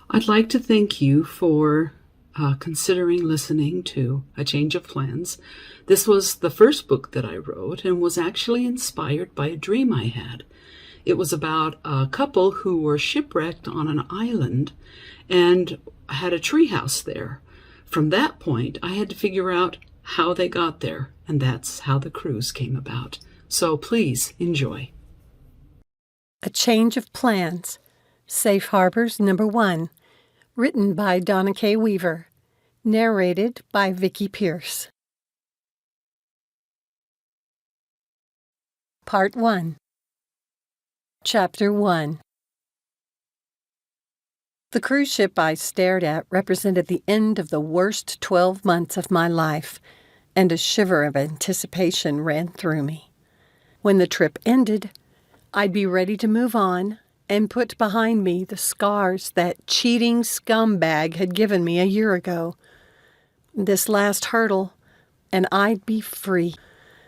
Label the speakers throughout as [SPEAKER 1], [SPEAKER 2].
[SPEAKER 1] I'd like to thank you for considering listening to A Change of Plans. This was the first book that I wrote and was actually inspired by a dream I had. It was about a couple who were shipwrecked on an island and had a treehouse there. From that point, I had to figure out how they got there, and that's how the cruise came about. So please enjoy.
[SPEAKER 2] A Change of Plans, Safe Harbors Number 1, written by Donna K. Weaver, narrated by Vicki Pierce. Part 1. Chapter 1. The cruise ship I stared at represented the end of the worst 12 months of my life, and a shiver of anticipation ran through me. When the trip ended, I'd be ready to move on and put behind me the scars that cheating scumbag had given me a year ago. This last hurdle, and I'd be free.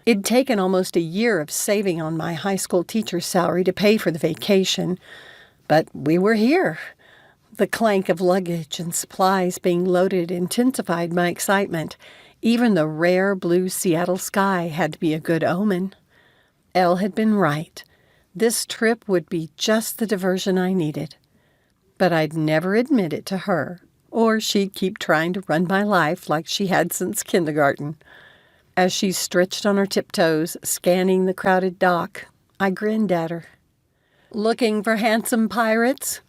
[SPEAKER 2] It'd taken almost a year of saving on my high school teacher's salary to pay for the vacation, but we were here. The clank of luggage and supplies being loaded intensified my excitement. Even the rare blue Seattle sky had to be a good omen. Elle had been right. This trip would be just the diversion I needed. But I'd never admit it to her, or she'd keep trying to run my life like she had since kindergarten. As she stretched on her tiptoes, scanning the crowded dock, I grinned at her. "Looking for handsome pirates?"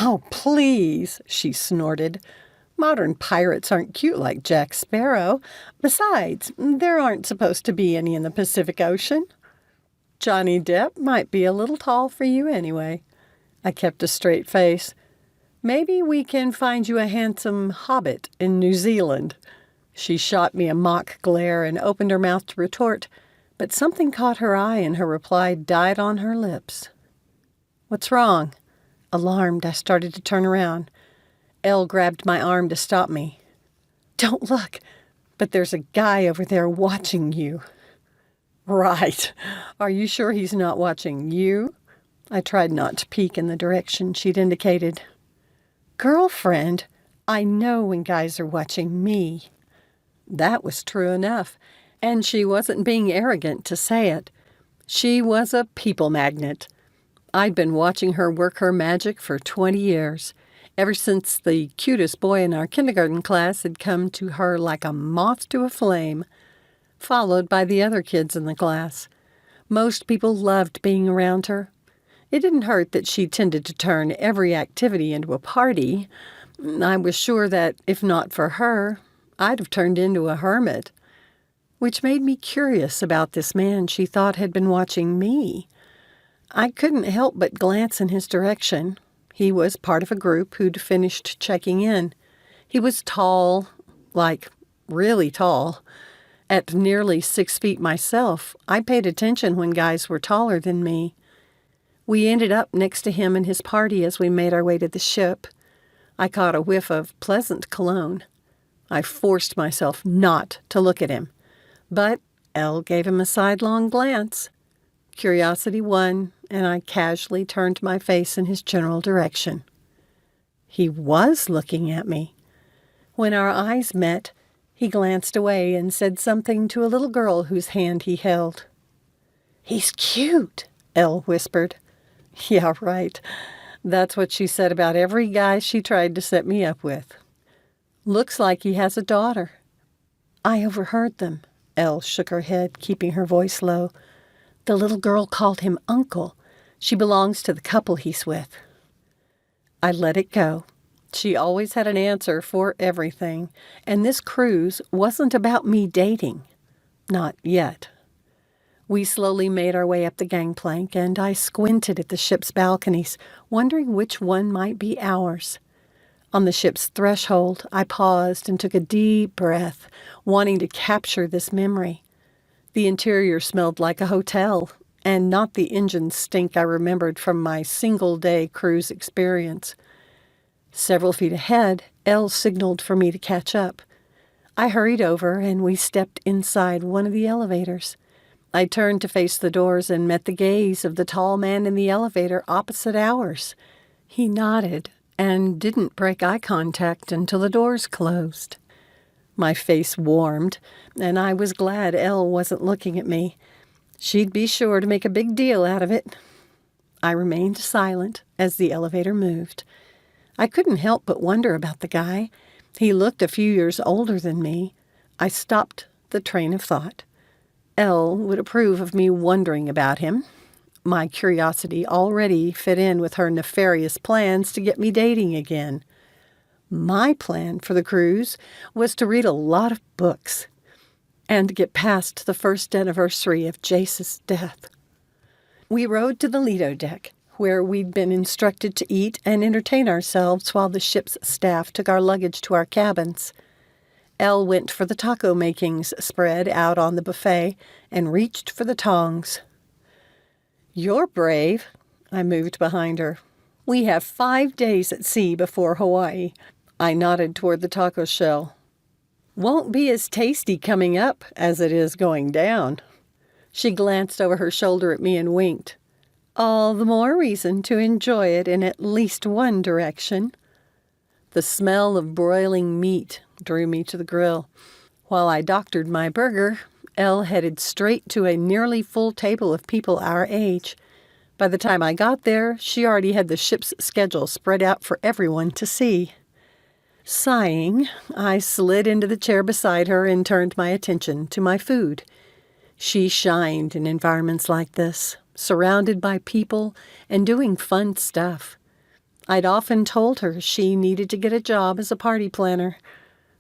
[SPEAKER 2] "Oh, please," she snorted. "Modern pirates aren't cute like Jack Sparrow. Besides, there aren't supposed to be any in the Pacific Ocean. Johnny Depp might be a little tall for you anyway." I kept a straight face. "Maybe we can find you a handsome hobbit in New Zealand." She shot me a mock glare and opened her mouth to retort, but something caught her eye and her reply died on her lips. "What's wrong?" Alarmed, I started to turn around. Elle grabbed my arm to stop me. "Don't look, but there's a guy over there watching you." "Right. Are you sure he's not watching you?" I tried not to peek in the direction she'd indicated. "Girlfriend, I know when guys are watching me." That was true enough, and she wasn't being arrogant to say it. She was a people magnet. I'd been watching her work her magic for 20 years, ever since the cutest boy in our kindergarten class had come to her like a moth to a flame, followed by the other kids in the class. Most people loved being around her. It didn't hurt that she tended to turn every activity into a party. I was sure that, if not for her, I'd have turned into a hermit, which made me curious about this man she thought had been watching me. I couldn't help but glance in his direction. He was part of a group who'd finished checking in. He was tall, like really tall. At nearly 6 feet myself, I paid attention when guys were taller than me. We ended up next to him and his party as we made our way to the ship. I caught a whiff of pleasant cologne. I forced myself not to look at him, but Elle gave him a sidelong glance. Curiosity won, and I casually turned my face in his general direction. He was looking at me. When our eyes met, he glanced away and said something to a little girl whose hand he held. "He's cute," Elle whispered. Yeah, right. That's what she said about every guy she tried to set me up with. "Looks like he has a daughter." "I overheard them." Elle shook her head, keeping her voice low. "The little girl called him Uncle. She belongs to the couple he's with." I let it go. She always had an answer for everything, and this cruise wasn't about me dating. Not yet. We slowly made our way up the gangplank, and I squinted at the ship's balconies, wondering which one might be ours. On the ship's threshold, I paused and took a deep breath, wanting to capture this memory. The interior smelled like a hotel, and not the engine stink I remembered from my single-day cruise experience. Several feet ahead, Elle signaled for me to catch up. I hurried over, and we stepped inside one of the elevators. I turned to face the doors and met the gaze of the tall man in the elevator opposite ours. He nodded, and didn't break eye contact until the doors closed. My face warmed, and I was glad Elle wasn't looking at me. She'd be sure to make a big deal out of it. I remained silent as the elevator moved. I couldn't help but wonder about the guy. He looked a few years older than me. I stopped the train of thought. Elle would approve of me wondering about him. My curiosity already fit in with her nefarious plans to get me dating again. My plan for the cruise was to read a lot of books and get past the first anniversary of Jace's death. We rode to the Lido deck, where we'd been instructed to eat and entertain ourselves while the ship's staff took our luggage to our cabins. Elle went for the taco makings spread out on the buffet and reached for the tongs. "You're brave." I moved behind her. "We have 5 days at sea before Hawaii." I nodded toward the taco shell. "Won't be as tasty coming up as it is going down." She glanced over her shoulder at me and winked. "All the more reason to enjoy it in at least one direction." The smell of broiling meat drew me to the grill. While I doctored my burger, Elle headed straight to a nearly full table of people our age. By the time I got there, she already had the ship's schedule spread out for everyone to see. Sighing, I slid into the chair beside her and turned my attention to my food. She shined in environments like this, surrounded by people and doing fun stuff. I'd often told her she needed to get a job as a party planner.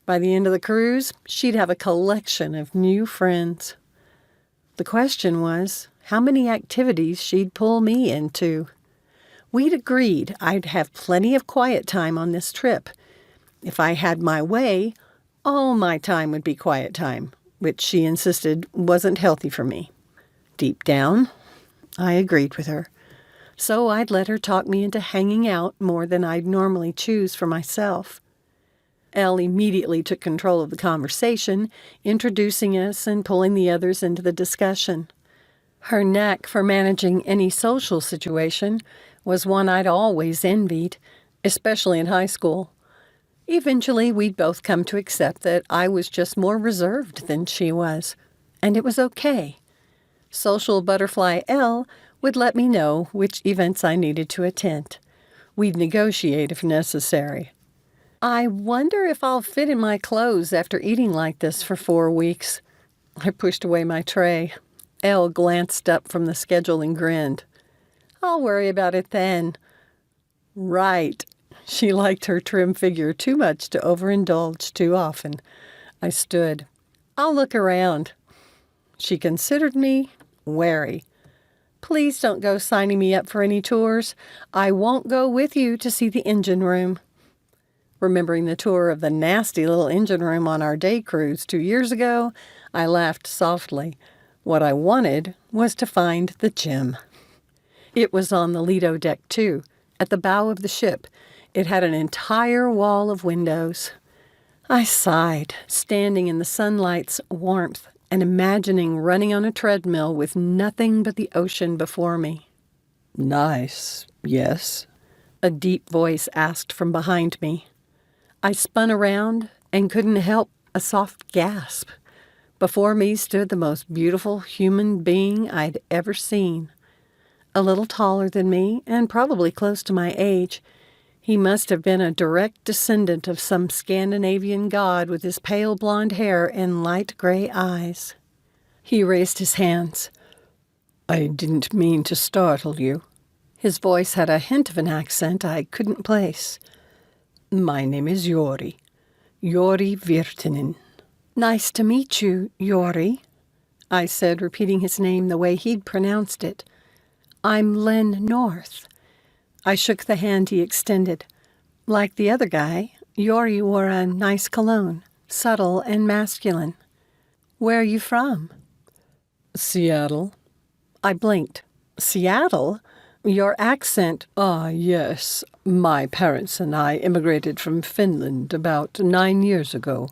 [SPEAKER 2] By the end of the cruise, she'd have a collection of new friends. The question was how many activities she'd pull me into. We'd agreed I'd have plenty of quiet time on this trip. If I had my way, all my time would be quiet time, which she insisted wasn't healthy for me. Deep down, I agreed with her. So I'd let her talk me into hanging out more than I'd normally choose for myself. Elle immediately took control of the conversation, introducing us and pulling the others into the discussion. Her knack for managing any social situation was one I'd always envied, especially in high school. Eventually, we'd both come to accept that I was just more reserved than she was, and it was okay. Social butterfly Elle would let me know which events I needed to attend. We'd negotiate if necessary. I wonder if I'll fit in my clothes after eating like this for 4 weeks. I pushed away my tray. Elle glanced up from the schedule and grinned. "I'll worry about it then." Right. She liked her trim figure too much to overindulge too often. I stood. "I'll look around." She considered me wary. "Please don't go signing me up for any tours. I won't go with you to see the engine room." Remembering the tour of the nasty little engine room on our day cruise 2 years ago, I laughed softly. What I wanted was to find the gym. It was on the Lido deck, too, at the bow of the ship. It had an entire wall of windows. I sighed, standing in the sunlight's warmth and imagining running on a treadmill with nothing but the ocean before me. "Nice, yes?" a deep voice asked from behind me. I spun around and couldn't help a soft gasp. Before me stood the most beautiful human being I'd ever seen. A little taller than me and probably close to my age, he must have been a direct descendant of some Scandinavian god with his pale blonde hair and light gray eyes. He raised his hands. "I didn't mean to startle you." His voice had a hint of an accent I couldn't place. "My name is Jori. Jori Virtanen." "Nice to meet you, Jori," I said, repeating his name the way he'd pronounced it. "I'm Lyn North." I shook the hand he extended. Like the other guy, Jori wore a nice cologne, subtle and masculine. "Where are you from?" "Seattle." I blinked. "Seattle? Your accent—" "Ah, yes. My parents and I immigrated from Finland about 9 years ago."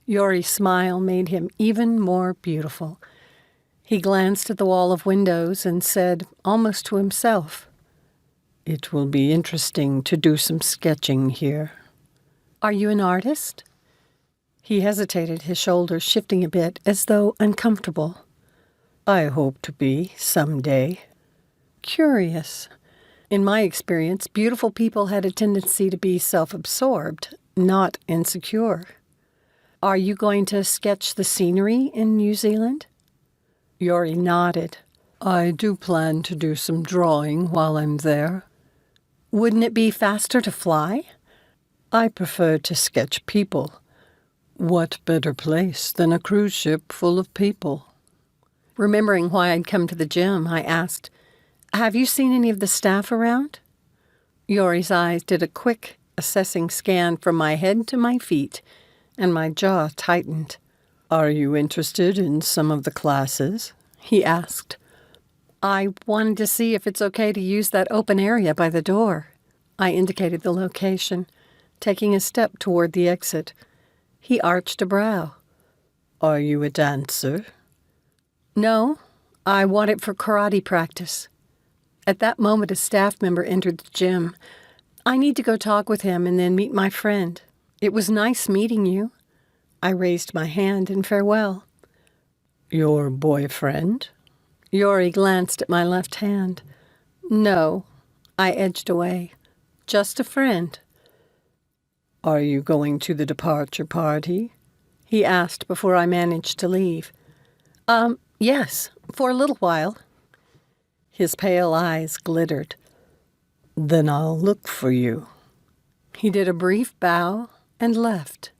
[SPEAKER 2] Jori's smile made him even more beautiful. He glanced at the wall of windows and said, almost to himself, It will be interesting to do some sketching here. Are you an artist? He hesitated, his shoulders shifting a bit, as though uncomfortable. I hope to be, someday. Curious. In my experience, beautiful people had a tendency to be self-absorbed, not insecure. Are you going to sketch the scenery in New Zealand? Yori nodded. I do plan to do some drawing while I'm there. Wouldn't it be faster to fly? I prefer to sketch people. What better place than a cruise ship full of people? Remembering why I'd come to the gym, I asked, have you seen any of the staff around? Yori's eyes did a quick, assessing scan from my head to my feet, and my jaw tightened. Are you interested in some of the classes? He asked. I wanted to see if it's okay to use that open area by the door. I indicated the location, taking a step toward the exit. He arched a brow. Are you a dancer? No, I want it for karate practice. At that moment, a staff member entered the gym. I need to go talk with him and then meet my friend. It was nice meeting you. I raised my hand in farewell. Your boyfriend? Yori glanced at my left hand. No, I edged away. Just a friend. Are you going to the departure party? He asked before I managed to leave. Yes, for a little while. His pale eyes glittered. Then I'll look for you. He did a brief bow and left.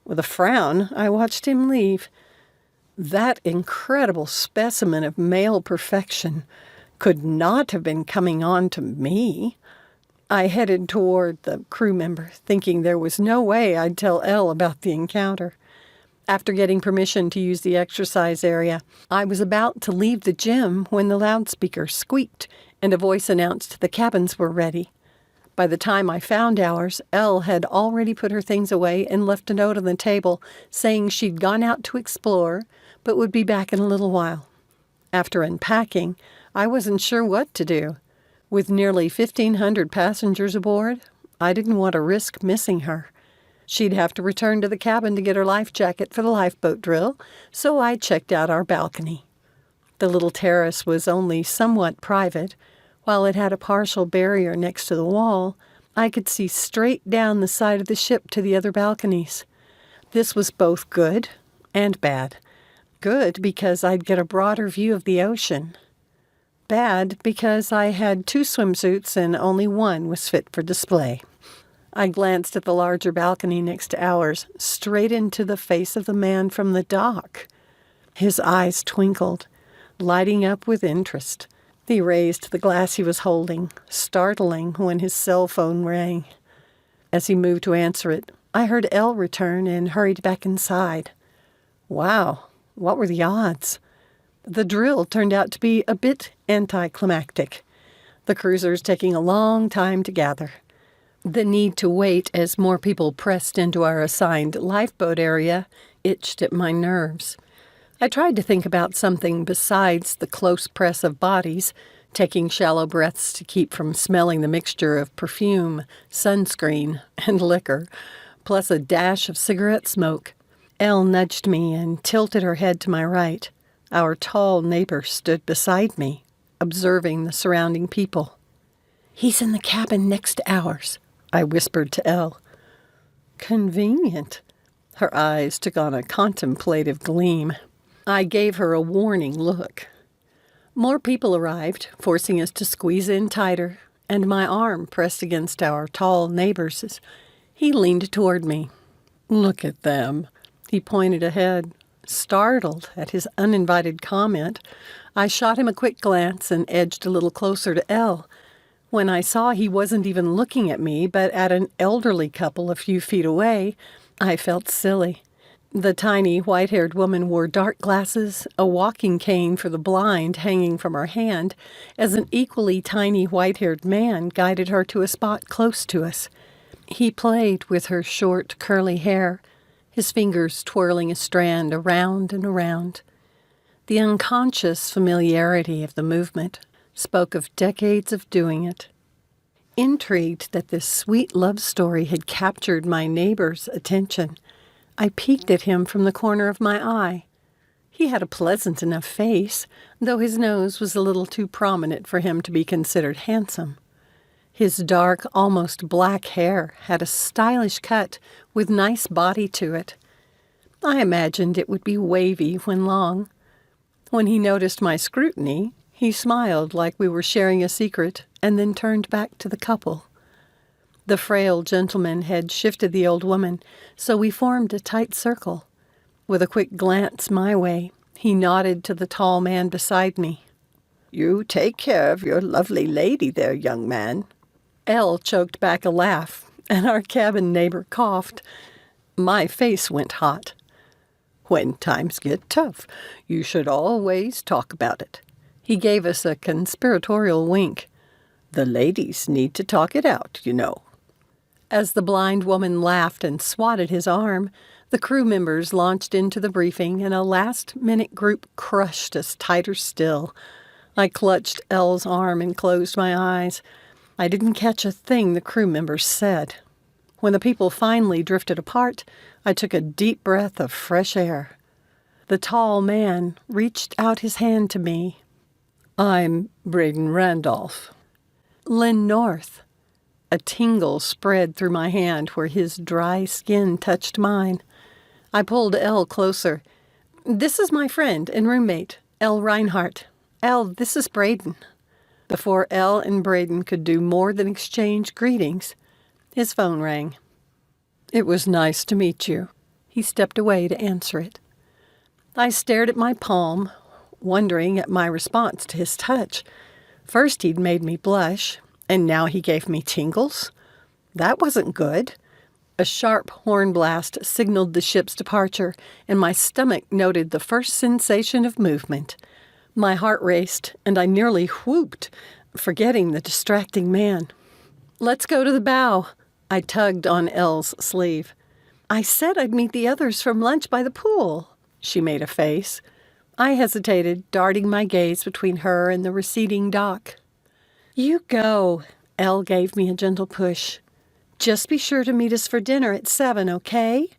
[SPEAKER 2] With a frown, I watched him leave. That incredible specimen of male perfection could not have been coming on to me. I headed toward the crew member, thinking there was no way I'd tell Elle about the encounter. After getting permission to use the exercise area, I was about to leave the gym when the loudspeaker squeaked and a voice announced the cabins were ready. By the time I found ours, Elle had already put her things away and left a note on the table saying she'd gone out to explore, but would be back in a little while. After unpacking, I wasn't sure what to do. With nearly 1,500 passengers aboard, I didn't want to risk missing her. She'd have to return to the cabin to get her life jacket for the lifeboat drill, so I checked out our balcony. The little terrace was only somewhat private. While it had a partial barrier next to the wall, I could see straight down the side of the ship to the other balconies. This was both good and bad. Good because I'd get a broader view of the ocean. Bad because I had 2 swimsuits and only one was fit for display. I glanced at the larger balcony next to ours, straight into the face of the man from the dock. His eyes twinkled, lighting up with interest. He raised the glass he was holding, startling when his cell phone rang. As he moved to answer it, I heard Elle return and hurried back inside. Wow, what were the odds? The drill turned out to be a bit anticlimactic, the cruisers taking a long time to gather. The need to wait as more people pressed into our assigned lifeboat area itched at my nerves. I tried to think about something besides the close press of bodies, taking shallow breaths to keep from smelling the mixture of perfume, sunscreen, and liquor, plus a dash of cigarette smoke. Elle nudged me and tilted her head to my right. Our tall neighbor stood beside me, observing the surrounding people. He's in the cabin next to ours, I whispered to Elle. Convenient. Her eyes took on a contemplative gleam. I gave her a warning look. More people arrived, forcing us to squeeze in tighter, and my arm pressed against our tall neighbor's. He leaned toward me. Look at them. He pointed ahead. Startled at his uninvited comment, I shot him a quick glance and edged a little closer to Elle. When I saw he wasn't even looking at me, but at an elderly couple a few feet away, I felt silly. The tiny, white-haired woman wore dark glasses, a walking cane for the blind hanging from her hand, as an equally tiny, white-haired man guided her to a spot close to us. He played with her short, curly hair, his fingers twirling a strand around and around. The unconscious familiarity of the movement spoke of decades of doing it. Intrigued that this sweet love story had captured my neighbor's attention, I peeked at him from the corner of my eye. He had a pleasant enough face, though his nose was a little too prominent for him to be considered handsome. His dark, almost black hair had a stylish cut with nice body to it. I imagined it would be wavy when long. When he noticed my scrutiny, he smiled like we were sharing a secret and then turned back to the couple. The frail gentleman had shifted the old woman, so we formed a tight circle. With a quick glance my way, he nodded to the tall man beside me.
[SPEAKER 3] "You take care of your lovely lady there, young man."
[SPEAKER 2] Elle choked back a laugh, and our cabin neighbor coughed. My face went hot.
[SPEAKER 3] "When times get tough, you should always talk about it."
[SPEAKER 2] He gave us a conspiratorial wink.
[SPEAKER 3] "The ladies need to talk it out, you know."
[SPEAKER 2] As the blind woman laughed and swatted his arm, the crew members launched into the briefing, and a last-minute group crushed us tighter still. I clutched Elle's arm and closed my eyes. I didn't catch a thing the crew members said. When the people finally drifted apart, I took a deep breath of fresh air. The tall man reached out his hand to me.
[SPEAKER 3] "I'm Braedon Randolph."
[SPEAKER 2] "Lyn North." A tingle spread through my hand where his dry skin touched mine. I pulled Elle closer. "This is my friend and roommate, Elle Reinhardt. Elle, this is Braedon." Before Elle and Braedon could do more than exchange greetings, his phone rang.
[SPEAKER 3] "It was nice to meet you."
[SPEAKER 2] He stepped away to answer it. I stared at my palm, wondering at my response to his touch. First he'd made me blush, and now he gave me tingles. That wasn't good. A sharp horn blast signaled the ship's departure, and my stomach noted the first sensation of movement. My heart raced, and I nearly whooped, forgetting the distracting man. "Let's go to the bow." I tugged on Elle's sleeve. "I said I'd meet the others from lunch by the pool." She made a face. I hesitated, darting my gaze between her and the receding dock. "You go." Elle gave me a gentle push. "Just be sure to meet us for dinner at 7, okay?"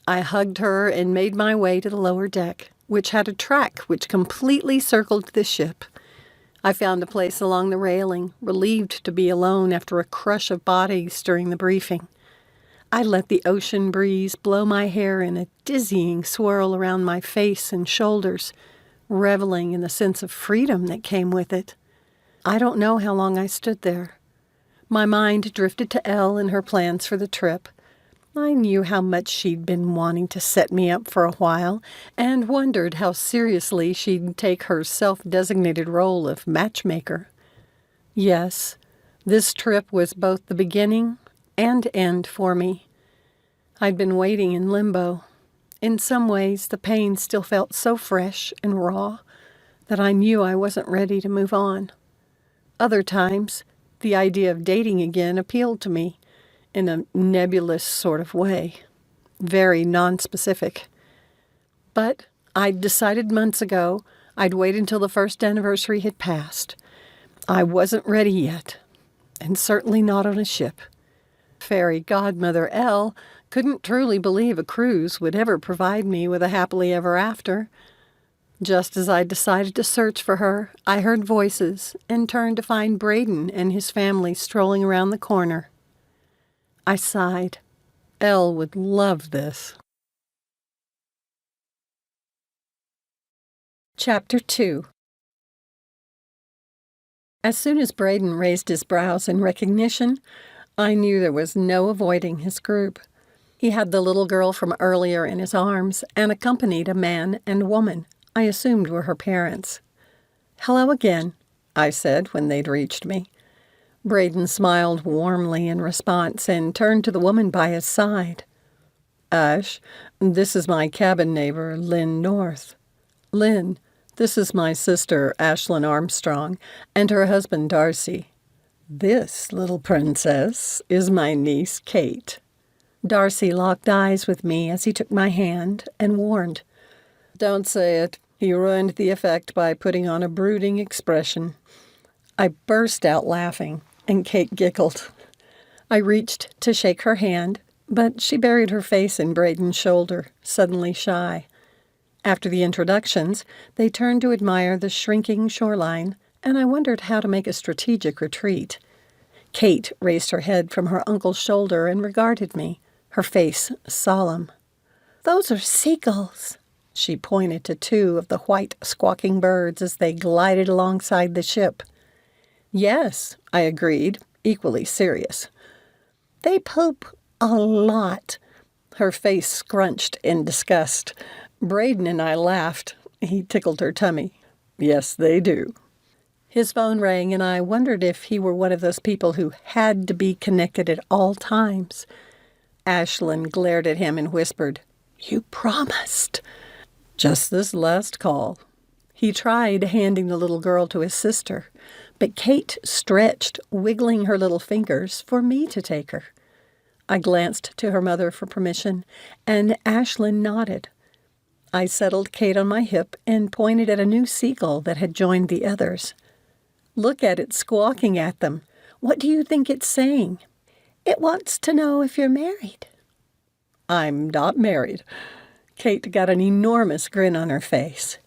[SPEAKER 2] I hugged her and made my way to the lower deck, which had a track which completely circled the ship. I found a place along the railing, relieved to be alone after a crush of bodies during the briefing. I let the ocean breeze blow my hair in a dizzying swirl around my face and shoulders, reveling in the sense of freedom that came with it. I don't know how long I stood there. My mind drifted to Elle and her plans for the trip. I knew how much she'd been wanting to set me up for a while, and wondered how seriously she'd take her self-designated role of matchmaker. Yes, this trip was both the beginning and end for me. I'd been waiting in limbo. In some ways, the pain still felt so fresh and raw that I knew I wasn't ready to move on. Other times, the idea of dating again appealed to me in a nebulous sort of way, very nonspecific. But I'd decided months ago I'd wait until the first anniversary had passed. I wasn't ready yet, and certainly not on a ship. Fairy godmother Elle couldn't truly believe a cruise would ever provide me with a happily ever after. Just as I decided to search for her, I heard voices and turned to find Braedon and his family strolling around the corner. I sighed. Elle would love this. Chapter 2. As soon as Braedon raised his brows in recognition, I knew there was no avoiding his group. He had the little girl from earlier in his arms and accompanied a man and woman I assumed were her parents. "Hello again," I said when they'd reached me. Braedon smiled warmly in response and turned to the woman by his side. "Ash, this is my cabin neighbor, Lyn North. Lyn, this is my sister, Ashlyn Armstrong, and her husband, Darcy. This little princess is my niece, Kate." Darcy locked eyes with me as he took my hand and warned, "Don't say it." He ruined the effect by putting on a brooding expression. I burst out laughing. and Kate giggled. I reached to shake her hand, but she buried her face in Braedon's shoulder, suddenly shy. After the introductions, they turned to admire the shrinking shoreline, and I wondered how to make a strategic retreat. Kate raised her head from her uncle's shoulder and regarded me, her face solemn. "Those are seagulls." She pointed to two of the white squawking birds as they glided alongside the ship. "Yes," I agreed, equally serious. "They poop a lot." Her face scrunched in disgust. Braedon and I laughed. He tickled her tummy. "Yes, they do." His phone rang, and I wondered if he were one of those people who had to be connected at all times. Ashlyn glared at him and whispered, "You promised." "Just this last call." He tried handing the little girl to his sister, but Kate stretched, wiggling her little fingers, for me to take her. I glanced to her mother for permission, and Ashlyn nodded. I settled Kate on my hip and pointed at a new seagull that had joined the others. "Look at it squawking at them. What do you think it's saying?" "It wants to know if you're married." "I'm not married." Kate got an enormous grin on her face.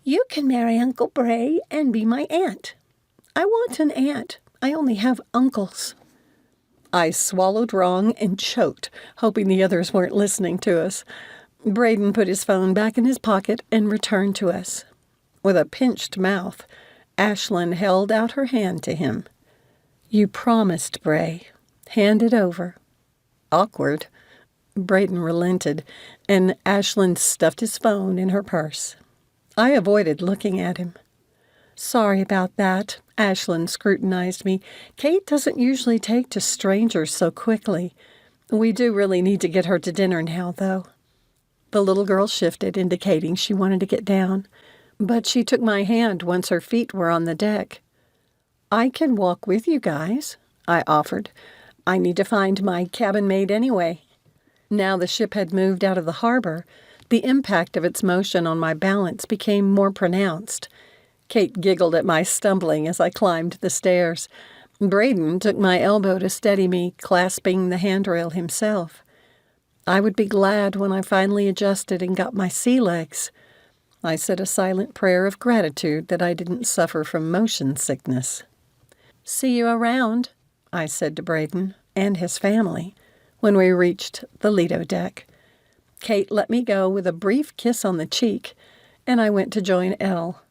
[SPEAKER 2] "You can marry Uncle Bray and be my aunt." "I want an aunt. I only have uncles." I swallowed wrong and choked, hoping the others weren't listening to us. Braedon put his phone back in his pocket and returned to us. With a pinched mouth, Ashlyn held out her hand to him. "You promised, Bray. Hand it over." Awkward. Braedon relented, and Ashlyn stuffed his phone in her purse. I avoided looking at him. "Sorry about that." Ashlyn scrutinized me. "Kate doesn't usually take to strangers so quickly. We do really need to get her to dinner now, though." The little girl shifted, indicating she wanted to get down, but she took my hand once her feet were on the deck. "I can walk with you guys," I offered. "I need to find my cabin maid anyway." Now the ship had moved out of the harbor. The impact of its motion on my balance became more pronounced. Kate giggled at my stumbling as I climbed the stairs. Braedon took my elbow to steady me, clasping the handrail himself. I would be glad when I finally adjusted and got my sea legs. I said a silent prayer of gratitude that I didn't suffer from motion sickness. "See you around," I said to Braedon and his family when we reached the Lido deck. Kate let me go with a brief kiss on the cheek, and I went to join Elle.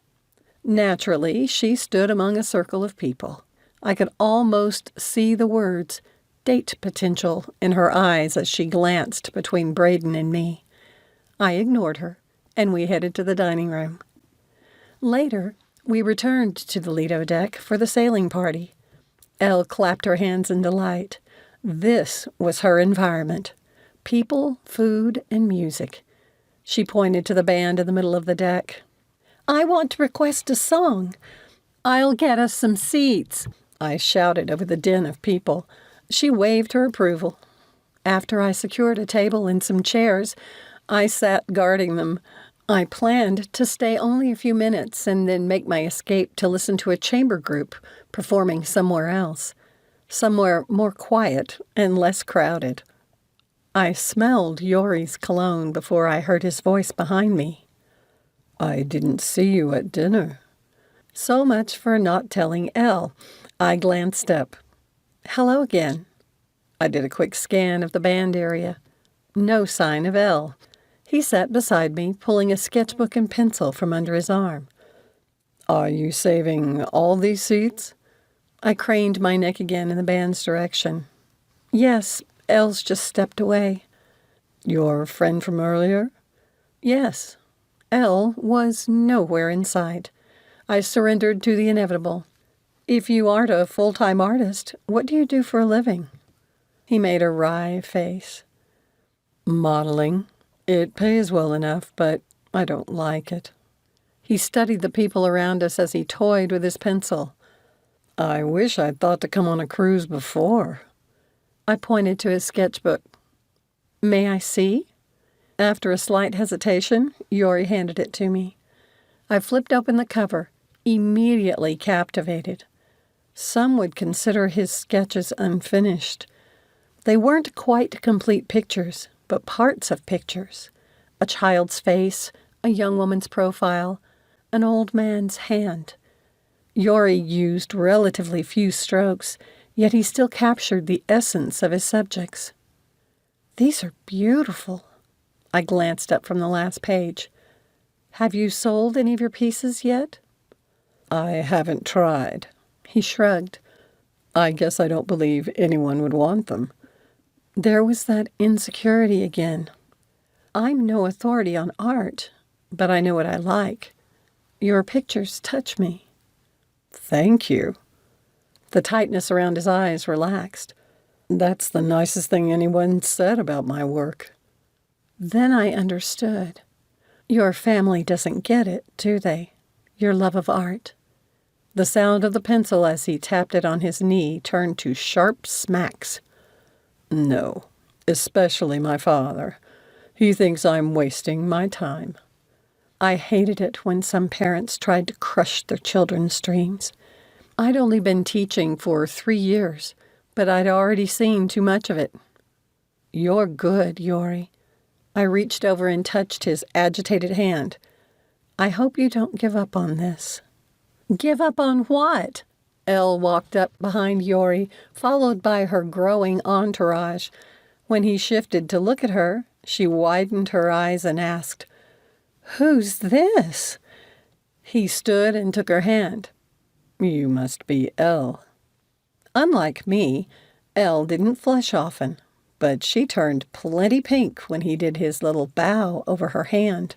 [SPEAKER 2] Naturally, she stood among a circle of people. I could almost see the words, "date potential," in her eyes as she glanced between Braedon and me. I ignored her, and we headed to the dining room. Later, we returned to the Lido deck for the sailing party. Elle clapped her hands in delight. This was her environment. People, food, and music. She pointed to the band in the middle of the deck. "I want to request a song." "I'll get us some seats," I shouted over the din of people. She waved her approval. After I secured a table and some chairs, I sat guarding them. I planned to stay only a few minutes and then make my escape to listen to a chamber group performing somewhere else, somewhere more quiet and less crowded. I smelled Yori's cologne before I heard his voice behind me. "I didn't see you at dinner." So much for not telling Elle. I glanced up. "Hello again." I did a quick scan of the band area. No sign of Elle. He sat beside me, pulling a sketchbook and pencil from under his arm. "Are you saving all these seats?" I craned my neck again in the band's direction. "Yes, Elle's just stepped away." "Your friend from earlier?" "Yes." Elle was nowhere in sight. I surrendered to the inevitable. "If you aren't a full-time artist, what do you do for a living?" He made a wry face. "Modeling. It pays well enough, but I don't like it." He studied the people around us as he toyed with his pencil. "I wish I'd thought to come on a cruise before." I pointed to his sketchbook. "May I see?" After a slight hesitation, Yori handed it to me. I flipped open the cover, immediately captivated. Some would consider his sketches unfinished. They weren't quite complete pictures, but parts of pictures. A child's face, a young woman's profile, an old man's hand. Yori used relatively few strokes, yet he still captured the essence of his subjects. These are beautiful. I glanced up from the last page. Have you sold any of your pieces yet?
[SPEAKER 3] I haven't tried.
[SPEAKER 2] He shrugged.
[SPEAKER 3] I guess I don't believe anyone would want them.
[SPEAKER 2] There was that insecurity again. I'm no authority on art, but I know what I like. Your pictures touch me.
[SPEAKER 3] Thank you.
[SPEAKER 2] The tightness around his eyes relaxed.
[SPEAKER 3] That's the nicest thing anyone said about my work.
[SPEAKER 2] Then I understood. Your family doesn't get it, do they? Your love of art. The sound of the pencil as he tapped it on his knee turned to sharp smacks.
[SPEAKER 3] No, especially my father. He thinks I'm wasting my time.
[SPEAKER 2] I hated it when some parents tried to crush their children's dreams. I'd only been teaching for 3 years, but I'd already seen too much of it. You're good, Yori. I reached over and touched his agitated hand. I hope you don't give up on this. Give up on what? Elle walked up behind Yori, followed by her growing entourage. When he shifted to look at her, she widened her eyes and asked, "Who's this?" He stood and took her hand.
[SPEAKER 3] You must be Elle.
[SPEAKER 2] Unlike me, Elle didn't flush often, but she turned plenty pink when he did his little bow over her hand.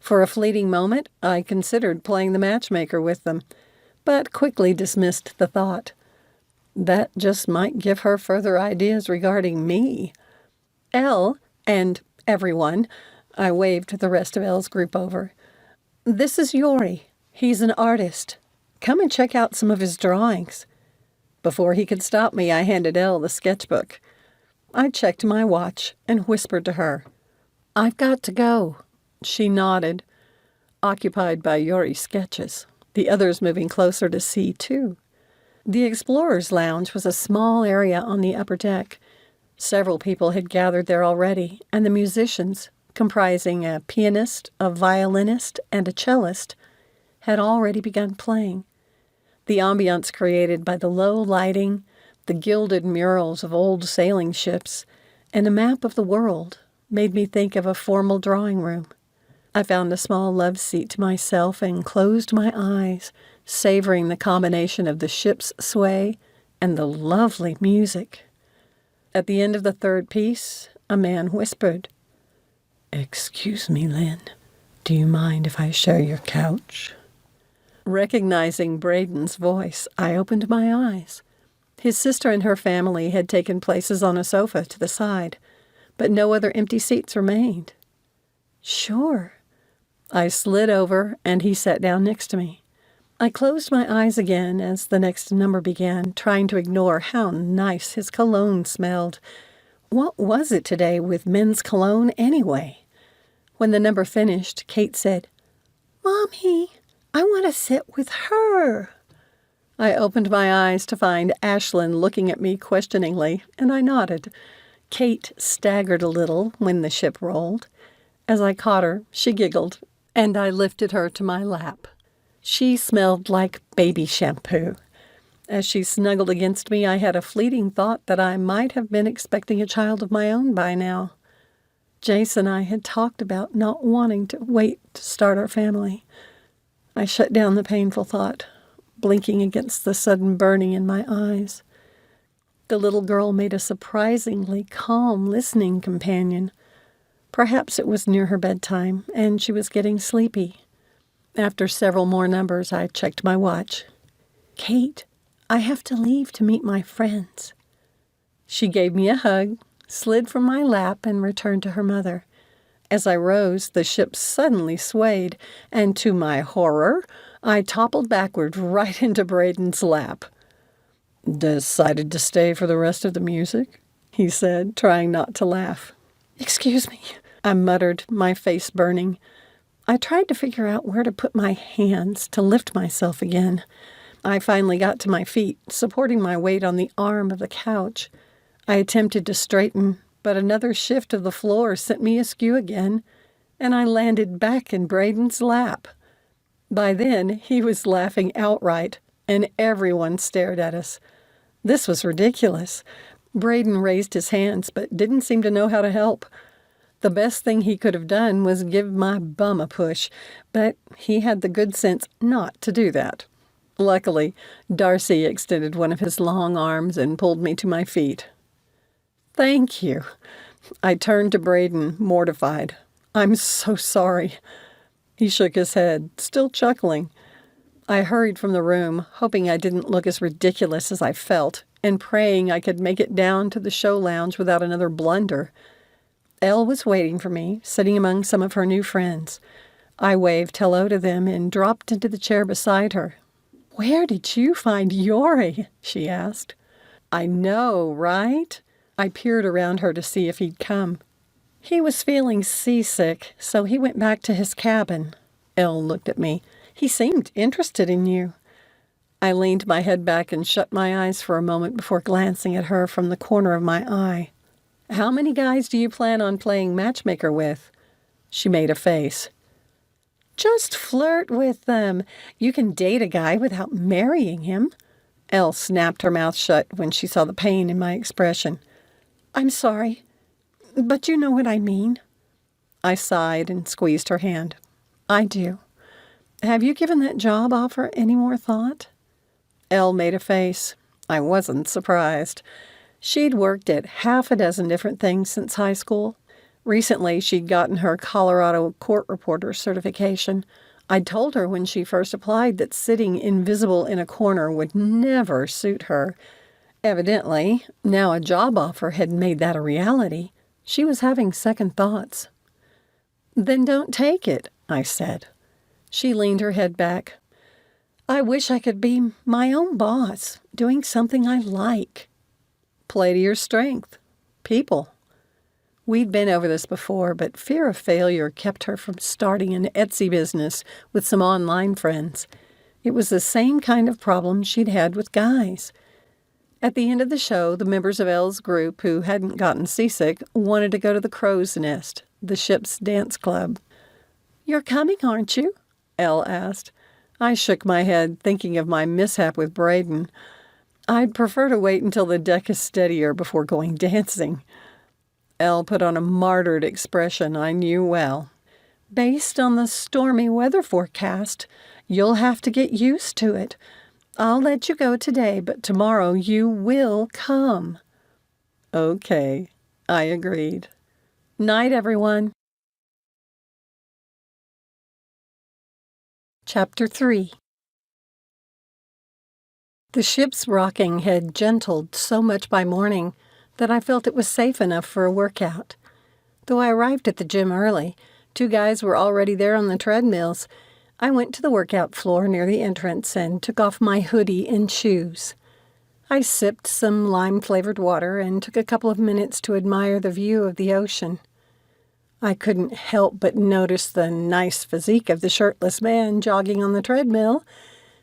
[SPEAKER 2] For a fleeting moment, I considered playing the matchmaker with them, but quickly dismissed the thought. That just might give her further ideas regarding me. Elle, and everyone, I waved the rest of Elle's group over. This is Yori. He's an artist. Come and check out some of his drawings. Before he could stop me, I handed Elle the sketchbook. I checked my watch and whispered to her, "I've got to go." She nodded, occupied by Yori's sketches, the others moving closer to see, too. The Explorer's Lounge was a small area on the upper deck. Several people had gathered there already, and the musicians, comprising a pianist, a violinist, and a cellist, had already begun playing. The ambiance created by the low lighting, the gilded murals of old sailing ships, and a map of the world made me think of a formal drawing room. I found a small love seat to myself and closed my eyes, savoring the combination of the ship's sway and the lovely music. At the end of the third piece, a man whispered, "Excuse me, Lyn. Do you mind if I share your couch?" Recognizing Braedon's voice, I opened my eyes. His sister and her family had taken places on a sofa to the side, but no other empty seats remained. "Sure." I slid over, and he sat down next to me. I closed my eyes again as the next number began, trying to ignore how nice his cologne smelled. What was it today with men's cologne anyway? When the number finished, Kate said, "Mommy, I want to sit with her." I opened my eyes to find Ashlyn looking at me questioningly, and I nodded. Kate staggered a little when the ship rolled. As I caught her, she giggled, and I lifted her to my lap. She smelled like baby shampoo. As she snuggled against me, I had a fleeting thought that I might have been expecting a child of my own by now. Jace and I had talked about not wanting to wait to start our family. I shut down the painful thought, blinking against the sudden burning in my eyes. The little girl made a surprisingly calm listening companion. Perhaps it was near her bedtime, and she was getting sleepy. After several more numbers, I checked my watch. "Kate, I have to leave to meet my friends." She gave me a hug, slid from my lap, and returned to her mother. As I rose, the ship suddenly swayed, and to my horror, I toppled backward right into Braedon's lap.
[SPEAKER 3] "Decided to stay for the rest of the music?"
[SPEAKER 2] he said, trying not to laugh. "Excuse me," I muttered, my face burning. I tried to figure out where to put my hands to lift myself again. I finally got to my feet, supporting my weight on the arm of the couch. I attempted to straighten, but another shift of the floor sent me askew again, and I landed back in Braedon's lap. By then, he was laughing outright, and everyone stared at us. This was ridiculous. Braedon raised his hands, but didn't seem to know how to help. The best thing he could have done was give my bum a push, but he had the good sense not to do that. Luckily, Darcy extended one of his long arms and pulled me to my feet. "Thank you." I turned to Braedon, mortified. "I'm so sorry." He shook his head, still chuckling. I hurried from the room, hoping I didn't look as ridiculous as I felt, and praying I could make it down to the show lounge without another blunder. Elle was waiting for me, sitting among some of her new friends. I waved hello to them and dropped into the chair beside her. "Where did you find Yori?" she asked. "I know, right?" I peered around her to see if he'd come. "He was feeling seasick, so he went back to his cabin." Elle looked at me. "He seemed interested in you." I leaned my head back and shut my eyes for a moment before glancing at her from the corner of my eye. "How many guys do you plan on playing matchmaker with?" She made a face. "Just flirt with them. You can date a guy without marrying him." Elle snapped her mouth shut when she saw the pain in my expression. "I'm sorry, but you know what I mean." I sighed and squeezed her hand. "I do. Have you given that job offer any more thought?" Elle made a face. I wasn't surprised. She'd worked at half a dozen different things since high school. Recently, she'd gotten her Colorado court reporter certification. I'd told her when she first applied that sitting invisible in a corner would never suit her. Evidently, now a job offer had made that a reality. She was having second thoughts. "Then don't take it," I said. She leaned her head back. "I wish I could be my own boss, doing something I like." "Play to your strength. People." We'd been over this before, but fear of failure kept her from starting an Etsy business with some online friends. It was the same kind of problem she'd had with guys. At the end of the show, the members of Elle's group who hadn't gotten seasick wanted to go to the Crow's Nest, the ship's dance club. "You're coming, aren't you?" Elle asked. I shook my head, thinking of my mishap with Braedon. I'd prefer to wait until the deck is steadier before going dancing. Elle put on a martyred expression I knew well. "Based on the stormy weather forecast, you'll have to get used to it. I'll let you go today, but tomorrow you will come." "Okay," I agreed. "Night, everyone." Chapter 3. The ship's rocking had gentled so much by morning that I felt it was safe enough for a workout. Though I arrived at the gym early, 2 guys were already there on the treadmills. I went to the workout floor near the entrance and took off my hoodie and shoes. I sipped some lime-flavored water and took a couple of minutes to admire the view of the ocean. I couldn't help but notice the nice physique of the shirtless man jogging on the treadmill.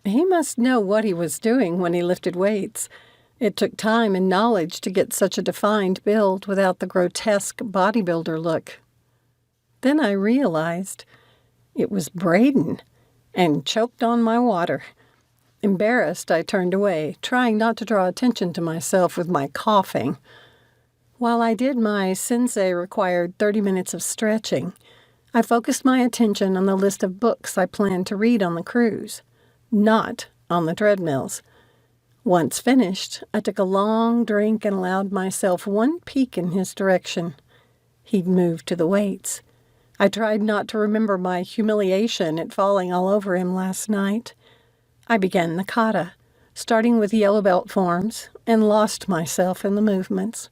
[SPEAKER 2] He must know what he was doing when he lifted weights. It took time and knowledge to get such a defined build without the grotesque bodybuilder look. Then I realized it was Braedon, and choked on my water. Embarrassed, I turned away, trying not to draw attention to myself with my coughing. While I did my sensei-required 30 minutes of stretching, I focused my attention on the list of books I planned to read on the cruise, not on the treadmills. Once finished, I took a long drink and allowed myself one peek in his direction. He'd moved to the weights. I tried not to remember my humiliation at falling all over him last night. I began the kata, starting with yellow belt forms, and lost myself in the movements.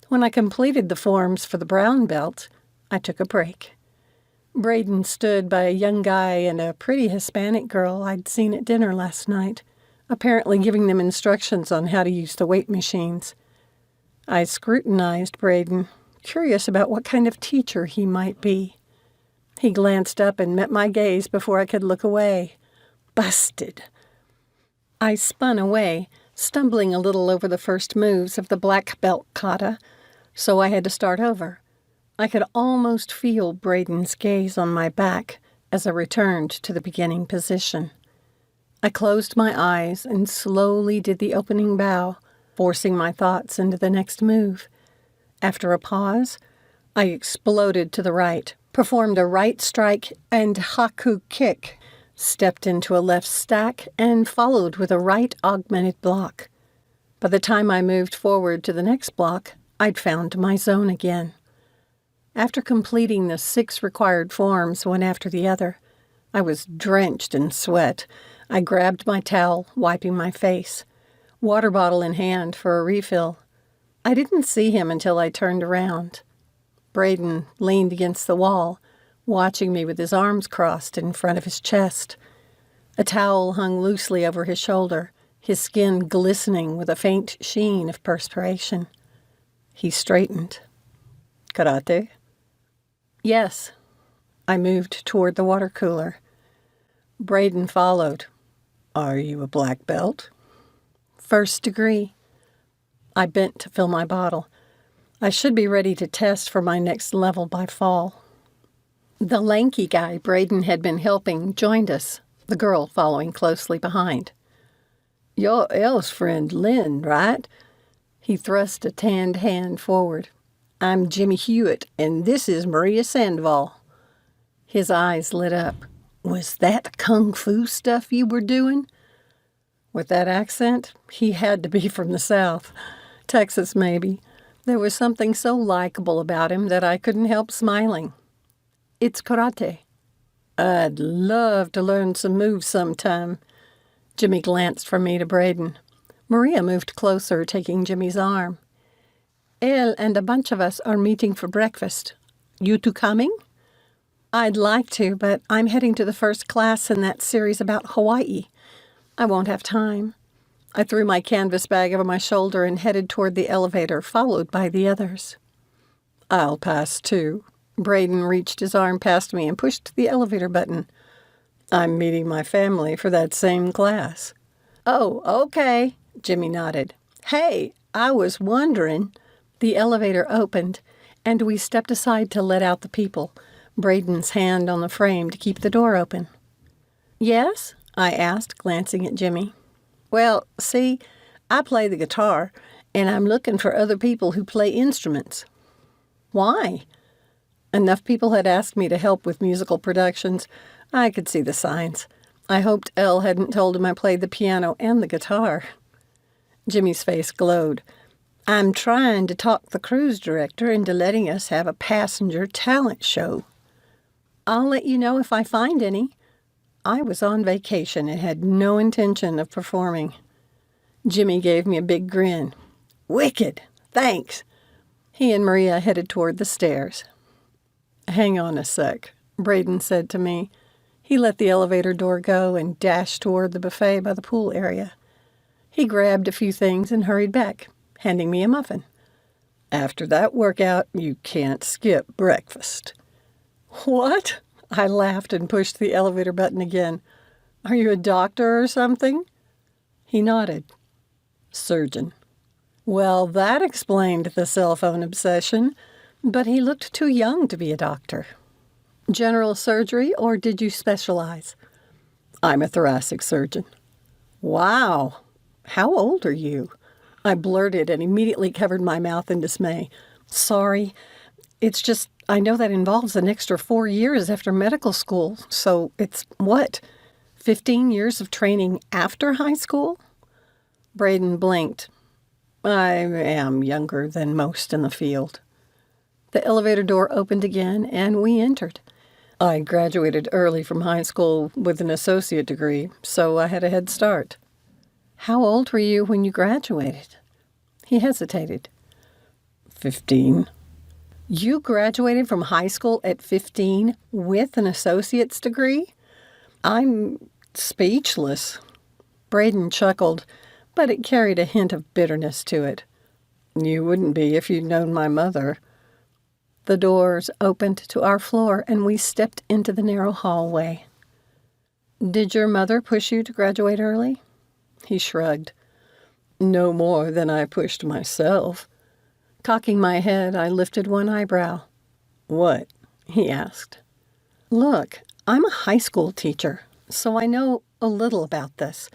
[SPEAKER 2] When I completed the forms for the brown belt, I took a break. Braedon stood by a young guy and a pretty Hispanic girl I'd seen at dinner last night, apparently giving them instructions on how to use the weight machines. I scrutinized Braedon, curious about what kind of teacher he might be. He glanced up and met my gaze before I could look away. Busted. I spun away, stumbling a little over the first moves of the black belt kata, so I had to start over. I could almost feel Braedon's gaze on my back as I returned to the beginning position. I closed my eyes and slowly did the opening bow, forcing my thoughts into the next move. After a pause, I exploded to the right, performed a right strike and haku kick, stepped into a left stack, and followed with a right augmented block. By the time I moved forward to the next block, I'd found my zone again. After completing the 6 required forms one after the other, I was drenched in sweat. I grabbed my towel, wiping my face, water bottle in hand for a refill. I didn't see him until I turned around. Braedon leaned against the wall, watching me with his arms crossed in front of his chest. A towel hung loosely over his shoulder, his skin glistening with a faint sheen of perspiration. He straightened. "Karate?" "Yes." I moved toward the water cooler. Braedon followed. "Are you a black belt?" "First degree." I bent to fill my bottle. I should be ready to test for my next level by fall. The lanky guy Braedon had been helping joined us, the girl following closely behind. "You're Elle's friend Lyn, right?" He thrust a tanned hand forward. "I'm Jimmy Hewitt, and this is Maria Sandoval." His eyes lit up. "Was that kung fu stuff you were doing?" With that accent, he had to be from the South. Texas, maybe. There was something so likable about him that I couldn't help smiling. "It's karate." "I'd love to learn some moves sometime." Jimmy glanced from me to Braedon. Maria moved closer, taking Jimmy's arm. "Elle and a bunch of us are meeting for breakfast. You two coming?" "I'd like to, but I'm heading to the first class in that series about Hawaii. I won't have time." I threw my canvas bag over my shoulder and headed toward the elevator, followed by the others. "I'll pass too." Braedon reached his arm past me and pushed the elevator button. "I'm meeting my family for that same class." "Oh, okay," Jimmy nodded. "Hey, I was wondering." The elevator opened, and we stepped aside to let out the people, Braedon's hand on the frame to keep the door open. "Yes?" I asked, glancing at Jimmy. "Well, see, I play the guitar, and I'm looking for other people who play instruments." "Why?" Enough people had asked me to help with musical productions. I could see the signs. I hoped Elle hadn't told him I played the piano and the guitar. Jimmy's face glowed. "I'm trying to talk the cruise director into letting us have a passenger talent show." "I'll let you know if I find any." I was on vacation and had no intention of performing. Jimmy gave me a big grin. "Wicked, thanks." He and Maria headed toward the stairs. "Hang on a sec," Braedon said to me. He let the elevator door go and dashed toward the buffet by the pool area. He grabbed a few things and hurried back, handing me a muffin. "After that workout, you can't skip breakfast." "What?" I laughed and pushed the elevator button again. "Are you a doctor or something?" He nodded. "Surgeon." Well, that explained the cell phone obsession, but he looked too young to be a doctor. "General surgery, or did you specialize?" "I'm a thoracic surgeon." "Wow. How old are you?" I blurted and immediately covered my mouth in dismay. "Sorry. It's just, I know that involves an extra 4 years after medical school, so it's, 15 years of training after high school?" Braedon blinked. "I am younger than most in the field." The elevator door opened again, and we entered. I graduated early from high school with an associate degree, so I had a head start. "How old were you when you graduated?" He hesitated. 15. "You graduated from high school at 15 with an associate's degree?" I'm speechless. Braedon chuckled, but it carried a hint of bitterness to it. "You wouldn't be if you'd known my mother." The doors opened to our floor, and we stepped into the narrow hallway. "Did your mother push you to graduate early?"
[SPEAKER 3] He shrugged. No more than I pushed myself.
[SPEAKER 2] Cocking my head, I lifted one eyebrow.
[SPEAKER 3] What? He asked.
[SPEAKER 2] Look, I'm a high school teacher, so I know a little about this.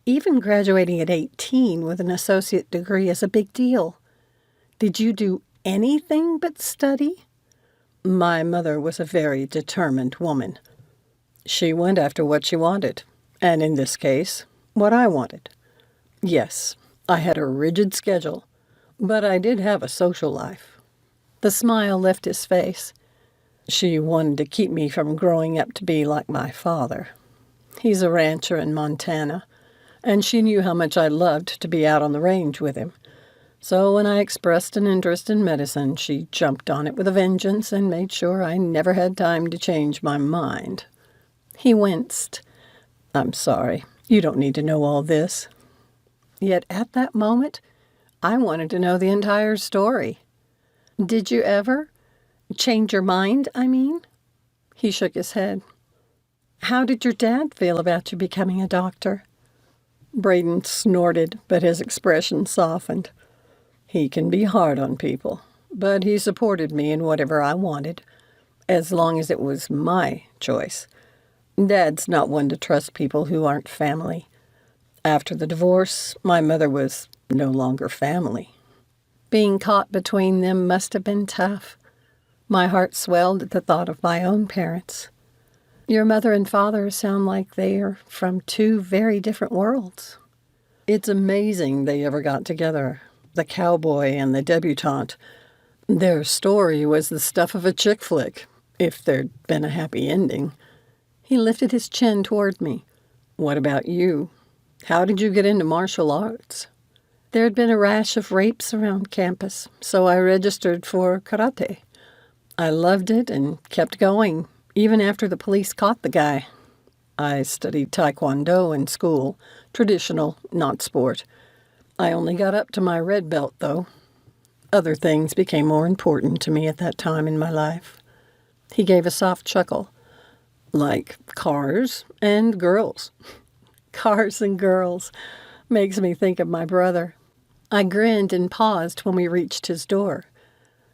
[SPEAKER 2] Even graduating at 18 with an associate degree is a big deal. Did you do anything but study?
[SPEAKER 3] My mother was a very determined woman. She went after what she wanted, and in this case, what I wanted. Yes, I had a rigid schedule, but I did have a social life.
[SPEAKER 2] The smile left his face.
[SPEAKER 3] She wanted to keep me from growing up to be like my father. He's a rancher in Montana, and she knew how much I loved to be out on the range with him. So when I expressed an interest in medicine, she jumped on it with a vengeance and made sure I never had time to change my mind.
[SPEAKER 2] He winced.
[SPEAKER 3] I'm sorry, you don't need to know all this.
[SPEAKER 2] Yet at that moment, I wanted to know the entire story. Did you ever change your mind, I mean? He shook his head. How did your dad feel about you becoming a doctor?
[SPEAKER 3] Braedon snorted, but his expression softened. He can be hard on people, but he supported me in whatever I wanted, as long as it was my choice. Dad's not one to trust people who aren't family. After the divorce, my mother was no longer family.
[SPEAKER 2] Being caught between them must have been tough. My heart swelled at the thought of my own parents. Your mother and father sound like they are from two very different worlds.
[SPEAKER 3] It's amazing they ever got together. The cowboy and the debutante. Their story was the stuff of a chick flick, if there'd been a happy ending.
[SPEAKER 2] He lifted his chin toward me.
[SPEAKER 3] What about you? How did you get into martial arts?
[SPEAKER 2] There had been a rash of rapes around campus, so I registered for karate. I loved it and kept going, even after the police caught the guy.
[SPEAKER 3] I studied taekwondo in school, traditional, not sport. I only got up to my red belt, though. Other things became more important to me at that time in my life.
[SPEAKER 2] He gave a soft chuckle.
[SPEAKER 3] Like cars and girls.
[SPEAKER 2] Cars and girls. Makes me think of my brother. I grinned and paused when we reached his door.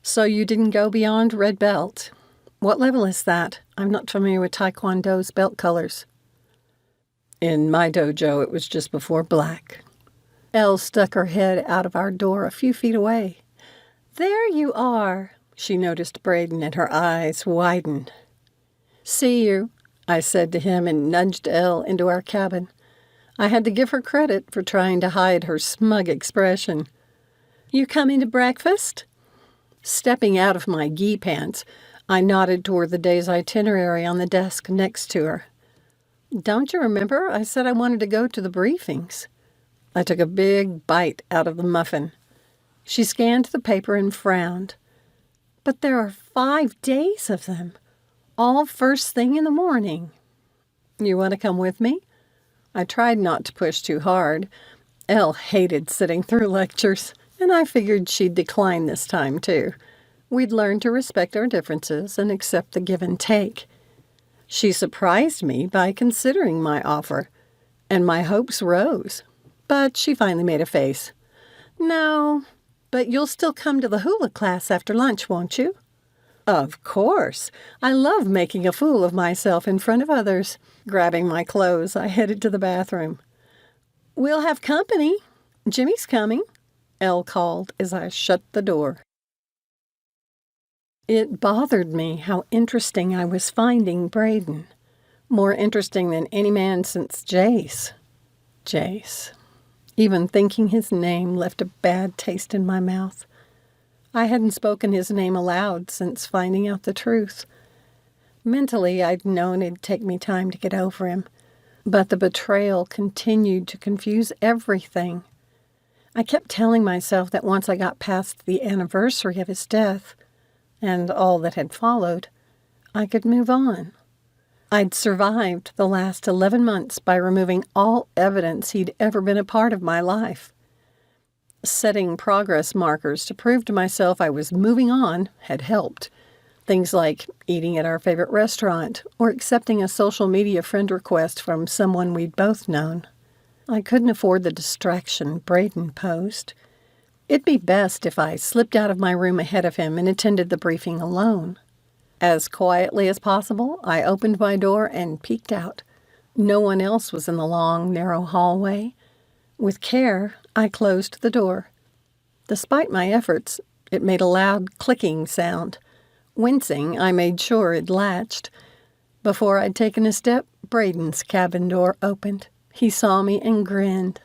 [SPEAKER 2] So you didn't go beyond red belt. What level is that? I'm not familiar with Taekwondo's belt colors.
[SPEAKER 3] In my dojo, it was just before black.
[SPEAKER 2] Elle stuck her head out of our door a few feet away. There you are, she noticed Braedon, and her eyes widened. See you, I said to him and nudged Elle into our cabin. I had to give her credit for trying to hide her smug expression. You coming to breakfast? Stepping out of my gi pants, I nodded toward the day's itinerary on the desk next to her. Don't you remember? I said I wanted to go to the briefings. I took a big bite out of the muffin. She scanned the paper and frowned. But there are 5 days of them, all first thing in the morning. You want to come with me? I tried not to push too hard. Elle hated sitting through lectures, and I figured she'd decline this time, too. We'd learn to respect our differences and accept the give and take. She surprised me by considering my offer, and my hopes rose. But she finally made a face. No, but you'll still come to the hula class after lunch, won't you? Of course. I love making a fool of myself in front of others. Grabbing my clothes, I headed to the bathroom. We'll have company. Jimmy's coming, Elle called as I shut the door. It bothered me how interesting I was finding Braedon. More interesting than any man since Jace. Jace. Even thinking his name left a bad taste in my mouth. I hadn't spoken his name aloud since finding out the truth. Mentally, I'd known it'd take me time to get over him, but the betrayal continued to confuse everything. I kept telling myself that once I got past the anniversary of his death, and all that had followed, I could move on. I'd survived the last 11 months by removing all evidence he'd ever been a part of my life. Setting progress markers to prove to myself I was moving on had helped. Things like eating at our favorite restaurant or accepting a social media friend request from someone we'd both known. I couldn't afford the distraction Braedon posed. It'd be best if I slipped out of my room ahead of him and attended the briefing alone. As quietly as possible, I opened my door and peeked out. No one else was in the long, narrow hallway. With care, I closed the door. Despite my efforts, it made a loud clicking sound. Wincing, I made sure it latched. Before I'd taken a step, Braedon's cabin door opened. He saw me and grinned.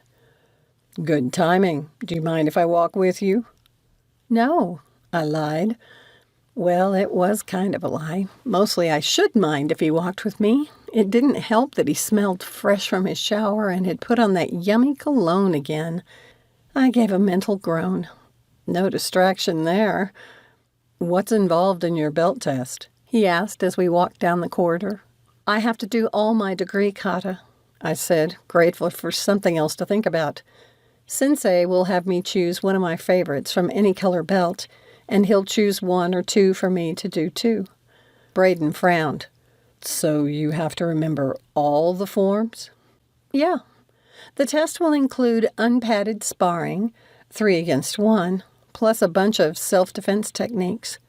[SPEAKER 3] Good timing. Do you mind if I walk with you?
[SPEAKER 2] No, I lied. Well, it was kind of a lie. Mostly I should mind if he walked with me. It didn't help that he smelled fresh from his shower and had put on that yummy cologne again. I gave a mental groan. No distraction there.
[SPEAKER 3] What's involved in your belt test?
[SPEAKER 2] He asked as we walked down the corridor. I have to do all my degree kata, I said, grateful for something else to think about. Sensei will have me choose one of my favorites from any color belt, and he'll choose one or two for me to do too. Braedon frowned.
[SPEAKER 3] So you have to remember all the forms?
[SPEAKER 2] Yeah. The test will include unpadded sparring, 3 against 1, plus a bunch of self-defense techniques.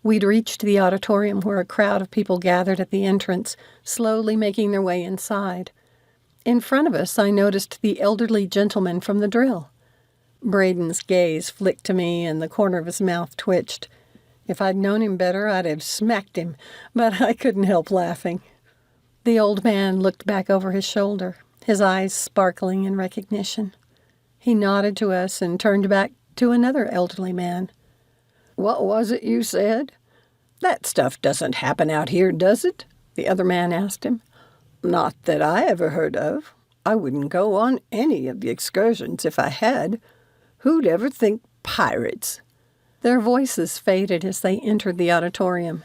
[SPEAKER 2] We'd reached the auditorium where a crowd of people gathered at the entrance, slowly making their way inside. In front of us, I noticed the elderly gentleman from the drill. Braedon's gaze flicked to me and the corner of his mouth twitched. If I'd known him better, I'd have smacked him, but I couldn't help laughing. The old man looked back over his shoulder, his eyes sparkling in recognition. He nodded to us and turned back to another elderly man.
[SPEAKER 3] What was it you said? That stuff doesn't happen out here, does it? The other man asked him. Not that I ever heard of. I wouldn't go on any of the excursions if I had. Who'd ever think pirates?
[SPEAKER 2] Their voices faded as they entered the auditorium.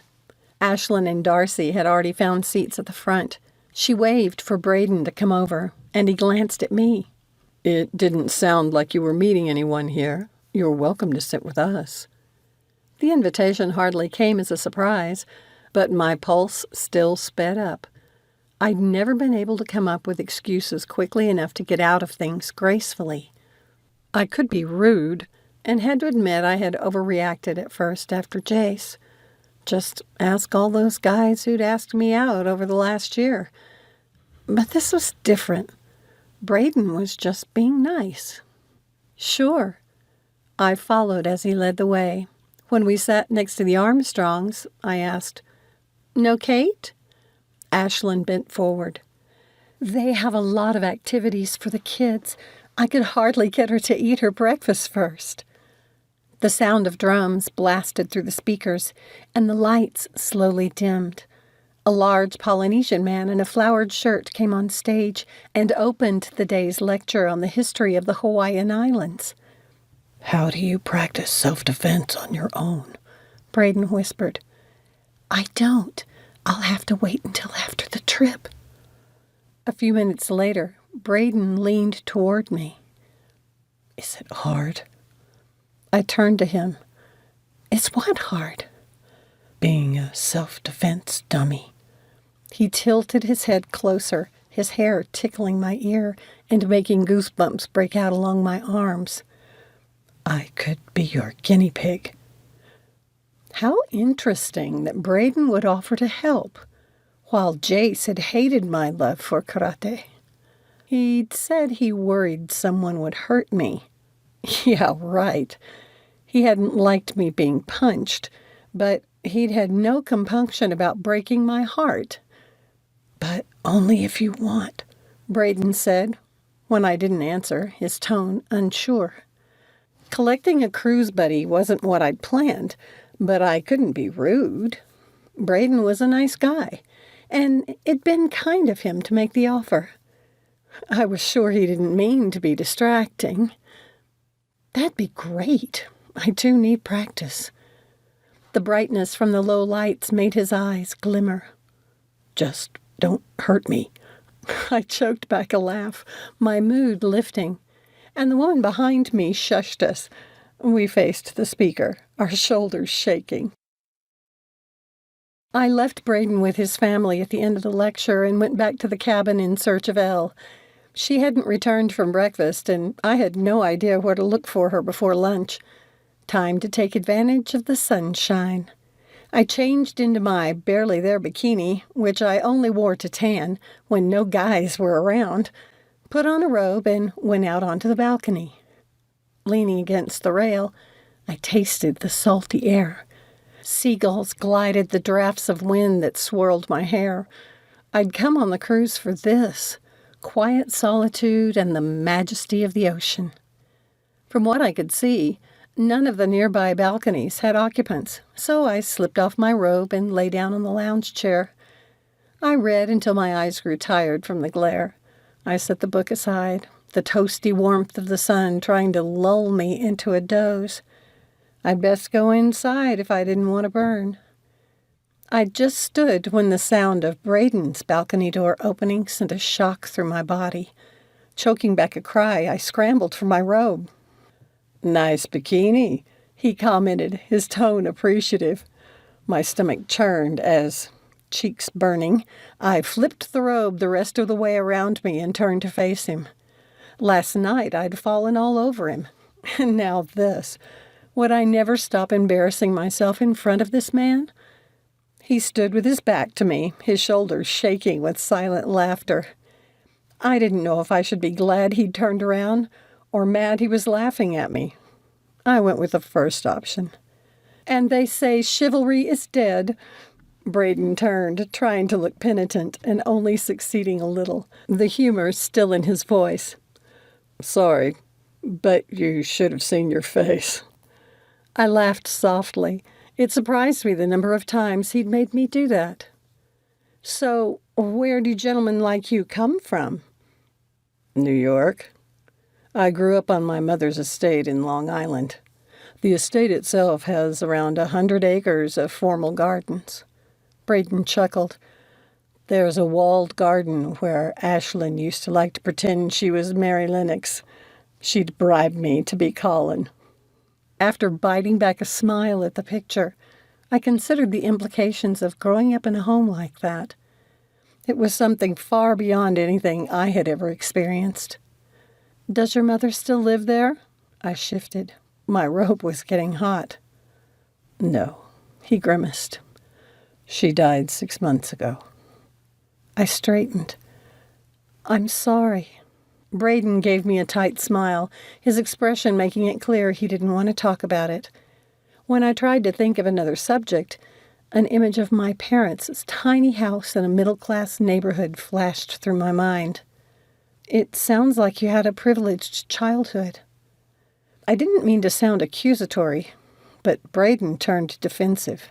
[SPEAKER 2] Ashlyn and Darcy had already found seats at the front. She waved for Braedon to come over, and he glanced at me.
[SPEAKER 3] It didn't sound like you were meeting anyone here. You're welcome to sit with us.
[SPEAKER 2] The invitation hardly came as a surprise, but my pulse still sped up. I'd never been able to come up with excuses quickly enough to get out of things gracefully. I could be rude, and had to admit I had overreacted at first after Jace. Just ask all those guys who'd asked me out over the last year. But this was different. Braedon was just being nice. Sure. I followed as he led the way. When we sat next to the Armstrongs, I asked, "No Kate?" Ashlyn bent forward. "They have a lot of activities for the kids. I could hardly get her to eat her breakfast first." The sound of drums blasted through the speakers, and the lights slowly dimmed. A large Polynesian man in a flowered shirt came on stage and opened the day's lecture on the history of the Hawaiian Islands.
[SPEAKER 3] "How do you practice self-defense on your own?"
[SPEAKER 2] Braedon whispered. "I don't. I'll have to wait until after the trip." A few minutes later, Braedon leaned toward me.
[SPEAKER 3] "Is it hard?"
[SPEAKER 2] I turned to him. "Is what hard?"
[SPEAKER 3] "Being a self-defense dummy."
[SPEAKER 2] He tilted his head closer, his hair tickling my ear and making goosebumps break out along my arms.
[SPEAKER 3] "I could be your guinea pig."
[SPEAKER 2] How interesting that Braedon would offer to help, while Jace had hated my love for karate. He'd said he worried someone would hurt me. Yeah, right. He hadn't liked me being punched, but he'd had no compunction about breaking my heart.
[SPEAKER 3] "But only if you want,"
[SPEAKER 2] Braedon said, when I didn't answer, his tone unsure. Collecting a cruise buddy wasn't what I'd planned, but I couldn't be rude. Braedon was a nice guy, and it'd been kind of him to make the offer. I was sure he didn't mean to be distracting. That'd be great. I do need practice. The brightness from the low lights made his eyes glimmer.
[SPEAKER 3] "Just don't hurt me."
[SPEAKER 2] I choked back a laugh, my mood lifting, and the woman behind me shushed us. We faced the speaker, our shoulders shaking. I left Braedon with his family at the end of the lecture and went back to the cabin in search of Elle.
[SPEAKER 3] She hadn't returned from breakfast, and I had no idea where to look for her before lunch. Time to take advantage of the sunshine. I changed into my barely there bikini, which I only wore to tan when no guys were around, put on a robe, and went out onto the balcony. Leaning against the rail, I tasted the salty air. Seagulls glided the drafts of wind that swirled my hair. I'd come on the cruise for this, quiet solitude and the majesty of the ocean. From what I could see, none of the nearby balconies had occupants, so I slipped off my robe and lay down on the lounge chair. I read until my eyes grew tired from the glare. I set the book aside, the toasty warmth of the sun trying to lull me into a doze. I'd best go inside if I didn't want to burn. I'd just stood when the sound of Braedon's balcony door opening sent a shock through my body. Choking back a cry, I scrambled for my robe. "Nice bikini," he commented, his tone appreciative. My stomach churned as, cheeks burning, I flipped the robe the rest of the way around me and turned to face him. Last night I'd fallen all over him, and now this. Would I never stop embarrassing myself in front of this man? He stood with his back to me, his shoulders shaking with silent laughter. I didn't know if I should be glad he'd turned around or mad he was laughing at me. I went with the first option. "And they say chivalry is dead." Braedon turned, trying to look penitent and only succeeding a little, the humor still in his voice. "Sorry, but you should have seen your face." I laughed softly. It surprised me the number of times he'd made me do that. "So, where do gentlemen like you come from?" "New York. I grew up on my mother's estate in Long Island. The estate itself has around 100 acres of formal gardens." Braedon chuckled. "There's a walled garden where Ashlyn used to like to pretend she was Mary Lennox. She'd bribe me to be Colin." After biting back a smile at the picture, I considered the implications of growing up in a home like that. It was something far beyond anything I had ever experienced. "Does your mother still live there?" I shifted. My robe was getting hot. "No," he grimaced. "She died 6 months ago." I straightened. "I'm sorry." Braedon gave me a tight smile, his expression making it clear he didn't want to talk about it. When I tried to think of another subject, an image of my parents' tiny house in a middle-class neighborhood flashed through my mind. "It sounds like you had a privileged childhood." I didn't mean to sound accusatory, but Braedon turned defensive.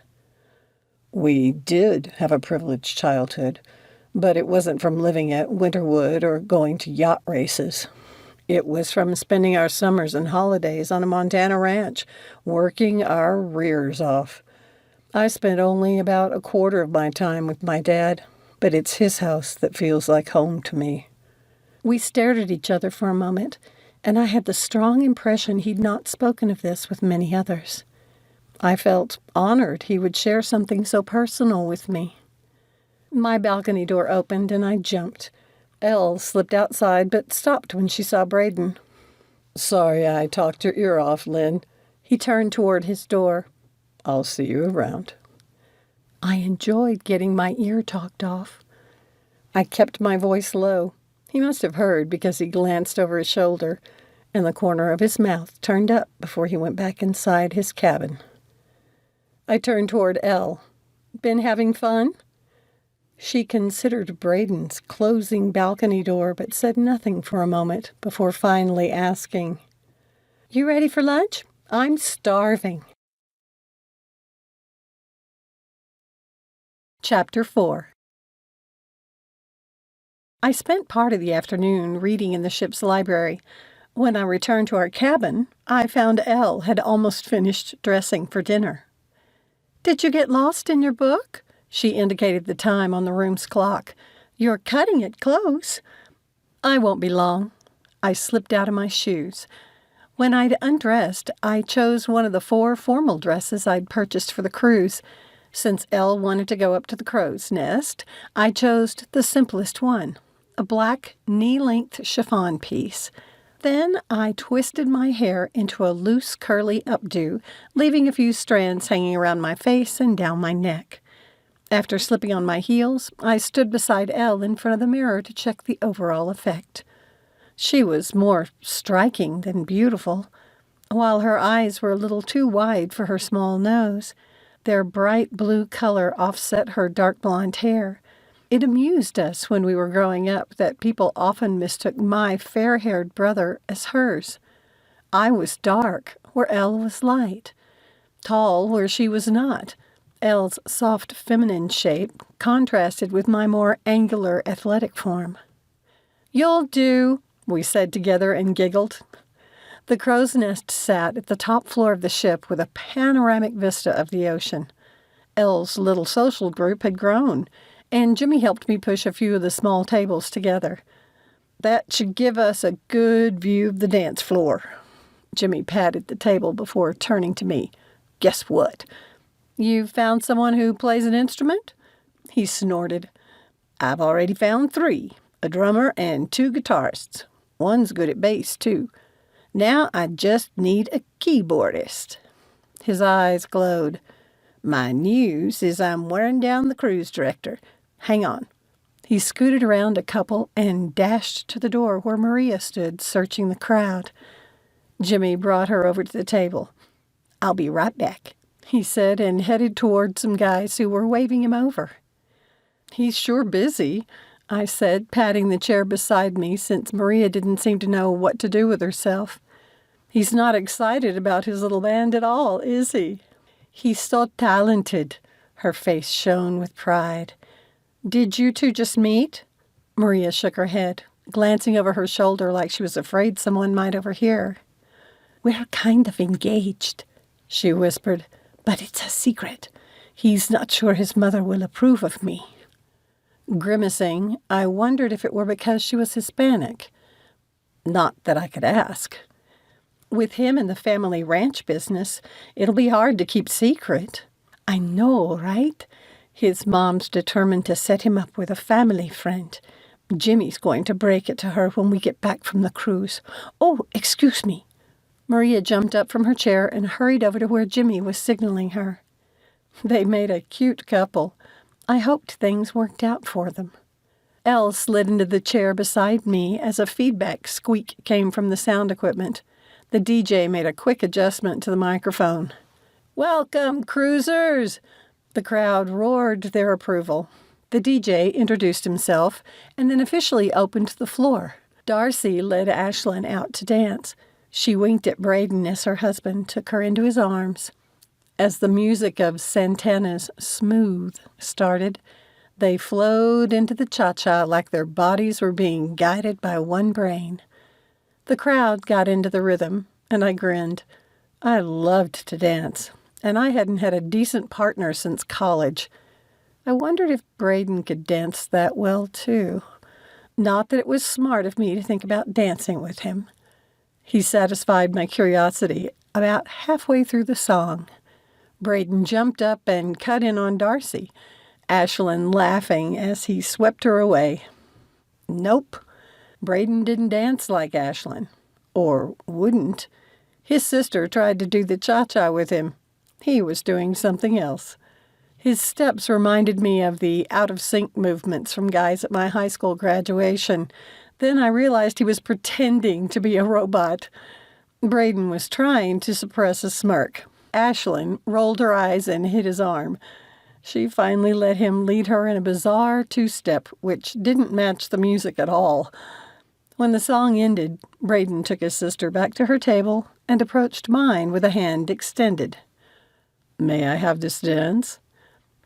[SPEAKER 3] "We did have a privileged childhood, but it wasn't from living at Winterwood or going to yacht races. It was from spending our summers and holidays on a Montana ranch, working our rears off. I spent only about a quarter of my time with my dad, but it's his house that feels like home to me." We stared at each other for a moment, and I had the strong impression he'd not spoken of this with many others. I felt honored he would share something so personal with me. My balcony door opened, and I jumped. Elle slipped outside, but stopped when she saw Braedon. "Sorry I talked your ear off, Lyn." He turned toward his door. "I'll see you around." I enjoyed getting my ear talked off. I kept my voice low. He must have heard because he glanced over his shoulder, and the corner of his mouth turned up before he went back inside his cabin. I turned toward Elle. "Been having fun?" She considered Braedon's closing balcony door, but said nothing for a moment before finally asking, "You ready for lunch? I'm starving." Chapter 4. I spent part of the afternoon reading in the ship's library. When I returned to our cabin, I found Elle had almost finished dressing for dinner. "Did you get lost in your book?" She indicated the time on the room's clock. "You're cutting it close." "I won't be long." I slipped out of my shoes. When I'd undressed, I chose one of the 4 formal dresses I'd purchased for the cruise. Since Elle wanted to go up to the crow's nest, I chose the simplest one,
[SPEAKER 2] a black knee-length chiffon piece. Then I twisted my hair into a loose, curly updo, leaving a few strands hanging around my face and down my neck. After slipping on my heels, I stood beside Elle in front of the mirror to check the overall effect. She was more striking than beautiful. While her eyes were a little too wide for her small nose, their bright blue color offset her dark blonde hair. It amused us when we were growing up that people often mistook my fair-haired brother as hers. I was dark where Elle was light, tall where she was not. Elle's soft feminine shape contrasted with my more angular athletic form. "You'll do," we said together and giggled. The crow's nest sat at the top floor of the ship with a panoramic vista of the ocean. Elle's little social group had grown, and Jimmy helped me push a few of the small tables together. "That should give us a good view of the dance floor." Jimmy patted the table before turning to me. "Guess what? You've found someone who plays an instrument?" He snorted. "I've already found 3, a drummer and 2 guitarists. One's good at bass, too. Now I just need a keyboardist." His eyes glowed. "My news is I'm wearing down the cruise director. Hang on." He scooted around a couple and dashed to the door where Maria stood, searching the crowd. Jimmy brought her over to the table. "I'll be right back," he said, and headed toward some guys who were waving him over. "He's sure busy," I said, patting the chair beside me since Maria didn't seem to know what to do with herself. "He's not excited about his little band at all, is he?" "He's so talented." Her face shone with pride. "Did you two just meet?" Maria shook her head, glancing over her shoulder like she was afraid someone might overhear. "We're kind of engaged," she whispered, "but it's a secret. He's not sure his mother will approve of me." Grimacing, I wondered if it were because she was Hispanic. Not that I could ask. With him in the family ranch business, it'll be hard to keep secret. "I know, right? His mom's determined to set him up with a family friend. Jimmy's going to break it to her when we get back from the cruise. Oh, excuse me." Maria jumped up from her chair and hurried over to where Jimmy was signaling her. They made a cute couple. I hoped things worked out for them. Elle slid into the chair beside me as a feedback squeak came from the sound equipment. The DJ made a quick adjustment to the microphone. "Welcome, cruisers!" The crowd roared their approval. The DJ introduced himself and then officially opened the floor. Darcy led Ashlyn out to dance. She winked at Braedon as her husband took her into his arms. As the music of Santana's Smooth started, they flowed into the cha-cha like their bodies were being guided by one brain. The crowd got into the rhythm, and I grinned. I loved to dance, and I hadn't had a decent partner since college. I wondered if Braedon could dance that well, too. Not that it was smart of me to think about dancing with him. He satisfied my curiosity about halfway through the song. Braedon jumped up and cut in on Darcy, Ashlyn laughing as he swept her away. Nope, Braedon didn't dance like Ashlyn. Or wouldn't. His sister tried to do the cha-cha with him. He was doing something else. His steps reminded me of the out-of-sync movements from guys at my high school graduation. Then I realized he was pretending to be a robot. Braedon was trying to suppress a smirk. Ashlyn rolled her eyes and hit his arm. She finally let him lead her in a bizarre two-step, which didn't match the music at all. When the song ended, Braedon took his sister back to her table and approached mine with a hand extended. "May I have this dance?"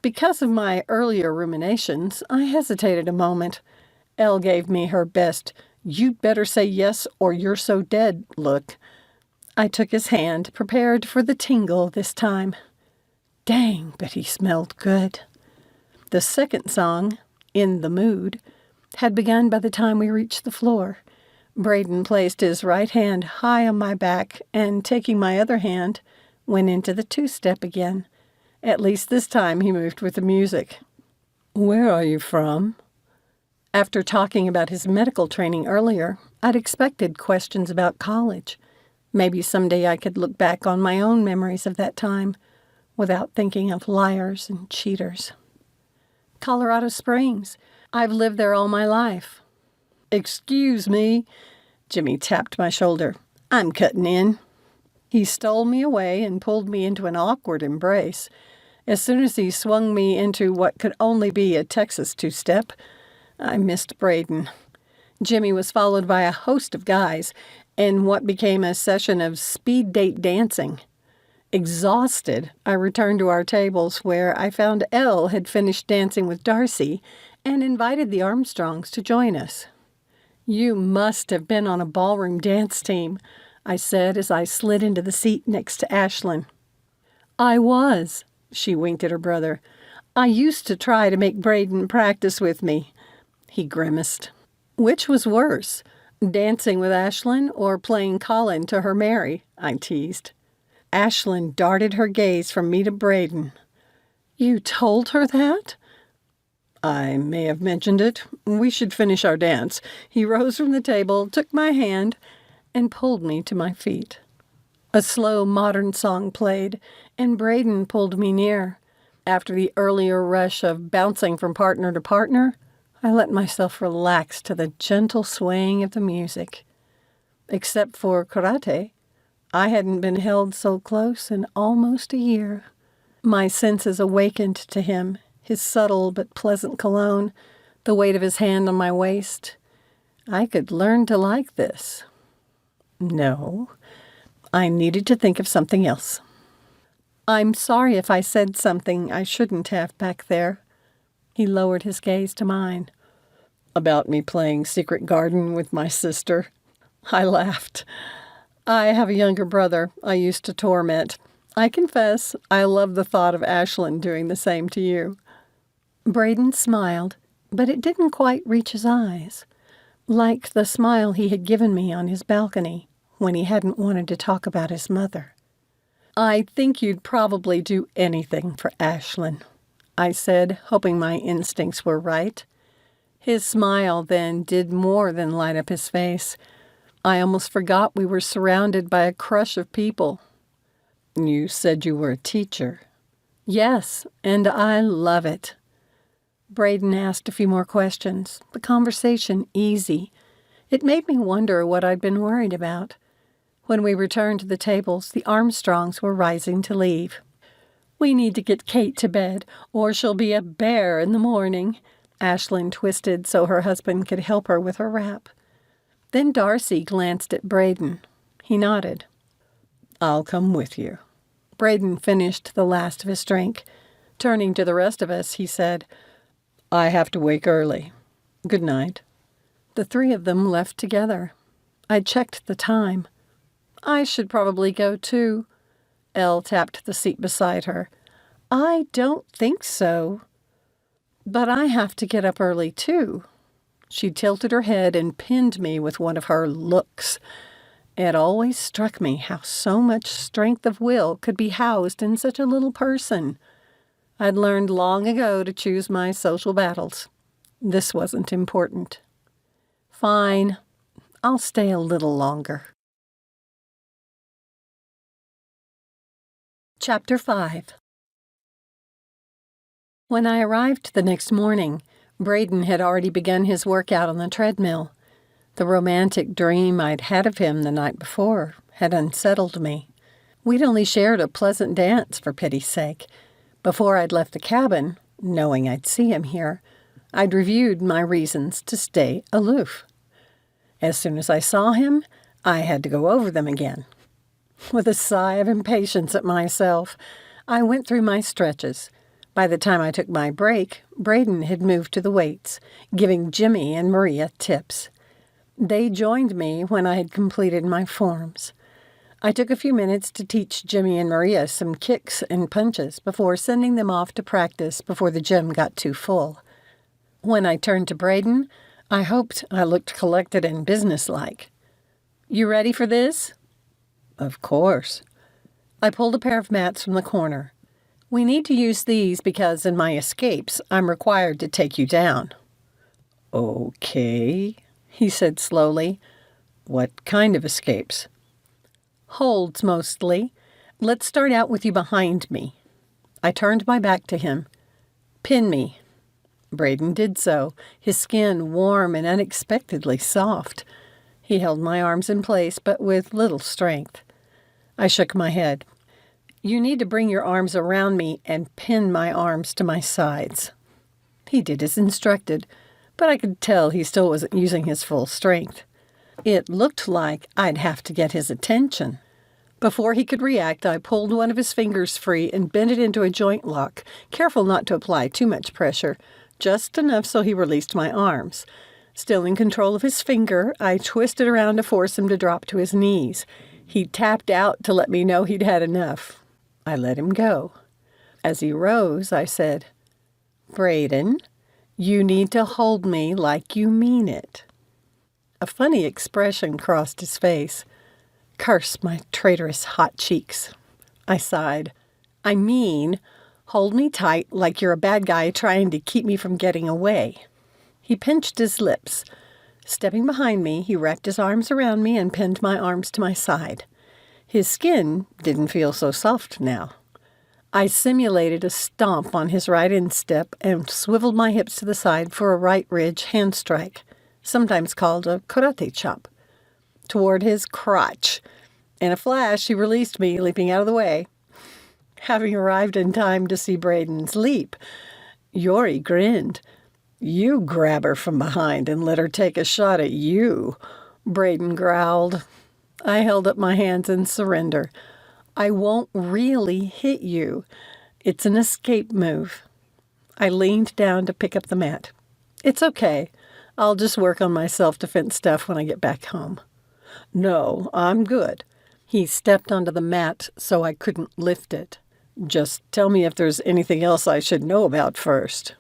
[SPEAKER 2] Because of my earlier ruminations, I hesitated a moment. Elle gave me her best, "You'd better say yes or you're so dead" look. I took his hand, prepared for the tingle this time. Dang, but he smelled good. The second song, In the Mood, had begun by the time we reached the floor. Braedon placed his right hand high on my back and, taking my other hand, went into the two-step again. At least this time he moved with the music. "Where are you from?" After talking about his medical training earlier, I'd expected questions about college. Maybe someday I could look back on my own memories of that time without thinking of liars and cheaters. Colorado Springs. I've lived there all my life. Excuse me. Jimmy tapped my shoulder. I'm cutting in. He stole me away and pulled me into an awkward embrace. As soon as he swung me into what could only be a Texas two-step, I missed Braedon. Jimmy was followed by a host of guys in what became a session of speed date dancing. Exhausted, I returned to our tables where I found Elle had finished dancing with Darcy and invited the Armstrongs to join us. You must have been on a ballroom dance team, I said as I slid into the seat next to Ashlyn. I was, she winked at her brother. I used to try to make Braedon practice with me. He grimaced. Which was worse, dancing with Ashlyn or playing Colin to her Mary? I teased. Ashlyn darted her gaze from me to Braedon. You told her that? I may have mentioned it. We should finish our dance. He rose from the table, took my hand, and pulled me to my feet. A slow modern song played, and Braedon pulled me near. After the earlier rush of bouncing from partner to partner, I let myself relax to the gentle swaying of the music. Except for karate, I hadn't been held so close in almost a year. My senses awakened to him, his subtle but pleasant cologne, the weight of his hand on my waist. I could learn to like this. No, I needed to think of something else. I'm sorry if I said something I shouldn't have back there. He lowered his gaze to mine. About me playing secret garden with my sister? I laughed. I have a younger brother I used to torment. I confess I love the thought of Ashlyn doing the same to you. Braedon smiled, but it didn't quite reach his eyes, like the smile he had given me on his balcony when he hadn't wanted to talk about his mother. I think you'd probably do anything for Ashlyn, I said, hoping my instincts were right. His smile then did more than light up his face. I almost forgot we were surrounded by a crush of people. You said you were a teacher. Yes, and I love it. Braedon asked a few more questions, the conversation easy. It made me wonder what I'd been worried about. When we returned to the tables, the Armstrongs were rising to leave. We need to get Kate to bed, or she'll be a bear in the morning. Ashlyn twisted so her husband could help her with her wrap. Then Darcy glanced at Braedon. He nodded. I'll come with you. Braedon finished the last of his drink. Turning to the rest of us, he said, I have to wake early. Good night. The three of them left together. I checked the time. I should probably go too. Elle tapped the seat beside her. I don't think so. But I have to get up early too. She tilted her head and pinned me with one of her looks. It always struck me how so much strength of will could be housed in such a little person. I'd learned long ago to choose my social battles. This wasn't important. Fine, I'll stay a little longer. Chapter 5. When I arrived the next morning, Braedon had already begun his workout on the treadmill. The romantic dream I'd had of him the night before had unsettled me. We'd only shared a pleasant dance, for pity's sake. Before I'd left the cabin, knowing I'd see him here, I'd reviewed my reasons to stay aloof. As soon as I saw him, I had to go over them again. With a sigh of impatience at myself, I went through my stretches. By the time I took my break, Braedon had moved to the weights, giving Jimmy and Maria tips. They joined me when I had completed my forms. I took a few minutes to teach Jimmy and Maria some kicks and punches before sending them off to practice before the gym got too full. When I turned to Braedon, I hoped I looked collected and businesslike. You ready for this? Of course. I pulled a pair of mats from the corner. We need to use these because in my escapes, I'm required to take you down.
[SPEAKER 3] Okay, he said slowly. What kind of escapes?
[SPEAKER 2] Holds, mostly. Let's start out with you behind me. I turned my back to him. Pin me. Braedon did so, his skin warm and unexpectedly soft. He held my arms in place, but with little strength. I shook my head. You need to bring your arms around me and pin my arms to my sides. He did as instructed, but I could tell he still wasn't using his full strength. It looked like I'd have to get his attention. Before he could react, I pulled one of his fingers free and bent it into a joint lock, careful not to apply too much pressure, just enough so he released my arms. Still in control of his finger, I twisted around to force him to drop to his knees. He tapped out to let me know he'd had enough. I let him go. As he rose, I said, Braedon, you need to hold me like you mean it. A funny expression crossed his face. Curse my traitorous hot cheeks. I sighed. I mean, hold me tight like you're a bad guy trying to keep me from getting away. He pinched his lips. Stepping behind me, he wrapped his arms around me and pinned my arms to my side. His skin didn't feel so soft now. I simulated a stomp on his right instep and swiveled my hips to the side for a right ridge hand strike, sometimes called a karate chop, toward his crotch. In a flash, he released me, leaping out of the way. Having arrived in time to see Braedon's leap, Yori grinned. You grab her from behind and let her take a shot at you, Braedon growled. I held up my hands in surrender. I won't really hit you. It's an escape move. I leaned down to pick up the mat. It's okay. I'll just work on my self-defense stuff when I get back home. No, I'm good. He stepped onto the mat so I couldn't lift it. Just tell me if there's anything else I should know about first.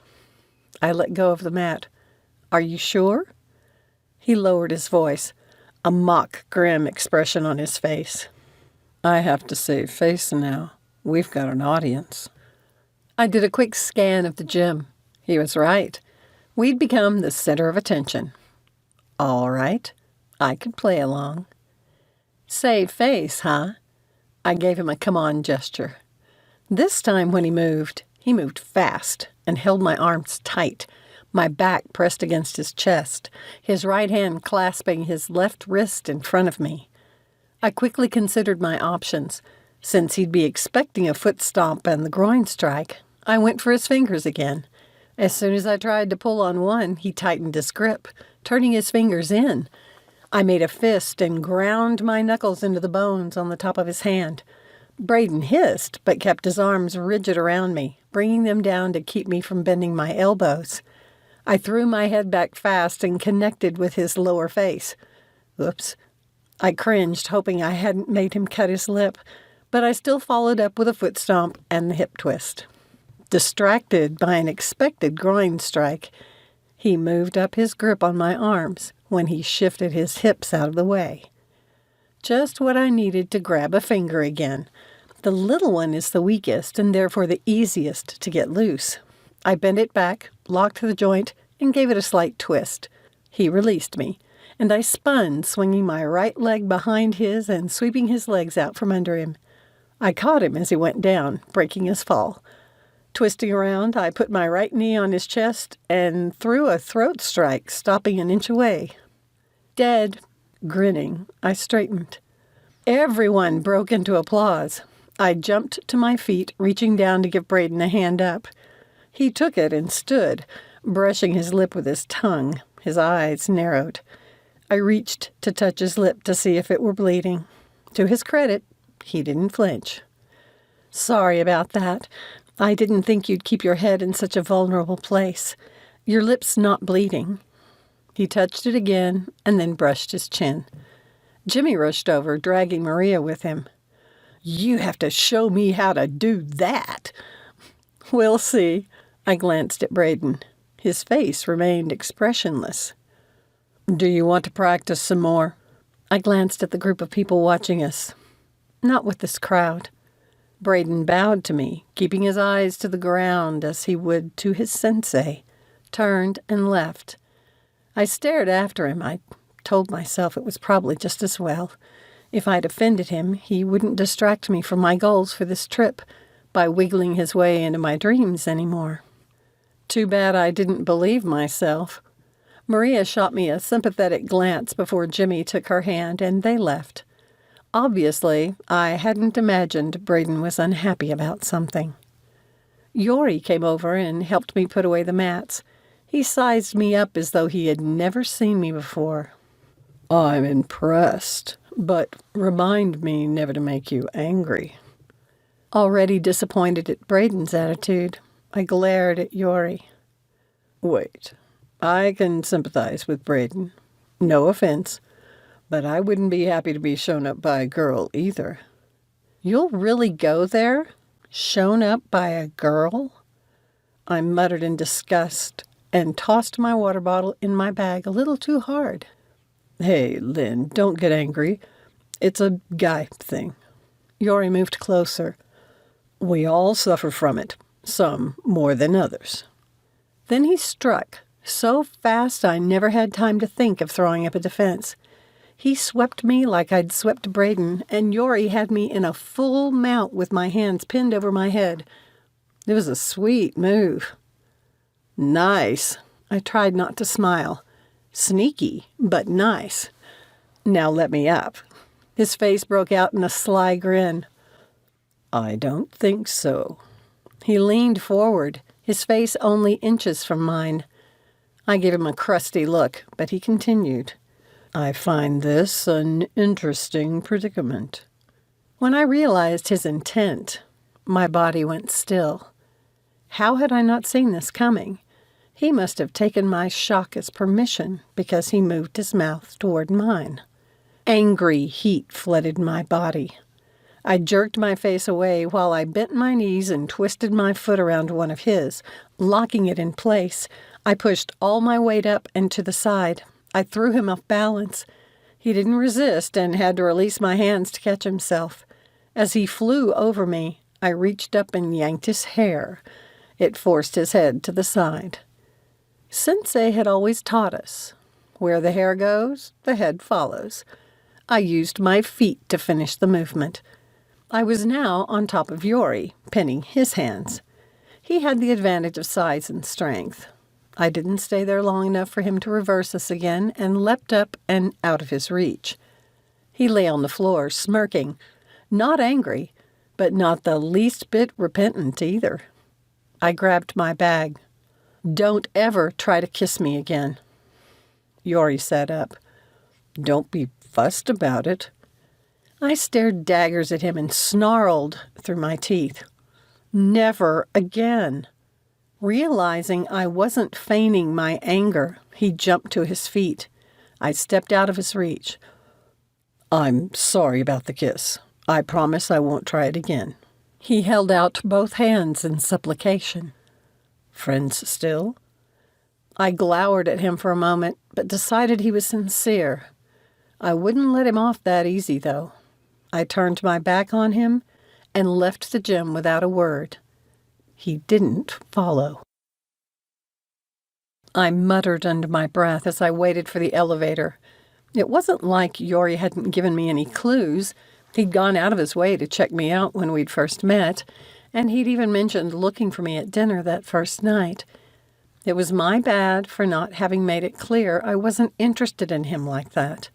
[SPEAKER 2] I let go of the mat. Are you sure? He lowered his voice, a mock grim expression on his face. I have to save face now. We've got an audience. I did a quick scan of the gym. He was right. We'd become the center of attention. All right. I could play along. Save face, huh? I gave him a come-on gesture. This time when he moved fast and held my arms tight, my back pressed against his chest, his right hand clasping his left wrist in front of me. I quickly considered my options. Since he'd be expecting a foot stomp and the groin strike, I went for his fingers again. As soon as I tried to pull on one, he tightened his grip, turning his fingers in. I made a fist and ground my knuckles into the bones on the top of his hand. Braedon hissed, but kept his arms rigid around me, bringing them down to keep me from bending my elbows. I threw my head back fast and connected with his lower face. Oops. I cringed, hoping I hadn't made him cut his lip, but I still followed up with a foot stomp and the hip twist. Distracted by an expected groin strike, he moved up his grip on my arms when he shifted his hips out of the way. Just what I needed to grab a finger again. The little one is the weakest and therefore the easiest to get loose. I bent it back, locked the joint, and gave it a slight twist. He released me, and I spun, swinging my right leg behind his and sweeping his legs out from under him. I caught him as he went down, breaking his fall. Twisting around, I put my right knee on his chest and threw a throat strike, stopping an inch away. Dead. Grinning, I straightened. Everyone broke into applause. I jumped to my feet, reaching down to give Braedon a hand up. He took it and stood, brushing his lip with his tongue. His eyes narrowed. I reached to touch his lip to see if it were bleeding. To his credit, he didn't flinch. Sorry about that. I didn't think you'd keep your head in such a vulnerable place. Your lip's not bleeding. He touched it again and then brushed his chin. Jimmy rushed over, dragging Maria with him. You have to show me how to do that. We'll see. I glanced at Braedon. His face remained expressionless. Do you want to practice some more? I glanced at the group of people watching us. Not with this crowd. Braedon bowed to me, keeping his eyes to the ground as he would to his sensei, turned and left. I stared after him. I told myself it was probably just as well. If I'd offended him, he wouldn't distract me from my goals for this trip by wiggling his way into my dreams anymore. Too bad I didn't believe myself. Maria shot me a sympathetic glance before Jimmy took her hand, and they left. Obviously, I hadn't imagined Braedon was unhappy about something. Yori came over and helped me put away the mats. He sized me up as though he had never seen me before.
[SPEAKER 3] I'm impressed, but remind me never to make you angry.
[SPEAKER 2] Already disappointed at Braedon's attitude, I glared at Yori.
[SPEAKER 3] Wait, I can sympathize with Braedon. No offense, but I wouldn't be happy to be shown up by a girl either.
[SPEAKER 2] You'll really go there? Shown up by a girl? I muttered in disgust and tossed my water bottle in my bag a little too hard.
[SPEAKER 3] Hey, Lyn, don't get angry. It's a guy thing.
[SPEAKER 2] Yori moved closer.
[SPEAKER 3] We all suffer from it, some more than others.
[SPEAKER 2] Then he struck, so fast I never had time to think of throwing up a defense. He swept me like I'd swept Braedon, and Yori had me in a full mount with my hands pinned over my head. It was a sweet move.
[SPEAKER 3] Nice.
[SPEAKER 2] I tried not to smile. Sneaky, but nice.
[SPEAKER 3] Now let me up.
[SPEAKER 2] His face broke out in a sly grin.
[SPEAKER 3] I don't think so.
[SPEAKER 2] He leaned forward, his face only inches from mine. I gave him a crusty look, but he continued.
[SPEAKER 3] I find this an interesting predicament.
[SPEAKER 2] When I realized his intent, my body went still. How had I not seen this coming? He must have taken my shock as permission because he moved his mouth toward mine. Angry heat flooded my body. I jerked my face away while I bent my knees and twisted my foot around one of his. Locking it in place, I pushed all my weight up and to the side. I threw him off balance. He didn't resist and had to release my hands to catch himself. As he flew over me, I reached up and yanked his hair. It forced his head to the side. Sensei had always taught us, where the hair goes, the head follows. I used my feet to finish the movement. I was now on top of Yori, pinning his hands. He had the advantage of size and strength. I didn't stay there long enough for him to reverse us again and leapt up and out of his reach. He lay on the floor, smirking, not angry, but not the least bit repentant either. I grabbed my bag. Don't ever try to kiss me again.
[SPEAKER 3] Yori sat up. Don't be fussed about it.
[SPEAKER 2] I stared daggers at him and snarled through my teeth. Never again. Realizing I wasn't feigning my anger, he jumped to his feet. I stepped out of his reach.
[SPEAKER 3] I'm sorry about the kiss. I promise I won't try it again.
[SPEAKER 2] He held out both hands in supplication.
[SPEAKER 3] Friends still?
[SPEAKER 2] I glowered at him for a moment, but decided he was sincere. I wouldn't let him off that easy, though. I turned my back on him and left the gym without a word. He didn't follow. I muttered under my breath as I waited for the elevator. It wasn't like Yori hadn't given me any clues. He'd gone out of his way to check me out when we'd first met, and he'd even mentioned looking for me at dinner that first night. It was my bad for not having made it clear I wasn't interested in him like that.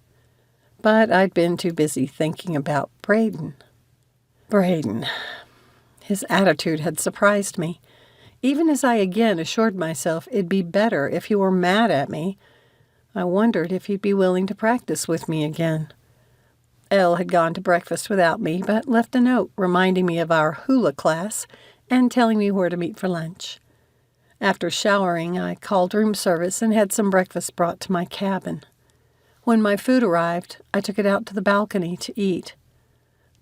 [SPEAKER 2] But I'd been too busy thinking about Braedon. Braedon. His attitude had surprised me. Even as I again assured myself it'd be better if he were mad at me, I wondered if he'd be willing to practice with me again. Elle had gone to breakfast without me, but left a note reminding me of our hula class and telling me where to meet for lunch. After showering, I called room service and had some breakfast brought to my cabin. When my food arrived, I took it out to the balcony to eat.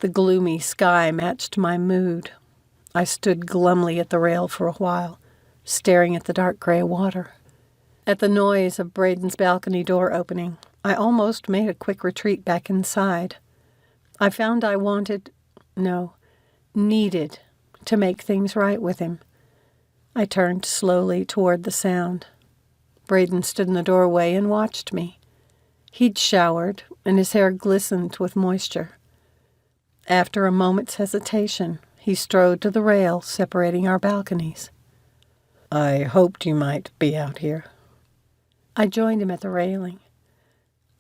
[SPEAKER 2] The gloomy sky matched my mood. I stood glumly at the rail for a while, staring at the dark gray water. At the noise of Braedon's balcony door opening, I almost made a quick retreat back inside. I found I needed to make things right with him. I turned slowly toward the sound. Braedon stood in the doorway and watched me. He'd showered, and his hair glistened with moisture. After a moment's hesitation, he strode to the rail separating our balconies.
[SPEAKER 3] I hoped you might be out here.
[SPEAKER 2] I joined him at the railing.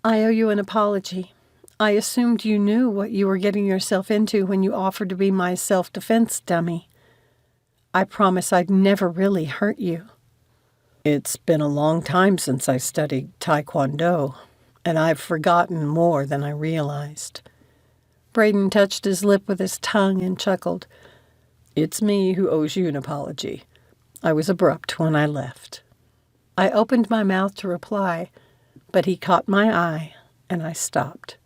[SPEAKER 2] I owe you an apology. I assumed you knew what you were getting yourself into when you offered to be my self-defense dummy. I promise I'd never really hurt you.
[SPEAKER 3] It's been a long time since I studied Taekwondo, and I've forgotten more than I realized.
[SPEAKER 2] Braedon touched his lip with his tongue and chuckled.
[SPEAKER 3] It's me who owes you an apology. I was abrupt when I left.
[SPEAKER 2] I opened my mouth to reply, but he caught my eye, and I stopped.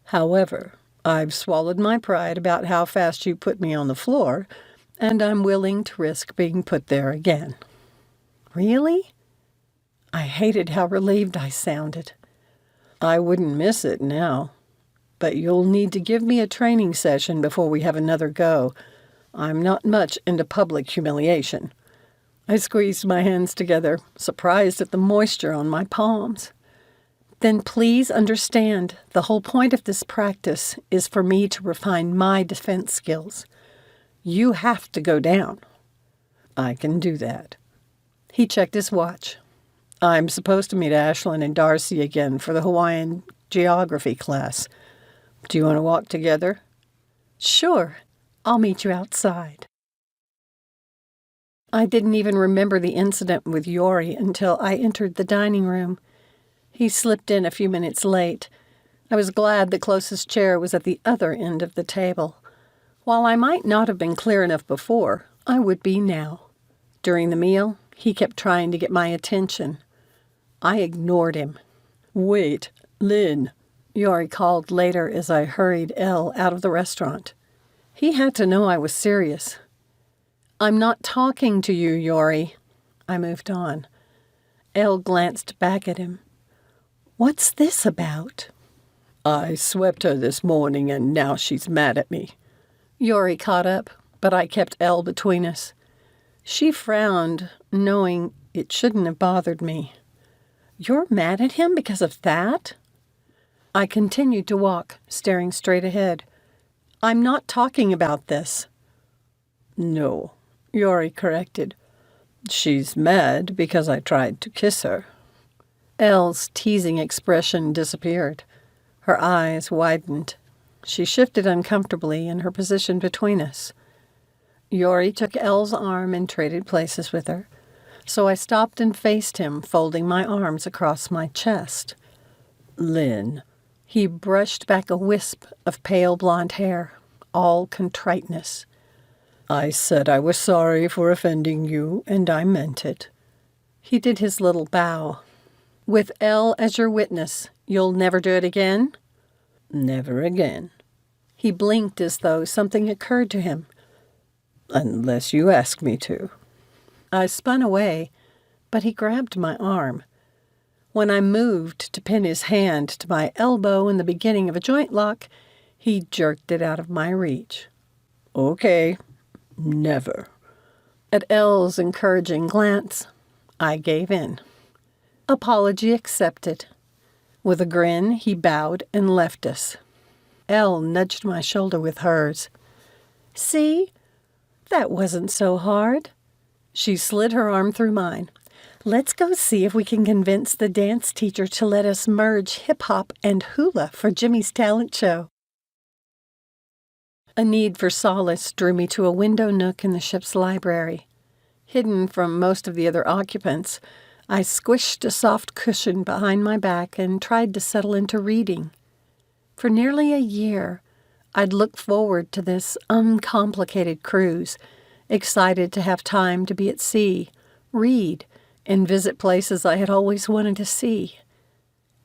[SPEAKER 3] However, I've swallowed my pride about how fast you put me on the floor, and I'm willing to risk being put there again.
[SPEAKER 2] Really?
[SPEAKER 3] I hated how relieved I sounded. I wouldn't miss it now, but you'll need to give me a training session before we have another go. I'm not much into public humiliation. I squeezed my hands together, surprised at the moisture on my palms.
[SPEAKER 2] Then please understand, the whole point of this practice is for me to refine my defense skills. You have to go down.
[SPEAKER 3] I can do that.
[SPEAKER 2] He checked his watch.
[SPEAKER 3] I'm supposed to meet Ashlyn and Darcy again for the Hawaiian geography class. Do you want to walk together?
[SPEAKER 2] Sure. I'll meet you outside. I didn't even remember the incident with Yori until I entered the dining room. He slipped in a few minutes late. I was glad the closest chair was at the other end of the table. While I might not have been clear enough before, I would be now. During the meal, he kept trying to get my attention. I ignored him.
[SPEAKER 3] Wait, Lyn,
[SPEAKER 2] Yori called later as I hurried Elle out of the restaurant. He had to know I was serious. I'm not talking to you, Yori. I moved on. Elle glanced back at him. What's this about?
[SPEAKER 3] I swept her this morning and now she's mad at me.
[SPEAKER 2] Yori caught up, but I kept Elle between us. She frowned, knowing it shouldn't have bothered me. You're mad at him because of that? I continued to walk, staring straight ahead. I'm not talking about this.
[SPEAKER 3] No, Yori corrected. She's mad because I tried to kiss her.
[SPEAKER 2] Elle's teasing expression disappeared. Her eyes widened. She shifted uncomfortably in her position between us. Yori took Elle's arm and traded places with her, so I stopped and faced him, folding my arms across my chest.
[SPEAKER 3] Lyn.
[SPEAKER 2] He brushed back a wisp of pale blonde hair, all contriteness.
[SPEAKER 3] I said I was sorry for offending you, and I meant it.
[SPEAKER 2] He did his little bow. With Elle as your witness, you'll never do it again?
[SPEAKER 3] Never again.
[SPEAKER 2] He blinked as though something occurred to him.
[SPEAKER 3] Unless you ask me to.
[SPEAKER 2] I spun away, but he grabbed my arm. When I moved to pin his hand to my elbow in the beginning of a joint lock, he jerked it out of my reach.
[SPEAKER 3] Okay, never.
[SPEAKER 2] At Elle's encouraging glance, I gave in. Apology accepted. With a grin, he bowed and left us. Elle nudged my shoulder with hers. See? That wasn't so hard. She slid her arm through mine. Let's go see if we can convince the dance teacher to let us merge hip-hop and hula for Jimmy's talent show. A need for solace drew me to a window nook in the ship's library. Hidden from most of the other occupants, I squished a soft cushion behind my back and tried to settle into reading. For nearly a year, I'd looked forward to this uncomplicated cruise, excited to have time to be at sea, read, and visit places I had always wanted to see.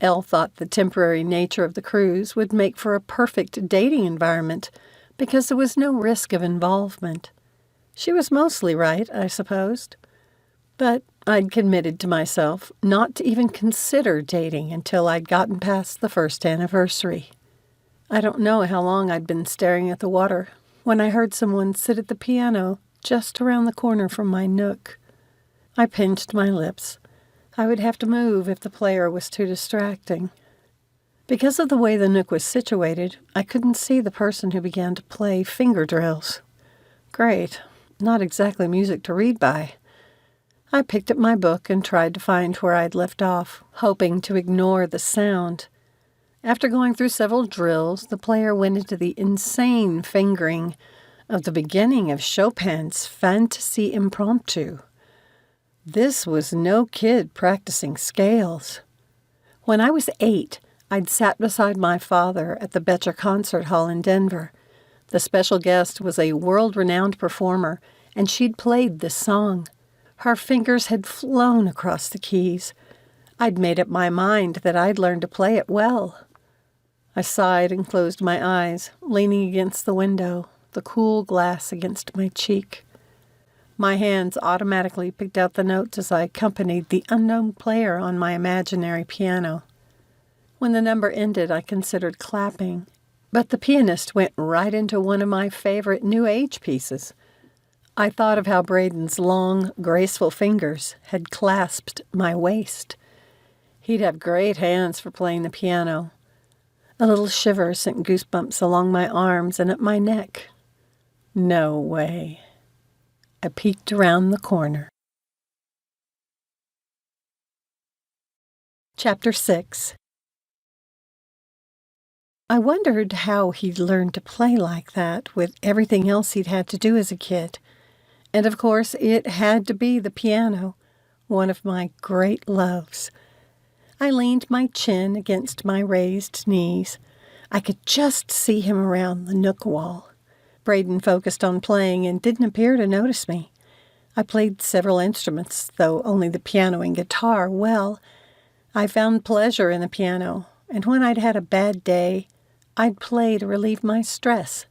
[SPEAKER 2] Elle thought the temporary nature of the cruise would make for a perfect dating environment because there was no risk of involvement. She was mostly right, I supposed. But I'd committed to myself not to even consider dating until I'd gotten past the first anniversary. I don't know how long I'd been staring at the water when I heard someone sit at the piano just around the corner from my nook. I pinched my lips.
[SPEAKER 3] I would have to move if the player was too distracting. Because of the way the nook was situated, I couldn't see the person who began to play finger drills. Great. Not exactly music to read by. I picked up my book and tried to find where I'd left off, hoping to ignore the sound. After going through several drills, the player went into the insane fingering of the beginning of Chopin's Fantasy Impromptu. This was no kid practicing scales. When I was 8, I'd sat beside my father at the Betcher Concert Hall in Denver. The special guest was a world-renowned performer, and she'd played this song. Her fingers had flown across the keys. I'd made up my mind that I'd learn to play it well. I sighed and closed my eyes, leaning against the window, the cool glass against my cheek. My hands automatically picked out the notes as I accompanied the unknown player on my imaginary piano. When the number ended, I considered clapping, but the pianist went right into one of my favorite New Age pieces. I thought of how Braedon's long, graceful fingers had clasped my waist. He'd have great hands for playing the piano. A little shiver sent goosebumps along my arms and up my neck. No way. I peeked around the corner. Chapter 6. I wondered how he'd learned to play like that with everything else he'd had to do as a kid. And of course, it had to be the piano, one of my great loves. I leaned my chin against my raised knees. I could just see him around the nook wall. Braedon focused on playing and didn't appear to notice me. I played several instruments, though only the piano and guitar, well. I found pleasure in the piano, and when I'd had a bad day, I'd play to relieve my stress.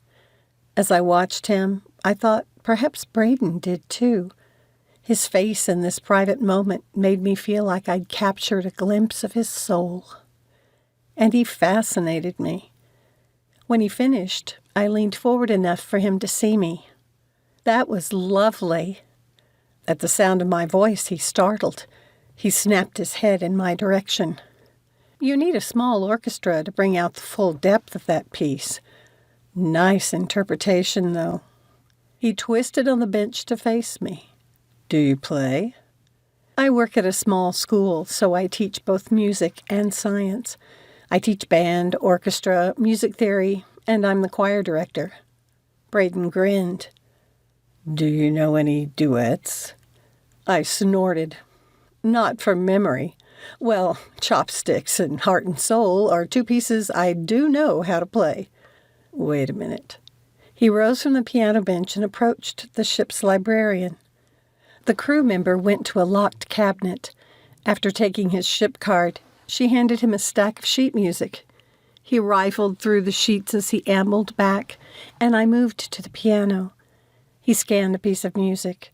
[SPEAKER 3] As I watched him, I thought perhaps Braedon did too. His face in this private moment made me feel like I'd captured a glimpse of his soul. And he fascinated me. When he finished, I leaned forward enough for him to see me. That was lovely. At the sound of my voice, he startled. He snapped his head in my direction. You need a small orchestra to bring out the full depth of that piece. Nice interpretation, though. He twisted on the bench to face me. Do you play? I work at a small school, so I teach both music and science. I teach band, orchestra, music theory, and I'm the choir director. Braedon grinned. Do you know any duets? I snorted. Not from memory. Well, Chopsticks and Heart and Soul are two pieces I do know how to play. Wait a minute. He rose from the piano bench and approached the ship's librarian. The crew member went to a locked cabinet. After taking his ship card, she handed him a stack of sheet music. He rifled through the sheets as he ambled back, and I moved to the piano. He scanned a piece of music.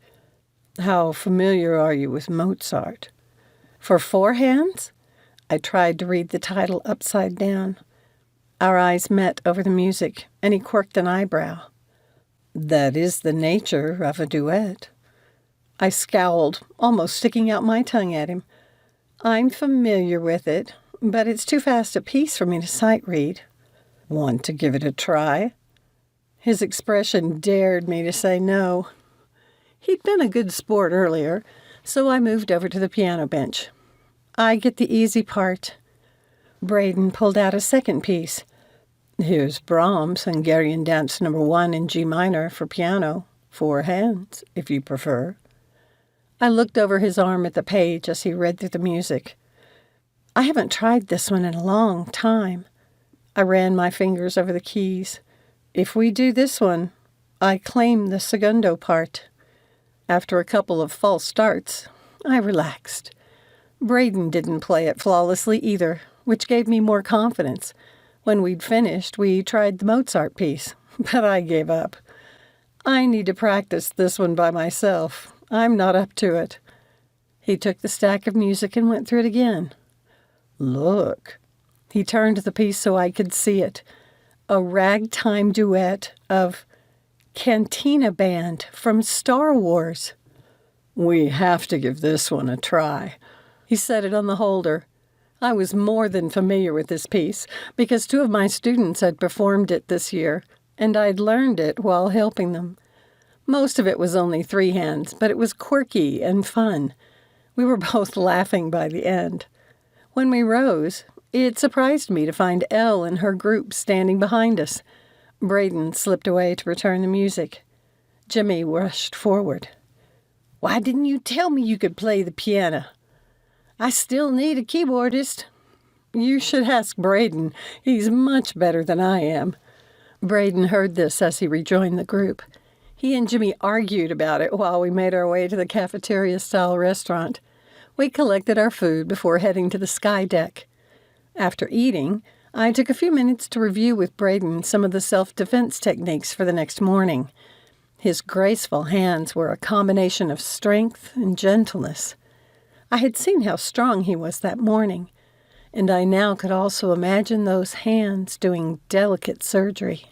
[SPEAKER 3] How familiar are you with Mozart? For 4 hands? I tried to read the title upside down. Our eyes met over the music, and he quirked an eyebrow. That is the nature of a duet. I scowled, almost sticking out my tongue at him. I'm familiar with it, but it's too fast a piece for me to sight read. Want to give it a try? His expression dared me to say no. He'd been a good sport earlier, so I moved over to the piano bench. I get the easy part. Braedon pulled out a second piece. Here's Brahms' Hungarian Dance No. 1 in G minor for piano, 4 hands, if you prefer. I looked over his arm at the page as he read through the music. I haven't tried this one in a long time. I ran my fingers over the keys. If we do this one, I claim the segundo part. After a couple of false starts, I relaxed. Braedon didn't play it flawlessly either, which gave me more confidence. When we'd finished, we tried the Mozart piece, but I gave up. I need to practice this one by myself. I'm not up to it. He took the stack of music and went through it again. Look. He turned the piece so I could see it. A ragtime duet of Cantina Band from Star Wars. We have to give this one a try. He set it on the holder. I was more than familiar with this piece because 2 of my students had performed it this year, and I'd learned it while helping them. Most of it was only 3 hands, but it was quirky and fun. We were both laughing by the end. When we rose, it surprised me to find Elle and her group standing behind us. Braedon slipped away to return the music. Jimmy rushed forward. "Why didn't you tell me you could play the piano? I still need a keyboardist." "You should ask Braedon. He's much better than I am." Braedon heard this as he rejoined the group. He and Jimmy argued about it while we made our way to the cafeteria-style restaurant. We collected our food before heading to the sky deck. After eating, I took a few minutes to review with Braedon some of the self-defense techniques for the next morning. His graceful hands were a combination of strength and gentleness. I had seen how strong he was that morning, and I now could also imagine those hands doing delicate surgery.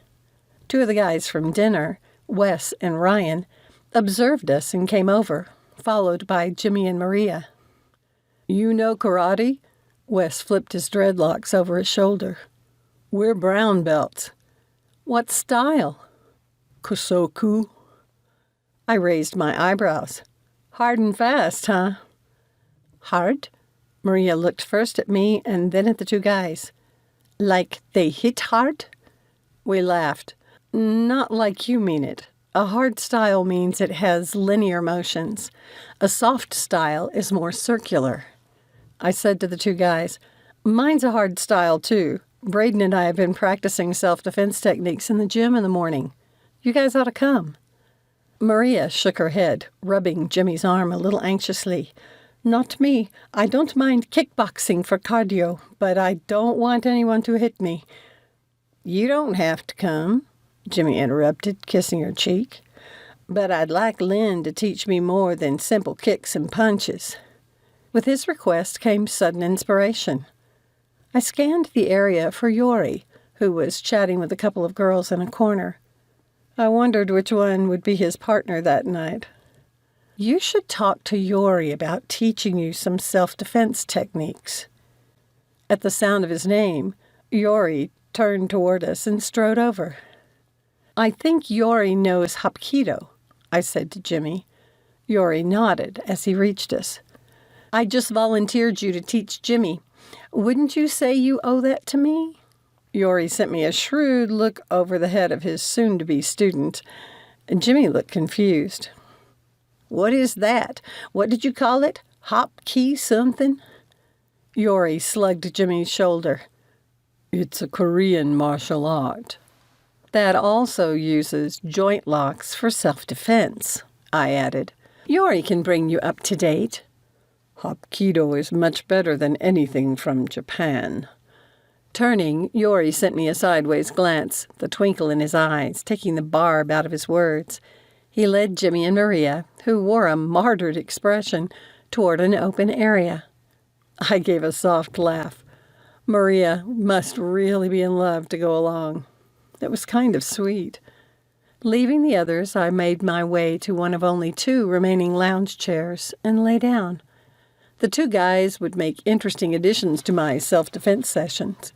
[SPEAKER 3] 2 of the guys from dinner, Wes and Ryan, observed us and came over, followed by Jimmy and Maria. "You know karate?" Wes flipped his dreadlocks over his shoulder. "We're brown belts." "What style?" "Kosoku." I raised my eyebrows. "Hard and fast, huh?" "Hard?" Maria looked first at me and then at the 2 guys. "Like they hit hard?" We laughed. "Not like you mean it. A hard style means it has linear motions. A soft style is more circular." I said to the 2 guys, "Mine's a hard style, too. Braedon and I have been practicing self-defense techniques in the gym in the morning. You guys ought to come." Maria shook her head, rubbing Jimmy's arm a little anxiously. "Not me. I don't mind kickboxing for cardio, but I don't want anyone to hit me." "You don't have to come," Jimmy interrupted, kissing her cheek. "But I'd like Lyn to teach me more than simple kicks and punches." With his request came sudden inspiration. I scanned the area for Yori, who was chatting with a couple of girls in a corner. I wondered which one would be his partner that night. "You should talk to Yori about teaching you some self-defense techniques." At the sound of his name, Yori turned toward us and strode over. "I think Yori knows Hapkido," I said to Jimmy. Yori nodded as he reached us. "I just volunteered you to teach Jimmy. Wouldn't you say you owe that to me?" Yori sent me a shrewd look over the head of his soon-to-be student, and Jimmy looked confused. "What is that? What did you call it? Hop-key something?" Yori slugged Jimmy's shoulder. "It's a Korean martial art." "That also uses joint locks for self-defense," I added. "Yori can bring you up to date." "Hapkido is much better than anything from Japan." Turning, Yori sent me a sideways glance, the twinkle in his eyes, taking the barb out of his words. He led Jimmy and Maria, who wore a martyred expression, toward an open area. I gave a soft laugh. Maria must really be in love to go along. It was kind of sweet. Leaving the others, I made my way to one of only 2 remaining lounge chairs and lay down. The 2 guys would make interesting additions to my self-defense sessions.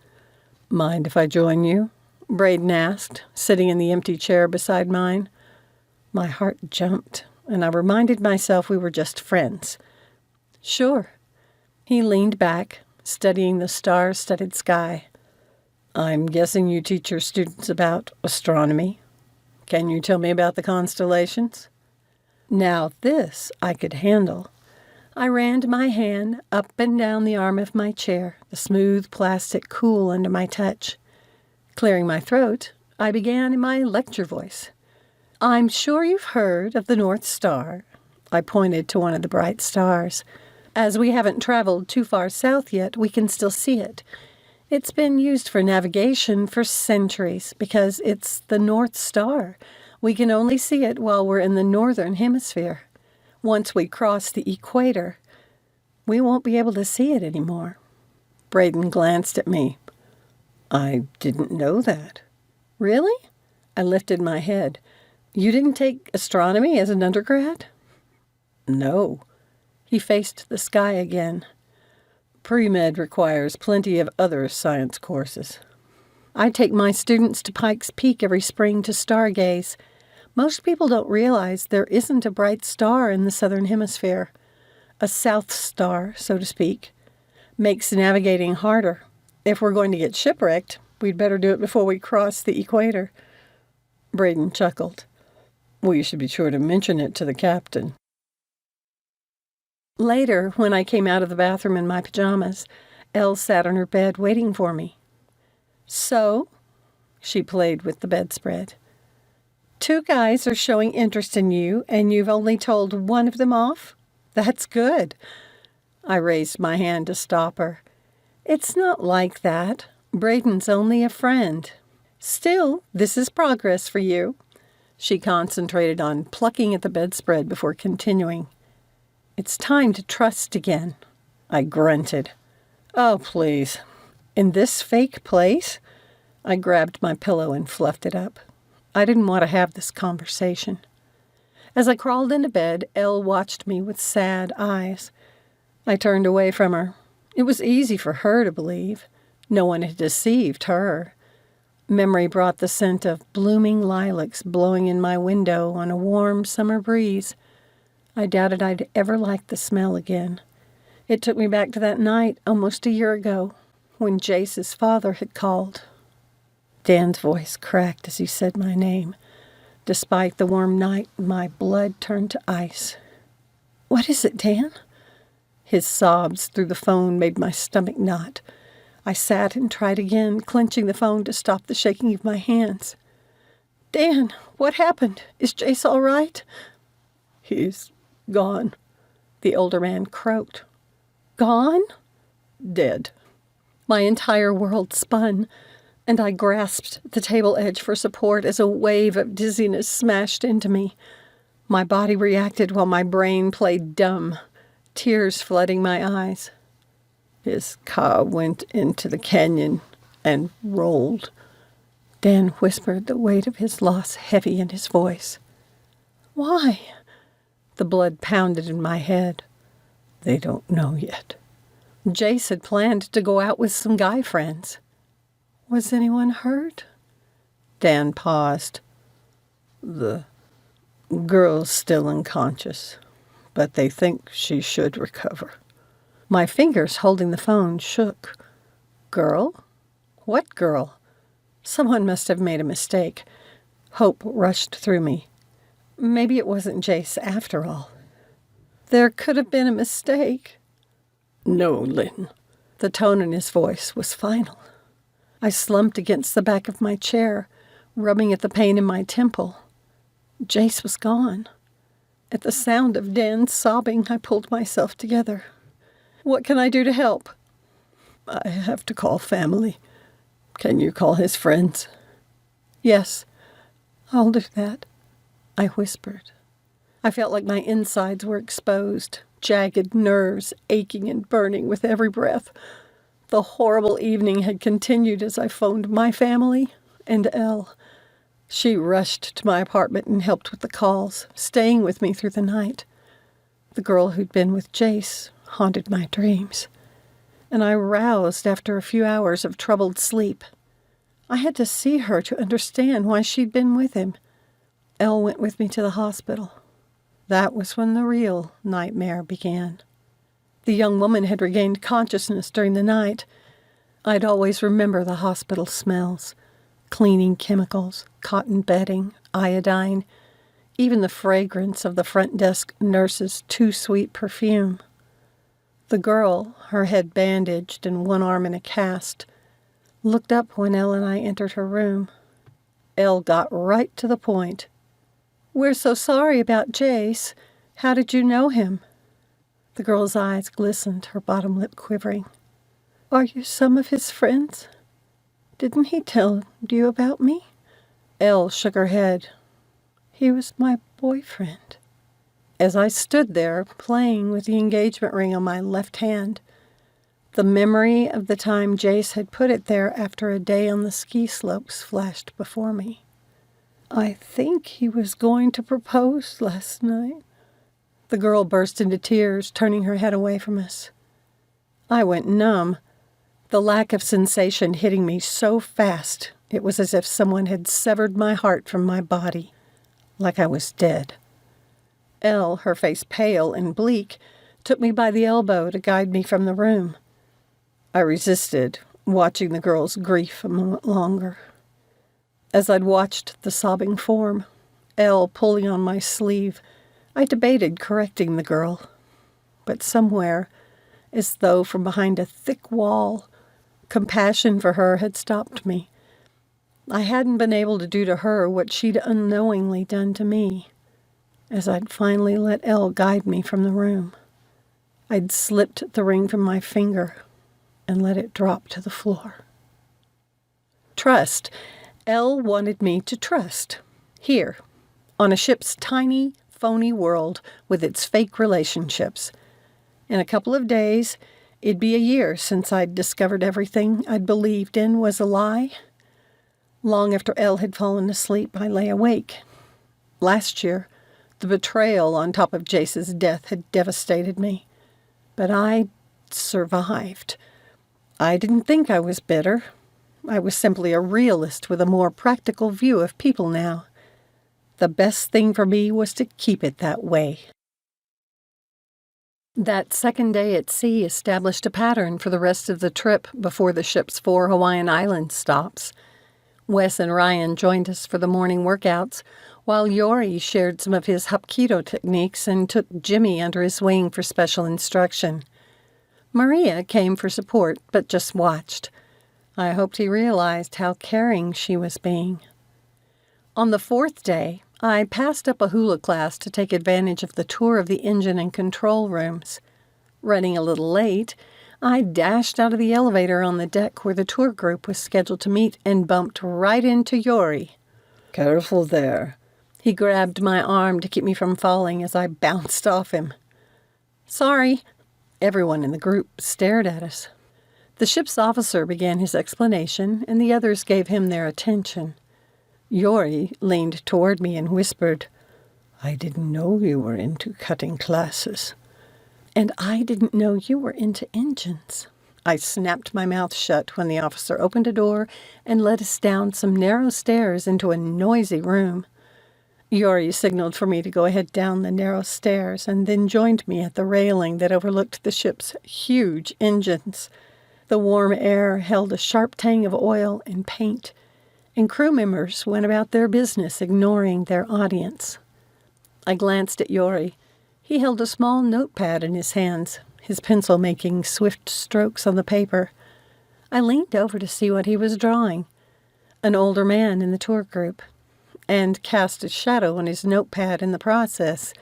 [SPEAKER 3] "Mind if I join you?" Braedon asked, sitting in the empty chair beside mine. My heart jumped, and I reminded myself we were just friends. "Sure." He leaned back, studying the star-studded sky. "I'm guessing you teach your students about astronomy. Can you tell me about the constellations?" Now this I could handle. I ran my hand up and down the arm of my chair, the smooth plastic cool under my touch. Clearing my throat, I began in my lecture voice. "I'm sure you've heard of the North Star." I pointed to one of the bright stars. "As we haven't traveled too far south yet, we can still see it. It's been used for navigation for centuries because it's the North Star. We can only see it while we're in the northern hemisphere. Once we cross the equator, we won't be able to see it anymore." Braedon glanced at me. "I didn't know that." "Really?" I lifted my head. "You didn't take astronomy as an undergrad?" "No." He faced the sky again. Pre-med requires plenty of other science courses.
[SPEAKER 2] I take my students to Pikes Peak every spring to stargaze. Most people don't realize there isn't a bright star in the southern hemisphere. A south star, so to speak. Makes navigating harder. If we're going to get shipwrecked, we'd better do it before we cross the equator.
[SPEAKER 3] Braedon chuckled. Well, you should be sure to mention it to the captain.
[SPEAKER 2] Later, when I came out of the bathroom in my pajamas, Elle sat on her bed waiting for me. So, she played with the bedspread. 2 guys are showing interest in you, and you've only told one of them off? That's good. I raised my hand to stop her. It's not like that. Braedon's only a friend. Still, this is progress for you. She concentrated on plucking at the bedspread before continuing. It's time to trust again.
[SPEAKER 3] I grunted.
[SPEAKER 2] Oh, please. In this fake place? I grabbed my pillow and fluffed it up. I didn't want to have this conversation. As I crawled into bed, Elle watched me with sad eyes. I turned away from her. It was easy for her to believe. No one had deceived her. Memory brought the scent of blooming lilacs blowing in my window on a warm summer breeze. I doubted I'd ever like the smell again. It took me back to that night almost a year ago when Jace's father had called. Dan's voice cracked as he said my name. Despite the warm night, my blood turned to ice. What is it, Dan? His sobs through the phone made my stomach knot. I sat and tried again, clenching the phone to stop the shaking of my hands. Dan, what happened? Is Jace all right?
[SPEAKER 3] He's gone,
[SPEAKER 2] the older man croaked. Gone?
[SPEAKER 3] Dead.
[SPEAKER 2] My entire world spun, and I grasped the table edge for support as a wave of dizziness smashed into me. My body reacted while my brain played dumb, tears flooding my eyes.
[SPEAKER 3] His car went into the canyon and rolled.
[SPEAKER 2] Dan whispered, the weight of his loss heavy in his voice. Why? The blood pounded in my head.
[SPEAKER 3] They don't know yet.
[SPEAKER 2] Jace had planned to go out with some guy friends. Was anyone hurt?
[SPEAKER 3] Dan paused. The girl's still unconscious, but they think she should recover.
[SPEAKER 2] My fingers holding the phone shook. Girl? What girl? Someone must have made a mistake. Hope rushed through me. Maybe it wasn't Jace after all. There could have been a mistake.
[SPEAKER 3] No, Lyn.
[SPEAKER 2] The tone in his voice was final. I slumped against the back of my chair, rubbing at the pain in my temple. Jace was gone. At the sound of Dan's sobbing, I pulled myself together. What can I do to help?
[SPEAKER 3] I have to call family. Can you call his friends?
[SPEAKER 2] Yes, I'll do that, I whispered. I felt like my insides were exposed, jagged nerves aching and burning with every breath. The horrible evening had continued as I phoned my family and Elle. She rushed to my apartment and helped with the calls, staying with me through the night. The girl who'd been with Jace haunted my dreams, and I roused after a few hours of troubled sleep. I had to see her to understand why she'd been with him. Elle went with me to the hospital. That was when the real nightmare began. The young woman had regained consciousness during the night. I'd always remember the hospital smells, cleaning chemicals, cotton bedding, iodine, even the fragrance of the front desk nurse's too sweet perfume. The girl, her head bandaged and one arm in a cast, looked up when Elle and I entered her room. Elle got right to the point. We're so sorry about Jace. How did you know him? The girl's eyes glistened, her bottom lip quivering. Are you some of his friends? Didn't he tell you about me? Elle shook her head. He was my boyfriend. As I stood there, playing with the engagement ring on my left hand, the memory of the time Jace had put it there after a day on the ski slopes flashed before me. I think he was going to propose last night. The girl burst into tears, turning her head away from us. I went numb, the lack of sensation hitting me so fast it was as if someone had severed my heart from my body, like I was dead. Elle, her face pale and bleak, took me by the elbow to guide me from the room. I resisted, watching the girl's grief a moment longer. As I'd watched the sobbing form, Elle pulling on my sleeve, I debated correcting the girl. But somewhere, as though from behind a thick wall, compassion for her had stopped me. I hadn't been able to do to her what she'd unknowingly done to me. As I'd finally let Elle guide me from the room, I'd slipped the ring from my finger and let it drop to the floor. Trust. Elle wanted me to trust. Here, on a ship's tiny, phony world with its fake relationships. In a couple of days, it'd be a year since I'd discovered everything I'd believed in was a lie. Long after Elle had fallen asleep, I lay awake. Last year, the betrayal on top of Jace's death had devastated me. But I survived. I didn't think I was bitter. I was simply a realist with a more practical view of people now. The best thing for me was to keep it that way. That second day at sea established a pattern for the rest of the trip before the ship's 4 Hawaiian Island stops. Wes and Ryan joined us for the morning workouts, while Yori shared some of his Hapkido techniques and took Jimmy under his wing for special instruction. Maria came for support, but just watched. I hoped he realized how caring she was being. On the 4th day, I passed up a hula class to take advantage of the tour of the engine and control rooms. Running a little late, I dashed out of the elevator on the deck where the tour group was scheduled to meet and bumped right into Yori.
[SPEAKER 3] Careful there.
[SPEAKER 2] He grabbed my arm to keep me from falling as I bounced off him. Sorry. Everyone in the group stared at us. The ship's officer began his explanation, and the others gave him their attention. Yori leaned toward me and whispered,
[SPEAKER 3] I didn't know you were into cutting classes.
[SPEAKER 2] And I didn't know you were into engines. I snapped my mouth shut when the officer opened a door and led us down some narrow stairs into a noisy room. Yori signaled for me to go ahead down the narrow stairs and then joined me at the railing that overlooked the ship's huge engines. The warm air held a sharp tang of oil and paint, and crew members went about their business ignoring their audience. I glanced at Yori. He held a small notepad in his hands, his pencil making swift strokes on the paper. I leaned over to see what he was drawing, an older man in the tour group, and cast a shadow on his notepad in the process.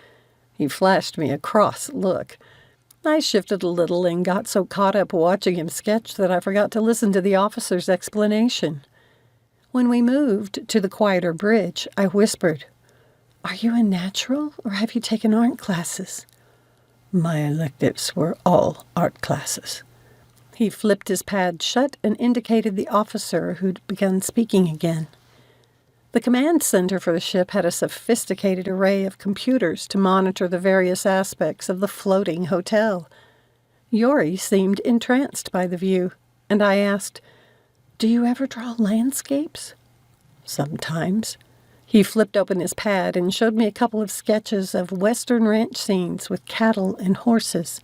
[SPEAKER 2] He flashed me a cross look. I shifted a little and got so caught up watching him sketch that I forgot to listen to the officer's explanation. When we moved to the quieter bridge, I whispered, Are you a natural, or have you taken art classes?
[SPEAKER 3] My electives were all art classes.
[SPEAKER 2] He flipped his pad shut and indicated the officer who'd begun speaking again. The command center for the ship had a sophisticated array of computers to monitor the various aspects of the floating hotel. Yori seemed entranced by the view, and I asked, Do you ever draw landscapes?
[SPEAKER 3] Sometimes.
[SPEAKER 2] He flipped open his pad and showed me a couple of sketches of western ranch scenes with cattle and horses.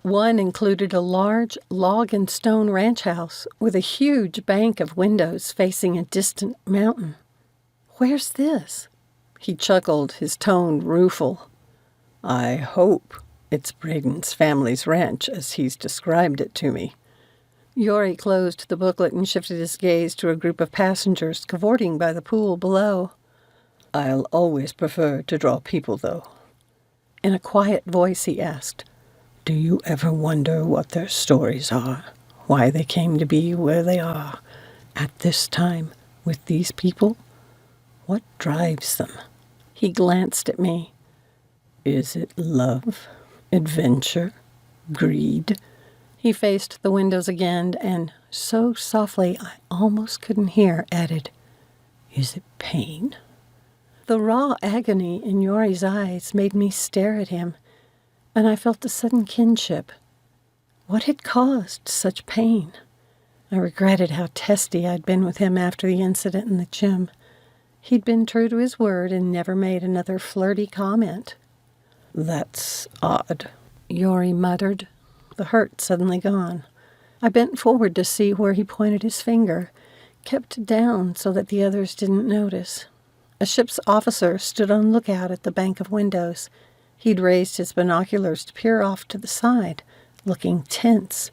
[SPEAKER 2] One included a large log and stone ranch house with a huge bank of windows facing a distant mountain. Where's this? He chuckled, his tone rueful.
[SPEAKER 3] I hope it's Braedon's family's ranch as he's described it to me.
[SPEAKER 2] Yori closed the booklet and shifted his gaze to a group of passengers cavorting by the pool below.
[SPEAKER 3] I'll always prefer to draw people, though.
[SPEAKER 2] In a quiet voice, he asked,
[SPEAKER 3] Do you ever wonder what their stories are? Why they came to be where they are at this time with these people? What drives them?
[SPEAKER 2] He glanced at me.
[SPEAKER 3] Is it love, adventure, greed?
[SPEAKER 2] He faced the windows again and, so softly I almost couldn't hear, added,
[SPEAKER 3] Is it pain?
[SPEAKER 2] The raw agony in Yori's eyes made me stare at him, and I felt a sudden kinship. What had caused such pain? I regretted how testy I'd been with him after the incident in the gym. He'd been true to his word and never made another flirty comment.
[SPEAKER 3] That's odd,
[SPEAKER 2] Yori muttered, the hurt suddenly gone. I bent forward to see where he pointed his finger, kept down so that the others didn't notice. A ship's officer stood on lookout at the bank of windows. He'd raised his binoculars to peer off to the side, looking tense.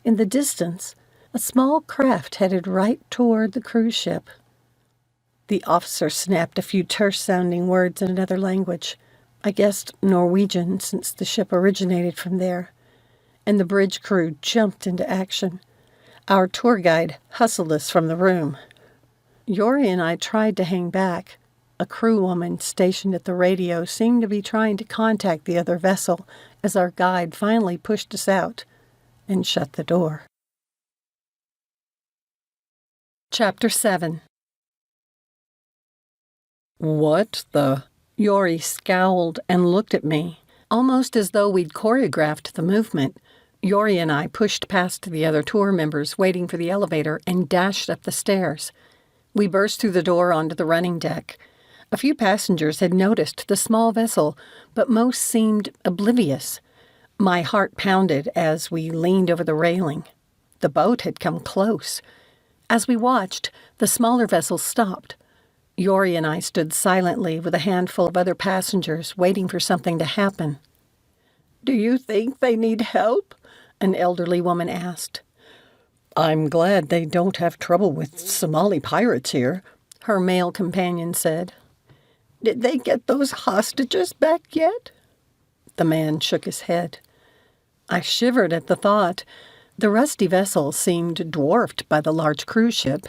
[SPEAKER 2] In the distance, a small craft headed right toward the cruise ship. The officer snapped a few terse-sounding words in another language. I guessed Norwegian, since the ship originated from there. And the bridge crew jumped into action. Our tour guide hustled us from the room. Yori and I tried to hang back. A crewwoman stationed at the radio seemed to be trying to contact the other vessel as our guide finally pushed us out and shut the door. Chapter 7.
[SPEAKER 3] What the?
[SPEAKER 2] Yori scowled and looked at me, almost as though we'd choreographed the movement. Yori and I pushed past the other tour members waiting for the elevator and dashed up the stairs. We burst through the door onto the running deck. A few passengers had noticed the small vessel, but most seemed oblivious. My heart pounded as we leaned over the railing. The boat had come close. As we watched, the smaller vessel stopped. Yori and I stood silently with a handful of other passengers waiting for something to happen.
[SPEAKER 3] Do you think they need help?
[SPEAKER 2] An elderly woman asked.
[SPEAKER 3] I'm glad they don't have trouble with Somali pirates here,
[SPEAKER 2] her male companion said.
[SPEAKER 3] Did they get those hostages back yet?
[SPEAKER 2] The man shook his head. I shivered at the thought. The rusty vessel seemed dwarfed by the large cruise ship.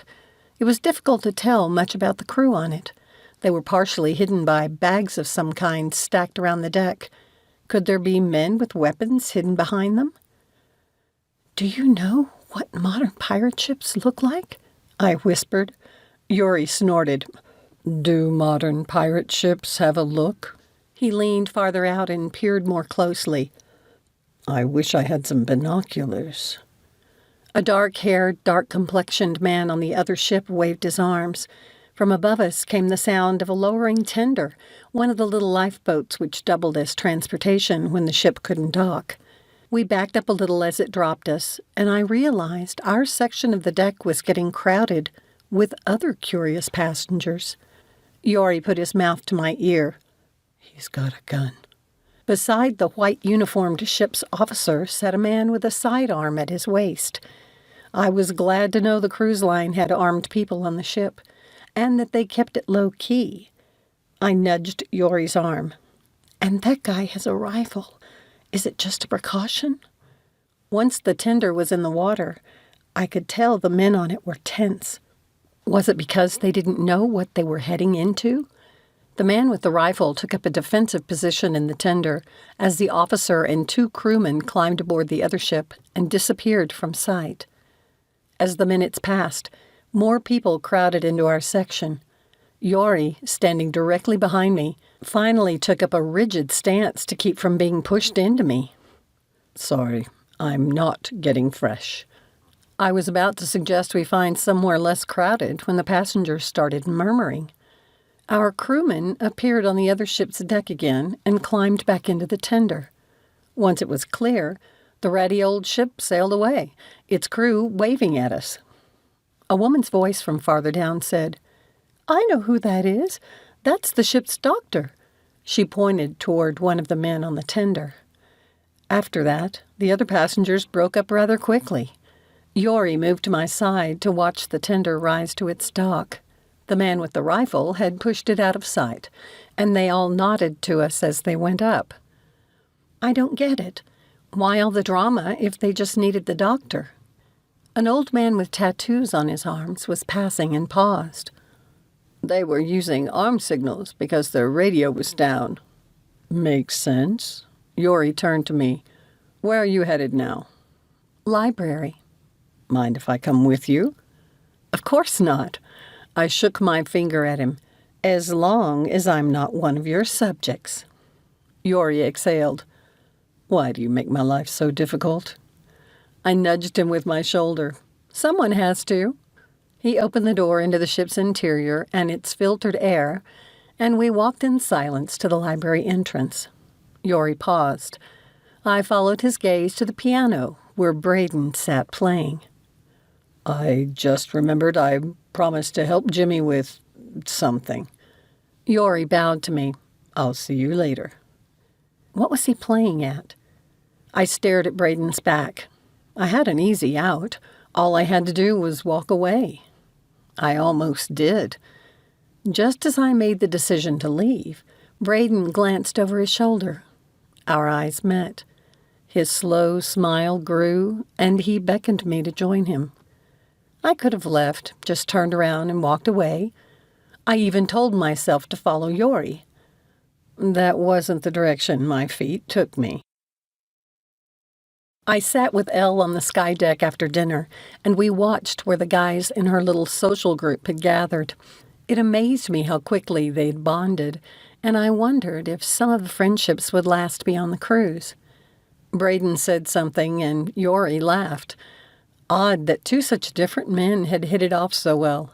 [SPEAKER 2] It was difficult to tell much about the crew on it. They were partially hidden by bags of some kind stacked around the deck. Could there be men with weapons hidden behind them? Do you know what modern pirate ships look like? I whispered.
[SPEAKER 3] Yori snorted. Do modern pirate ships have a look?
[SPEAKER 2] He leaned farther out and peered more closely.
[SPEAKER 3] I wish I had some binoculars.
[SPEAKER 2] A dark-haired, dark-complexioned man on the other ship waved his arms. From above us came the sound of a lowering tender, one of the little lifeboats which doubled as transportation when the ship couldn't dock. We backed up a little as it dropped us, and I realized our section of the deck was getting crowded with other curious passengers. Yori put his mouth to my ear.
[SPEAKER 3] He's got a gun.
[SPEAKER 2] Beside the white-uniformed ship's officer sat a man with a sidearm at his waist. I was glad to know the cruise line had armed people on the ship, and that they kept it low-key. I nudged Yori's arm. And that guy has a rifle. Is it just a precaution? Once the tender was in the water, I could tell the men on it were tense. Was it because they didn't know what they were heading into? The man with the rifle took up a defensive position in the tender as the officer and 2 crewmen climbed aboard the other ship and disappeared from sight. As the minutes passed, more people crowded into our section. Yori, standing directly behind me, finally took up a rigid stance to keep from being pushed into me.
[SPEAKER 3] Sorry, I'm not getting fresh.
[SPEAKER 2] I was about to suggest we find somewhere less crowded when the passengers started murmuring. Our crewmen appeared on the other ship's deck again and climbed back into the tender. Once it was clear, the ratty old ship sailed away, its crew waving at us. A woman's voice from farther down said, I know who that is. That's the ship's doctor. She pointed toward one of the men on the tender. After that, the other passengers broke up rather quickly. Yori moved to my side to watch the tender rise to its dock. The man with the rifle had pushed it out of sight, and they all nodded to us as they went up. I don't get it. Why all the drama if they just needed the doctor? An old man with tattoos on his arms was passing and paused.
[SPEAKER 3] They were using arm signals because their radio was down. Makes sense. Yori turned to me. Where are you headed now?
[SPEAKER 2] Library.
[SPEAKER 3] Mind if I come with you?
[SPEAKER 2] Of course not. I shook my finger at him. As long as I'm not one of your subjects.
[SPEAKER 3] Yori exhaled. Why do you make my life so difficult? I nudged him with my shoulder. Someone has to. He opened the door into the ship's interior and its filtered air, and we walked in silence to the library entrance. Yori paused. I followed his gaze to the piano, where Braedon sat playing. I just remembered I promised to help Jimmy with something. Yori bowed to me. I'll see you later. What was he playing at? I stared at Braedon's back. I had an easy out. All I had to do was walk away. I almost did. Just as I made the decision to leave, Braedon glanced over his shoulder. Our eyes met. His slow smile grew, and he beckoned me to join him. I could have left, just turned around and walked away. I even told myself to follow Yori. That wasn't the direction my feet took me. I sat with Elle on the sky deck after dinner, and we watched where the guys in her little social group had gathered. It amazed me how quickly they'd bonded, and I wondered if some of the friendships would last beyond the cruise. Braedon said something, and Yori laughed. Odd that two such different men had hit it off so well.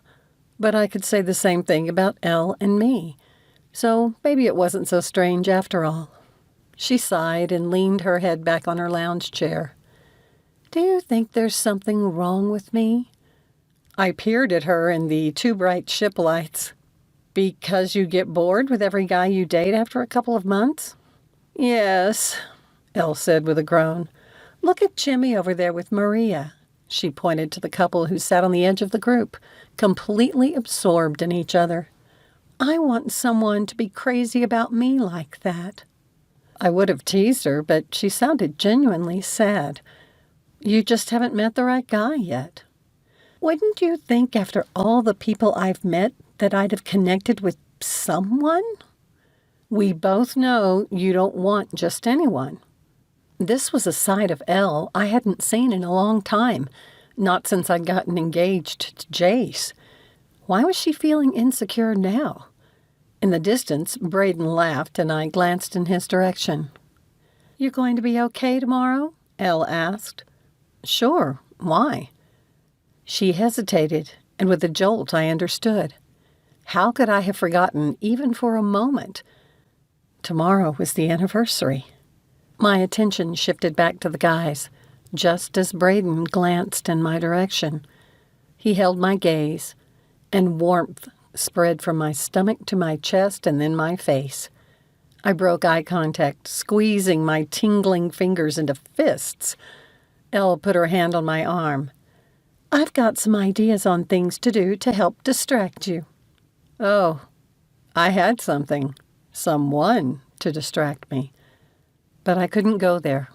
[SPEAKER 3] But I could say the same thing about Elle and me. So maybe it wasn't so strange after all. She sighed and leaned her head back on her lounge chair. Do you think there's something wrong with me? I peered at her in the too bright ship lights. Because you get bored with every guy you date after a couple of months? Yes, Elle said with a groan. Look at Jimmy over there with Maria. She pointed to the couple who sat on the edge of the group, completely absorbed in each other. I want someone to be crazy about me like that. I would have teased her, but she sounded genuinely sad. You just haven't met the right guy yet. Wouldn't you think after all the people I've met that I'd have connected with someone? We both know you don't want just anyone. This was a side of Elle I hadn't seen in a long time, not since I'd gotten engaged to Jace. Why was she feeling insecure now? In the distance, Braedon laughed, and I glanced in his direction. You going to be okay tomorrow? Elle asked. Sure. Why? She hesitated, and with a jolt I understood. How could I have forgotten, even for a moment? Tomorrow was the anniversary. My attention shifted back to the guys, just as Braedon glanced in my direction. He held my gaze, and warmth spread from my stomach to my chest and then my face. I broke eye contact, squeezing my tingling fingers into fists. Elle put her hand on my arm. I've got some ideas on things to do to help distract you. Oh, I had someone to distract me. But I couldn't go there.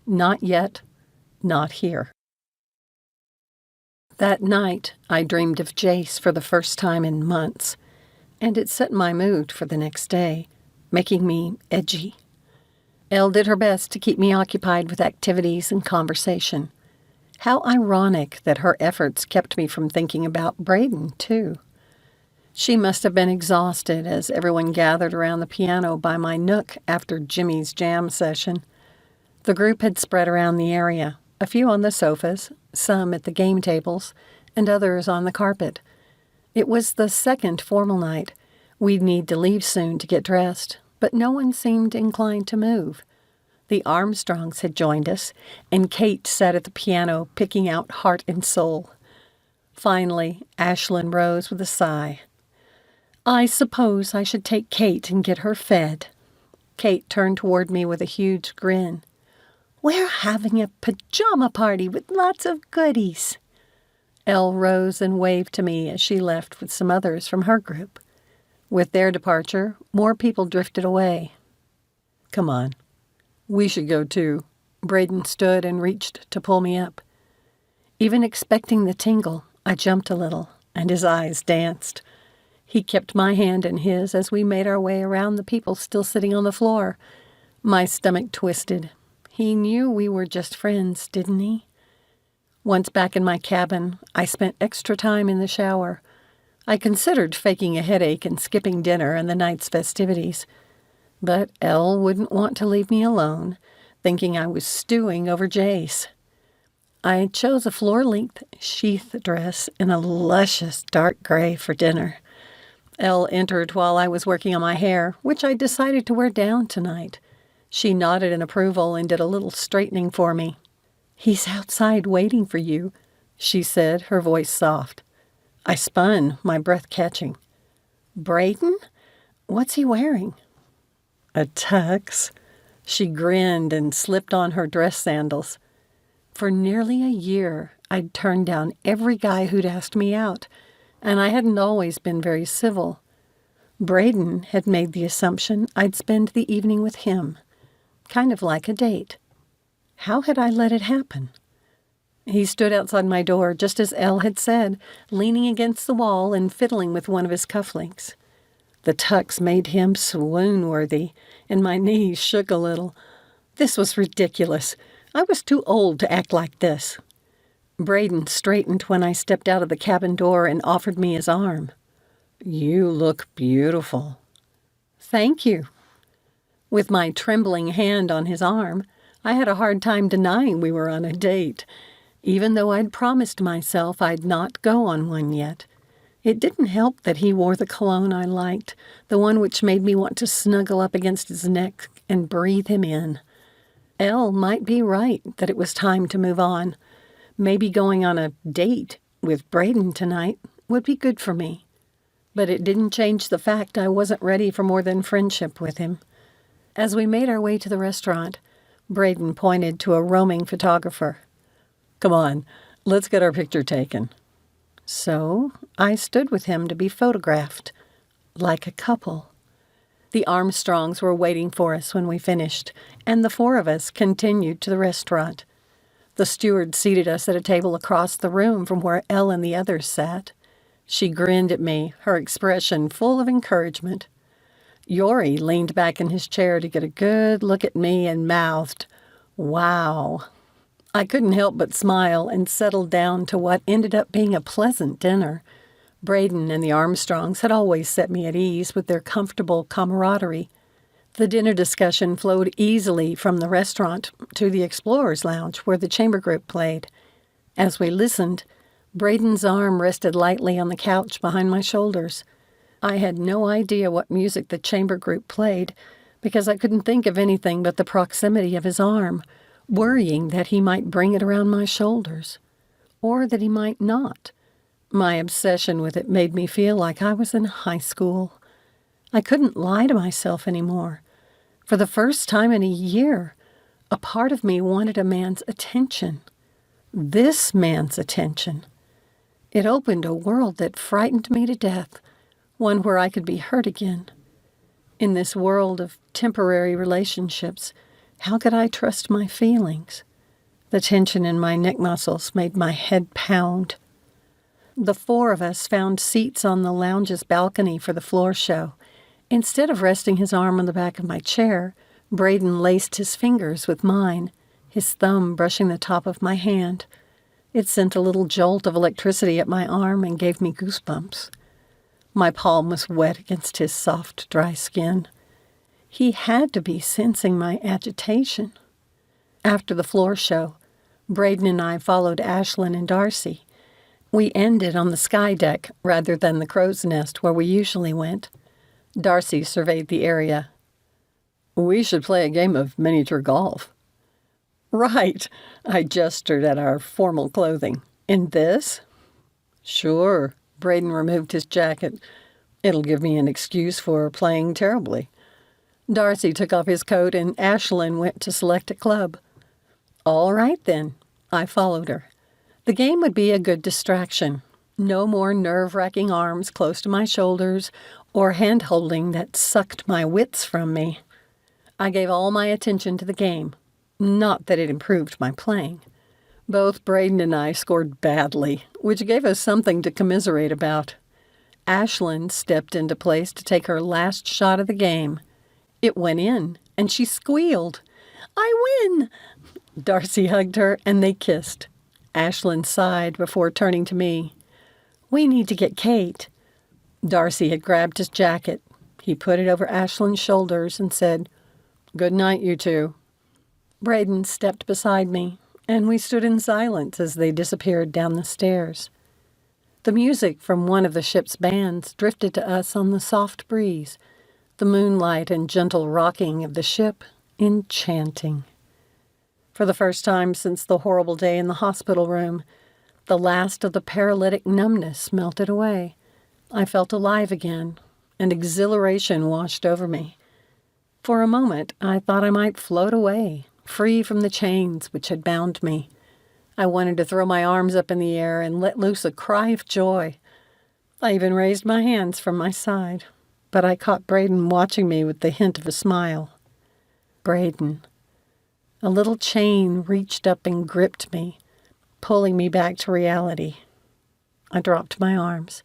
[SPEAKER 3] Not yet, not here. That night, I dreamed of Jace for the first time in months, and it set my mood for the next day, making me edgy. Elle did her best to keep me occupied with activities and conversation. How ironic that her efforts kept me from thinking about Braedon, too. She must have been exhausted as everyone gathered around the piano by my nook after Jimmy's jam session. The group had spread around the area, a few on the sofas, some at the game tables, and others on the carpet. It was the second formal night. We'd need to leave soon to get dressed, but no one seemed inclined to move. The Armstrongs had joined us, and Kate sat at the piano picking out Heart and Soul. Finally, Ashlyn rose with a sigh. I suppose I should take Kate and get her fed. Kate turned toward me with a huge grin. We're having a pajama party with lots of goodies. Elle rose and waved to me as she left with some others from her group. With their departure, more people drifted away. Come on. We should go too. Braedon stood and reached to pull me up. Even expecting the tingle, I jumped a little, and his eyes danced. He kept my hand in his as we made our way around the people still sitting on the floor. My stomach twisted. He knew we were just friends, didn't he? Once back in my cabin, I spent extra time in the shower. I considered faking a headache and skipping dinner and the night's festivities. But Elle wouldn't want to leave me alone, thinking I was stewing over Jace.
[SPEAKER 2] I chose a floor-length sheath dress in a luscious dark gray for dinner. Elle entered while I was working on my hair, which I decided to wear down tonight. She nodded in approval and did a little straightening for me. "He's outside waiting for you," she said, her voice soft. I spun, my breath catching. "Braedon? What's he wearing?" "A tux." She grinned and slipped on her dress sandals. For nearly a year, I'd turned down every guy who'd asked me out, and I hadn't always been very civil. Braedon had made the assumption I'd spend the evening with him, kind of like a date. How had I let it happen? He stood outside my door, just as Elle had said, leaning against the wall and fiddling with one of his cufflinks. The tux made him swoon-worthy, and my knees shook a little. This was ridiculous. I was too old to act like this. Braedon straightened when I stepped out of the cabin door and offered me his arm. "You look beautiful." "Thank you." With my trembling hand on his arm, I had a hard time denying we were on a date, even though I'd promised myself I'd not go on one yet. It didn't help that he wore the cologne I liked, the one which made me want to snuggle up against his neck and breathe him in. Elle might be right that it was time to move on. Maybe going on a date with Braedon tonight would be good for me. But it didn't change the fact I wasn't ready for more than friendship with him. As we made our way to the restaurant, Braedon pointed to a roaming photographer. "Come on, let's get our picture taken." So I stood with him to be photographed, like a couple. The Armstrongs were waiting for us when we finished, and the four of us continued to the restaurant. The steward seated us at a table across the room from where Elle and the others sat. She grinned at me, her expression full of encouragement. Yori leaned back in his chair to get a good look at me and mouthed, "Wow." I couldn't help but smile and settled down to what ended up being a pleasant dinner. Braedon and the Armstrongs had always set me at ease with their comfortable camaraderie. The dinner discussion flowed easily from the restaurant to the Explorers Lounge where the chamber group played. As we listened, Braedon's arm rested lightly on the couch behind my shoulders. I had no idea what music the chamber group played because I couldn't think of anything but the proximity of his arm, worrying that he might bring it around my shoulders, or that he might not. My obsession with it made me feel like I was in high school. I couldn't lie to myself anymore. For the first time in a year, a part of me wanted a man's attention. This man's attention. It opened a world that frightened me to death, one where I could be hurt again. In this world of temporary relationships, how could I trust my feelings? The tension in my neck muscles made my head pound. The four of us found seats on the lounge's balcony for the floor show. Instead of resting his arm on the back of my chair, Braedon laced his fingers with mine, his thumb brushing the top of my hand. It sent a little jolt of electricity at my arm and gave me goosebumps. My palm was wet against his soft, dry skin. He had to be sensing my agitation. After the floor show, Braedon and I followed Ashlyn and Darcy. We ended on the sky deck rather than the crow's nest where we usually went. Darcy surveyed the area. "We should play a game of miniature golf." "Right," I gestured at our formal clothing. "In this?" "Sure." Braedon removed his jacket. "It'll give me an excuse for playing terribly." Darcy took off his coat and Ashlyn went to select a club. All right, then. I followed her. The game would be a good distraction. No more nerve-wracking arms close to my shoulders or hand-holding that sucked my wits from me. I gave all my attention to the game. Not that it improved my playing. Both Braedon and I scored badly, which gave us something to commiserate about. Ashlyn stepped into place to take her last shot of the game. It went in, and she squealed. "I win!" Darcy hugged her, and they kissed. Ashlyn sighed before turning to me. "We need to get Kate." Darcy had grabbed his jacket. He put it over Ashlyn's shoulders and said, "Good night, you two." Braedon stepped beside me. and we stood in silence as they disappeared down the stairs. The music from one of the ship's bands drifted to us on the soft breeze, the moonlight and gentle rocking of the ship enchanting. For the first time since the horrible day in the hospital room, the last of the paralytic numbness melted away. I felt alive again, and exhilaration washed over me. For a moment, I thought I might float away, free from the chains which had bound me. I wanted to throw my arms up in the air and let loose a cry of joy. I even raised my hands from my side, but I caught Braedon watching me with the hint of a smile. Braedon. A little chain reached up and gripped me, pulling me back to reality. I dropped my arms.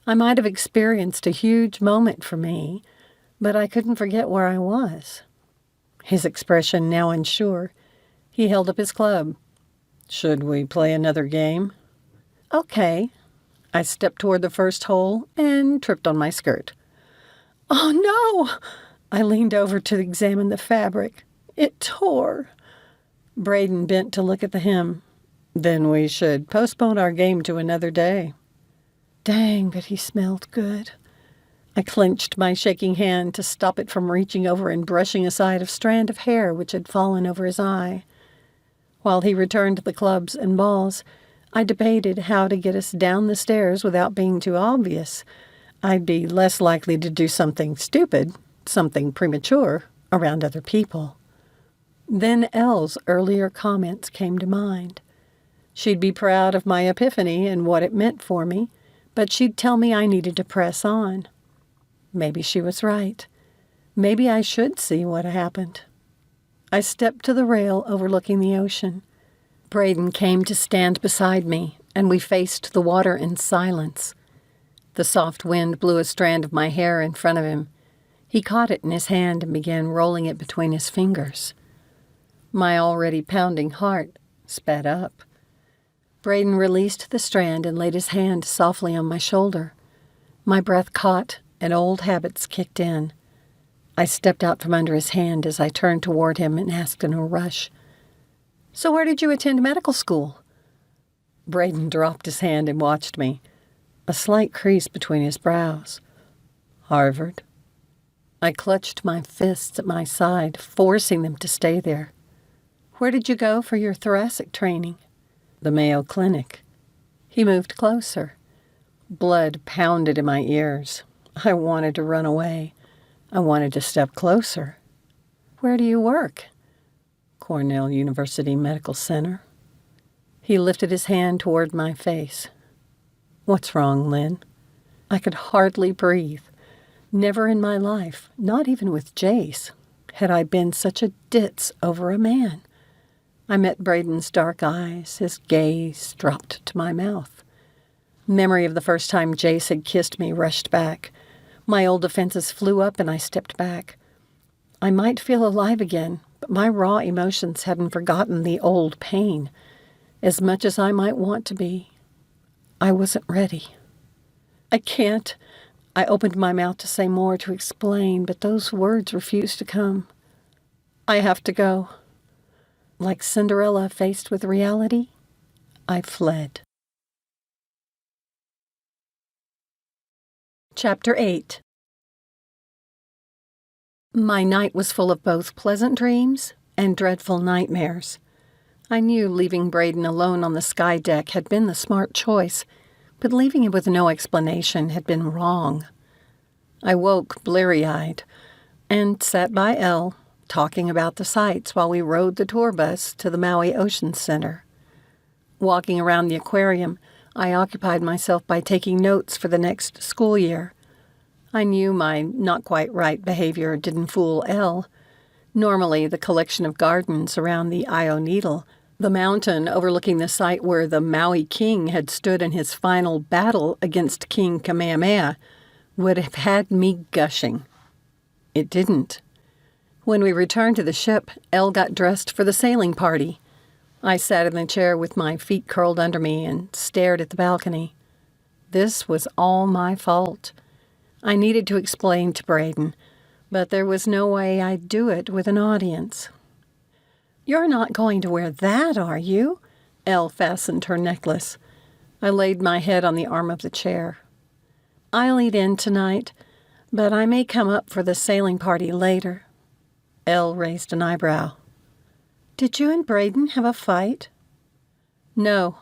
[SPEAKER 2] I might have experienced a huge moment for me, but I couldn't forget where I was. His expression now unsure, he held up his club. "Should we play another game?" "Okay." I stepped toward the first hole and tripped on my skirt. "Oh, no!" I leaned over to examine the fabric. It tore. Braedon bent to look at the hem. "Then we should postpone our game to another day." Dang, but he smelled good. I clenched my shaking hand to stop it from reaching over and brushing aside a strand of hair which had fallen over his eye. While he returned to the clubs and balls, I debated how to get us down the stairs without being too obvious. I'd be less likely to do something stupid, something premature, around other people. Then Elle's earlier comments came to mind. She'd be proud of my epiphany and what it meant for me, but she'd tell me I needed to press on. Maybe she was right. Maybe I should see what happened. I stepped to the rail overlooking the ocean. Braedon came to stand beside me, and we faced the water in silence. The soft wind blew a strand of my hair in front of him. He caught it in his hand and began rolling it between his fingers. My already pounding heart sped up. Braedon released the strand and laid his hand softly on my shoulder. My breath caught and old habits kicked in. I stepped out from under his hand as I turned toward him and asked in a rush, "So where did you attend medical school?" Braedon dropped his hand and watched me, a slight crease between his brows. "Harvard." I clutched my fists at my side, forcing them to stay there. "Where did you go for your thoracic training?" "The Mayo Clinic." He moved closer. Blood pounded in my ears. I wanted to run away. I wanted to step closer. "Where do you work?" "Cornell University Medical Center." He lifted his hand toward my face. "What's wrong, Lyn?" I could hardly breathe. Never in my life, not even with Jace, had I been such a ditz over a man. I met Braedon's dark eyes. His gaze dropped to my mouth. Memory of the first time Jace had kissed me rushed back. My old defenses flew up and I stepped back. I might feel alive again, but my raw emotions hadn't forgotten the old pain. As much as I might want to be, I wasn't ready. "I can't." I opened my mouth to say more, to explain, but those words refused to come. "I have to go." Like Cinderella faced with reality, I fled. Chapter 8. My night was full of both pleasant dreams and dreadful nightmares. I knew leaving Braedon alone on the sky deck had been the smart choice, but leaving him with no explanation had been wrong. I woke bleary-eyed and sat by Elle, talking about the sights while we rode the tour bus to the Maui Ocean Center. Walking around the aquarium, I occupied myself by taking notes for the next school year. I knew my not-quite-right behavior didn't fool Elle. Normally, the collection of gardens around the Io Needle, the mountain overlooking the site where the Maui king had stood in his final battle against King Kamehameha, would have had me gushing. It didn't. When we returned to the ship, Elle got dressed for the sailing party. I sat in the chair with my feet curled under me and stared at the balcony. This was all my fault. I needed to explain to Braedon, but there was no way I'd do it with an audience. You're not going to wear that, are you? Elle fastened her necklace. I laid my head on the arm of the chair. I'll eat in tonight, but I may come up for the sailing party later. Elle raised an eyebrow. Did you and Braedon have a fight? No,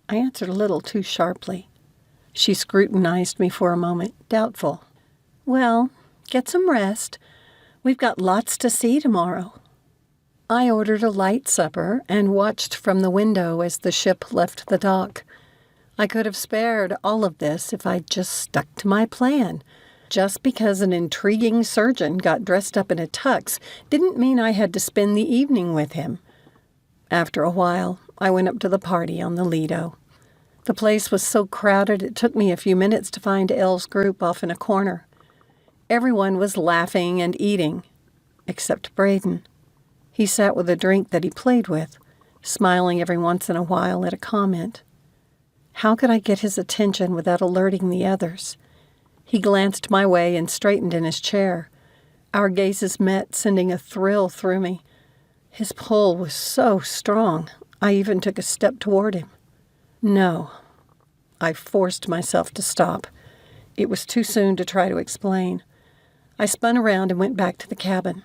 [SPEAKER 2] I answered a little too sharply. She scrutinized me for a moment, doubtful. Well, get some rest. We've got lots to see tomorrow. I ordered a light supper and watched from the window as the ship left the dock. I could have spared all of this if I'd just stuck to my plan. Just because an intriguing surgeon got dressed up in a tux didn't mean I had to spend the evening with him. After a while, I went up to the party on the Lido. The place was so crowded it took me a few minutes to find Elle's group off in a corner. Everyone was laughing and eating, except Braedon. He sat with a drink that he played with, smiling every once in a while at a comment. How could I get his attention without alerting the others? He glanced my way and straightened in his chair. Our gazes met, sending a thrill through me. His pull was so strong, I even took a step toward him. No. I forced myself to stop. It was too soon to try to explain. I spun around and went back to the cabin.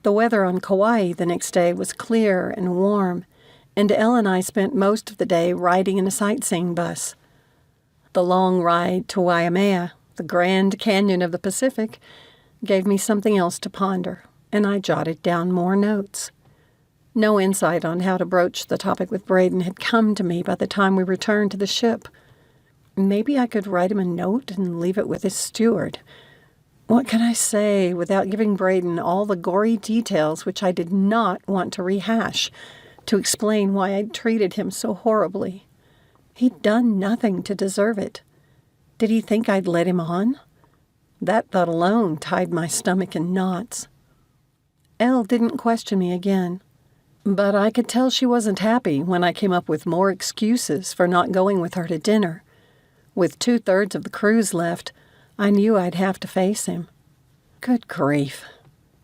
[SPEAKER 2] The weather on Kauai the next day was clear and warm, and Elle and I spent most of the day riding in a sightseeing bus. The long ride to Waimea, the Grand Canyon of the Pacific, gave me something else to ponder, and I jotted down more notes. No insight on how to broach the topic with Braedon had come to me by the time we returned to the ship. Maybe I could write him a note and leave it with his steward. What could I say without giving Braedon all the gory details which I did not want to rehash, to explain why I'd treated him so horribly? He'd done nothing to deserve it. Did he think I'd let him on? That thought alone tied my stomach in knots. Elle didn't question me again, but I could tell she wasn't happy when I came up with more excuses for not going with her to dinner. With 2/3 of the cruise left, I knew I'd have to face him. Good grief.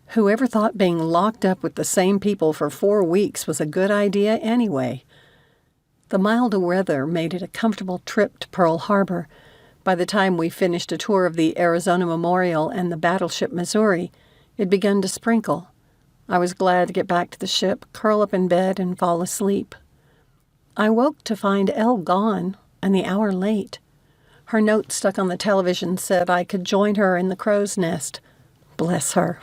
[SPEAKER 2] Whoever thought being locked up with the same people for 4 weeks was a good idea anyway? The milder weather made it a comfortable trip to Pearl Harbor. By the time we finished a tour of the Arizona Memorial and the battleship Missouri, it begun to sprinkle. I was glad to get back to the ship, curl up in bed, and fall asleep. I woke to find Elle gone and the hour late. Her note stuck on the television said I could join her in the crow's nest. Bless her.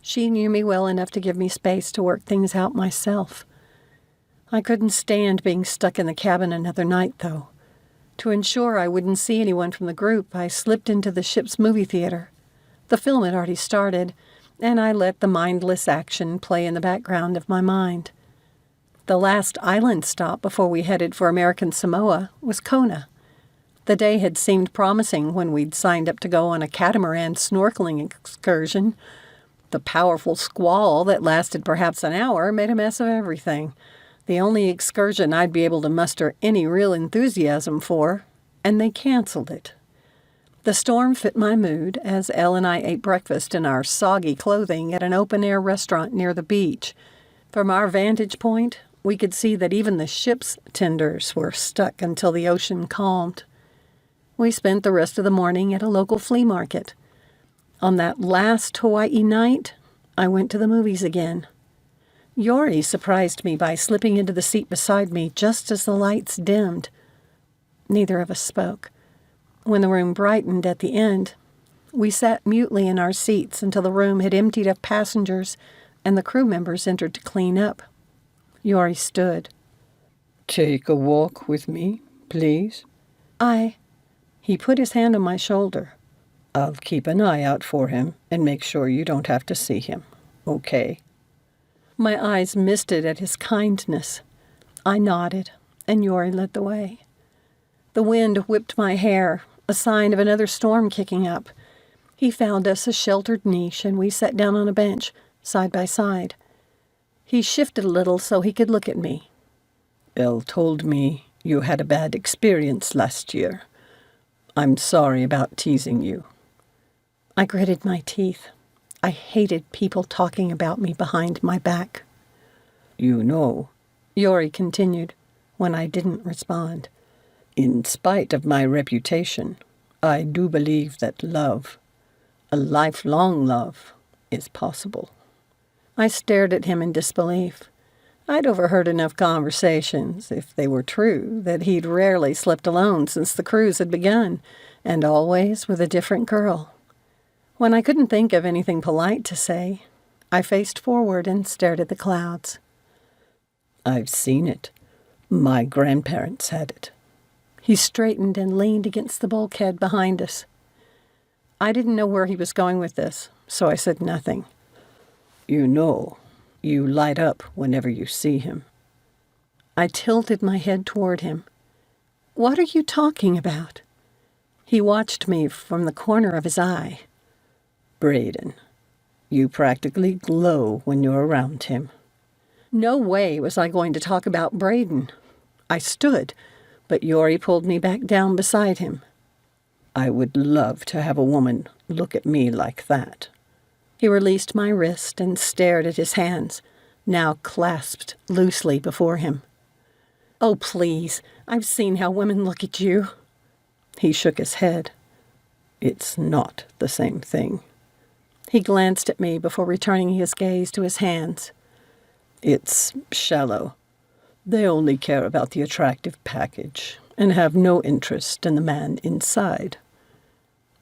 [SPEAKER 2] She knew me well enough to give me space to work things out myself. I couldn't stand being stuck in the cabin another night, though. To ensure I wouldn't see anyone from the group, I slipped into the ship's movie theater. The film had already started, and I let the mindless action play in the background of my mind. The last island stop before we headed for American Samoa was Kona. The day had seemed promising when we'd signed up to go on a catamaran snorkeling excursion. The powerful squall that lasted perhaps an hour made a mess of everything. The only excursion I'd be able to muster any real enthusiasm for, and they canceled it. The storm fit my mood as Elle and I ate breakfast in our soggy clothing at an open-air restaurant near the beach. From our vantage point, we could see that even the ship's tenders were stuck until the ocean calmed. We spent the rest of the morning at a local flea market. On that last Hawaii night, I went to the movies again. Yori surprised me by slipping into the seat beside me just as the lights dimmed. Neither of us spoke. When the room brightened at the end, we sat mutely in our seats until the room had emptied of passengers and the crew members entered to clean up. Yori stood.
[SPEAKER 3] Take a walk with me, please.
[SPEAKER 2] He put his hand on my shoulder.
[SPEAKER 3] I'll keep an eye out for him and make sure you don't have to see him, okay?
[SPEAKER 2] My eyes misted at his kindness. I nodded, and Yori led the way. The wind whipped my hair, a sign of another storm kicking up. He found us a sheltered niche, and we sat down on a bench, side by side. He shifted a little so he could look at me.
[SPEAKER 3] Elle told me you had a bad experience last year. I'm sorry about teasing you.
[SPEAKER 2] I gritted my teeth. I hated people talking about me behind my back.
[SPEAKER 3] You know,
[SPEAKER 2] Yori continued, when I didn't respond.
[SPEAKER 3] in spite of my reputation, I do believe that love, a lifelong love, is possible.
[SPEAKER 2] I stared at him in disbelief. I'd overheard enough conversations, if they were true, that he'd rarely slept alone since the cruise had begun, and always with a different girl. When I couldn't think of anything polite to say, I faced forward and stared at the clouds.
[SPEAKER 3] I've seen it. My grandparents had it.
[SPEAKER 2] He straightened and leaned against the bulkhead behind us. I didn't know where he was going with this, so I said nothing.
[SPEAKER 3] You know, you light up whenever you see him.
[SPEAKER 2] I tilted my head toward him. What are you talking about? He watched me from the corner of his eye.
[SPEAKER 3] Braedon, you practically glow when you're around him.
[SPEAKER 2] No way was I going to talk about Braedon. I stood, but Yori pulled me back down beside him.
[SPEAKER 3] I would love to have a woman look at me like that.
[SPEAKER 2] He released my wrist and stared at his hands, now clasped loosely before him. Oh, please, I've seen how women look at you.
[SPEAKER 3] He shook his head. It's not the same thing.
[SPEAKER 2] He glanced at me before returning his gaze to his hands.
[SPEAKER 3] It's shallow. They only care about the attractive package and have no interest in the man inside.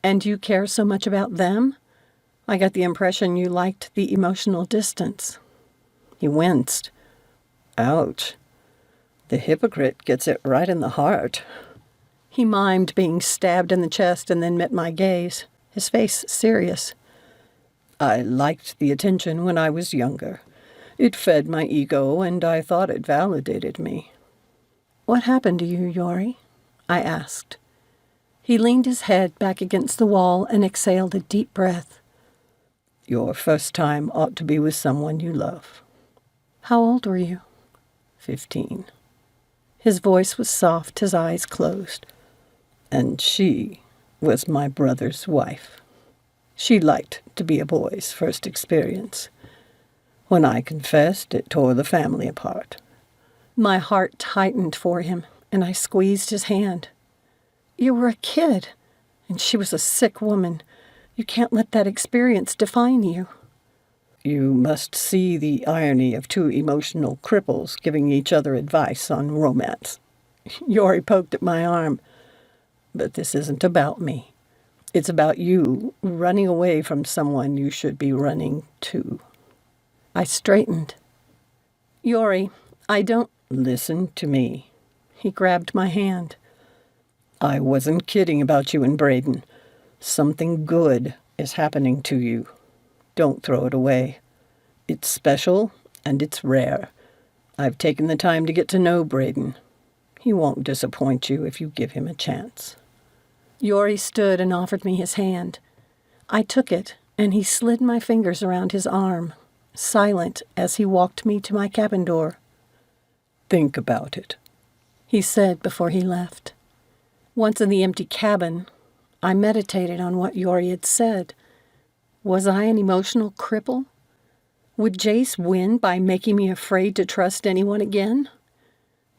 [SPEAKER 2] And you care so much about them? I got the impression you liked the emotional distance.
[SPEAKER 3] He winced. Ouch. The hypocrite gets it right in the heart.
[SPEAKER 2] He mimed being stabbed in the chest and then met my gaze, his face serious.
[SPEAKER 3] I liked the attention when I was younger. It fed my ego, and I thought it validated me.
[SPEAKER 2] What happened to you, Yori? I asked. He leaned his head back against the wall and exhaled a deep breath.
[SPEAKER 3] Your first time ought to be with someone you love.
[SPEAKER 2] How old were you?
[SPEAKER 3] 15.
[SPEAKER 2] His voice was soft, his eyes closed.
[SPEAKER 3] And she was my brother's wife. She liked to be a boy's first experience. When I confessed, it tore the family apart.
[SPEAKER 2] My heart tightened for him, and I squeezed his hand. You were a kid, and she was a sick woman. You can't let that experience define you.
[SPEAKER 3] You must see the irony of two emotional cripples giving each other advice on romance. Yori poked at my arm. But this isn't about me. It's about you running away from someone you should be running to.
[SPEAKER 2] I straightened. Yori, I don't...
[SPEAKER 3] Listen to me.
[SPEAKER 2] He grabbed my hand.
[SPEAKER 3] I wasn't kidding about you and Braedon. Something good is happening to you. Don't throw it away. It's special and it's rare. I've taken the time to get to know Braedon. He won't disappoint you if you give him a chance.
[SPEAKER 2] Yori stood and offered me his hand. I took it, and he slid my fingers around his arm, silent as he walked me to my cabin door.
[SPEAKER 3] Think about it,
[SPEAKER 2] he said before he left. Once in the empty cabin, I meditated on what Yori had said. Was I an emotional cripple? Would Jace win by making me afraid to trust anyone again?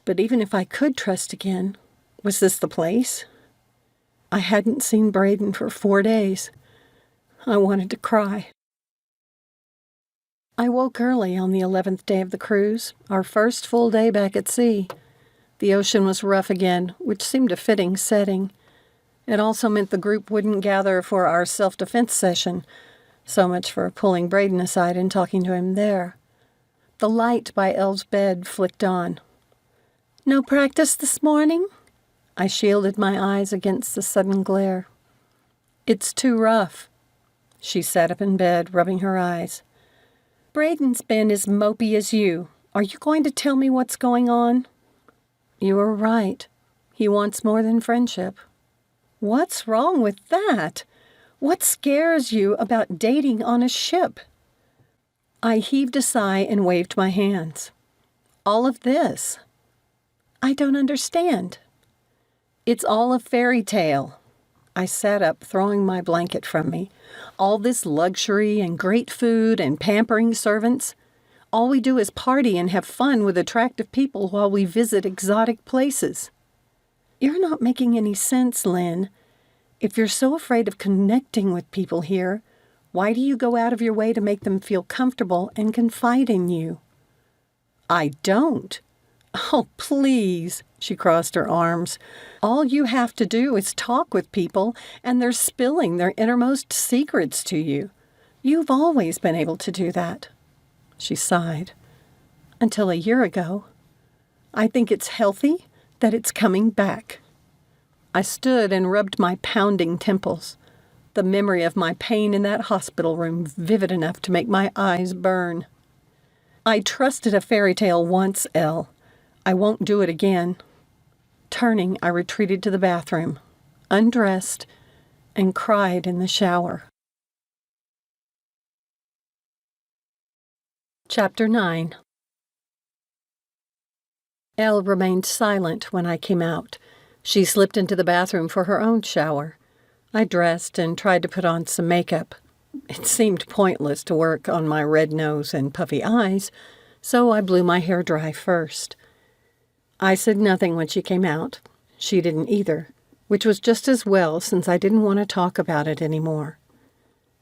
[SPEAKER 2] But even if I could trust again, was this the place? I hadn't seen Braedon for 4 days. I wanted to cry. I woke early on the 11th day of the cruise, our first full day back at sea. The ocean was rough again, which seemed a fitting setting. It also meant the group wouldn't gather for our self-defense session. So much for pulling Braedon aside and talking to him there. The light by Elle's bed flicked on. No practice this morning? I shielded my eyes against the sudden glare. It's too rough. She sat up in bed, rubbing her eyes. Braedon's been as mopey as you. Are you going to tell me what's going on? You are right. He wants more than friendship. What's wrong with that? What scares you about dating on a ship? I heaved a sigh and waved my hands. All of this. I don't understand. It's all a fairy tale. I sat up, throwing my blanket from me. All this luxury and great food and pampering servants. All we do is party and have fun with attractive people while we visit exotic places. You're not making any sense, Lyn. If you're so afraid of connecting with people here, why do you go out of your way to make them feel comfortable and confide in you? I don't. Oh, please, she crossed her arms. All you have to do is talk with people, and they're spilling their innermost secrets to you. You've always been able to do that. She sighed. Until a year ago. I think it's healthy that it's coming back. I stood and rubbed my pounding temples, the memory of my pain in that hospital room vivid enough to make my eyes burn. I trusted a fairy tale once, Elle. I won't do it again. Turning, I retreated to the bathroom, undressed, and cried in the shower. Chapter 9. Elle remained silent when I came out. She slipped into the bathroom for her own shower. I dressed and tried to put on some makeup. It seemed pointless to work on my red nose and puffy eyes, so I blew my hair dry first. I said nothing when she came out. She didn't either, which was just as well since I didn't want to talk about it anymore.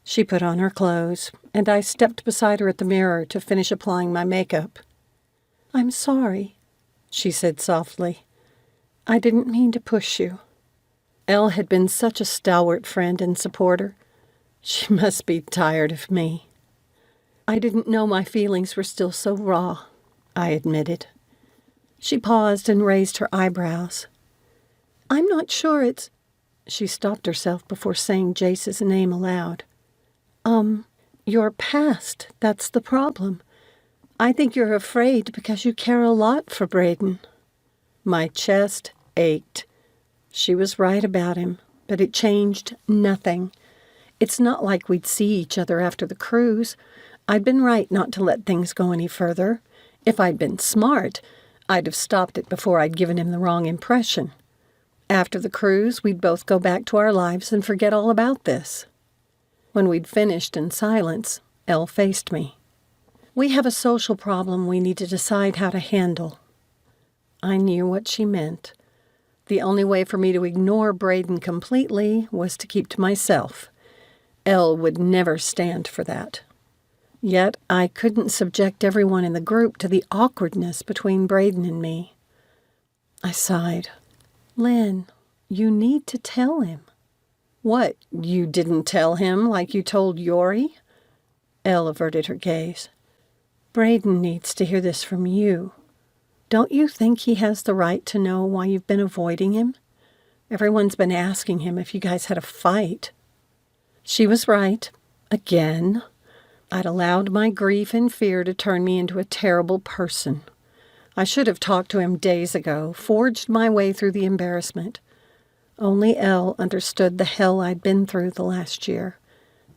[SPEAKER 2] She put on her clothes, and I stepped beside her at the mirror to finish applying my makeup. "I'm sorry," she said softly. "I didn't mean to push you." Elle had been such a stalwart friend and supporter. She must be tired of me. "I didn't know my feelings were still so raw," I admitted. She paused and raised her eyebrows. "I'm not sure it's—" She stopped herself before saying Jace's name aloud. Your past, that's the problem. I think you're afraid because you care a lot for Braedon." My chest ached. She was right about him, but it changed nothing. It's not like we'd see each other after the cruise. I'd been right not to let things go any further. If I'd been smart, I'd have stopped it before I'd given him the wrong impression. After the cruise, we'd both go back to our lives and forget all about this. When we'd finished in silence, Elle faced me. "We have a social problem we need to decide how to handle." I knew what she meant. The only way for me to ignore Braedon completely was to keep to myself. Elle would never stand for that. Yet I couldn't subject everyone in the group to the awkwardness between Braedon and me. I sighed. "Lyn, you need to tell him." "What, you didn't tell him like you told Yori?" Elle averted her gaze. "Braedon needs to hear this from you. Don't you think he has the right to know why you've been avoiding him? Everyone's been asking him if you guys had a fight." She was right. Again. I'd allowed my grief and fear to turn me into a terrible person. I should have talked to him days ago, forged my way through the embarrassment. Only Elle understood the hell I'd been through the last year,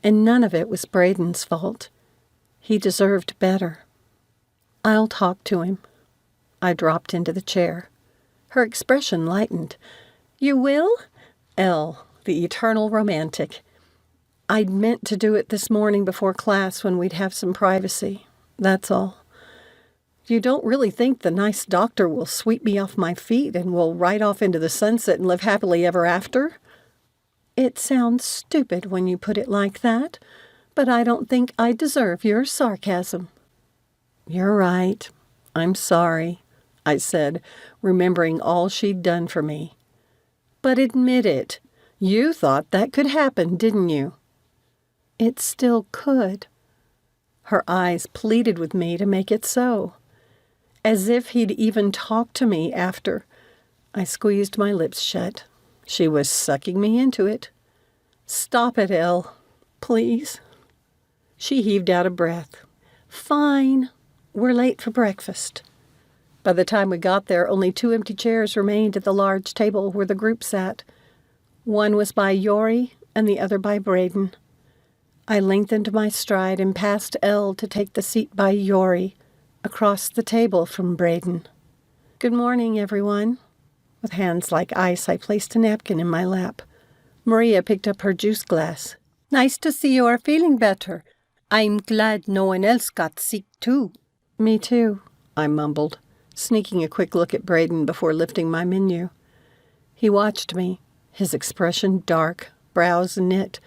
[SPEAKER 2] and none of it was Braedon's fault. He deserved better. "I'll talk to him." I dropped into the chair. Her expression lightened. "You will?" Elle, the eternal romantic. "I'd meant to do it this morning before class when we'd have some privacy. That's all. You don't really think the nice doctor will sweep me off my feet and we'll ride off into the sunset and live happily ever after?" "It sounds stupid when you put it like that, but I don't think I deserve your sarcasm." "You're right. I'm sorry," I said, remembering all she'd done for me. "But admit it. You thought that could happen, didn't you?" "It still could." Her eyes pleaded with me to make it so. As if he'd even talked to me after. I squeezed my lips shut. She was sucking me into it. "Stop it, Elle. Please." She heaved out a breath. "Fine. We're late for breakfast." By the time we got there, only 2 empty chairs remained at the large table where the group sat. One was by Yori and the other by Braedon. I lengthened my stride and passed Elle to take the seat by Yori, across the table from Braedon. "Good morning, everyone." With hands like ice, I placed a napkin in my lap. Maria picked up her juice glass. "Nice to see you are feeling better. I'm glad no one else got sick, too."
[SPEAKER 3] Me too, I mumbled, sneaking a quick look at Braedon before lifting my menu. He watched me, his expression dark, brows knit.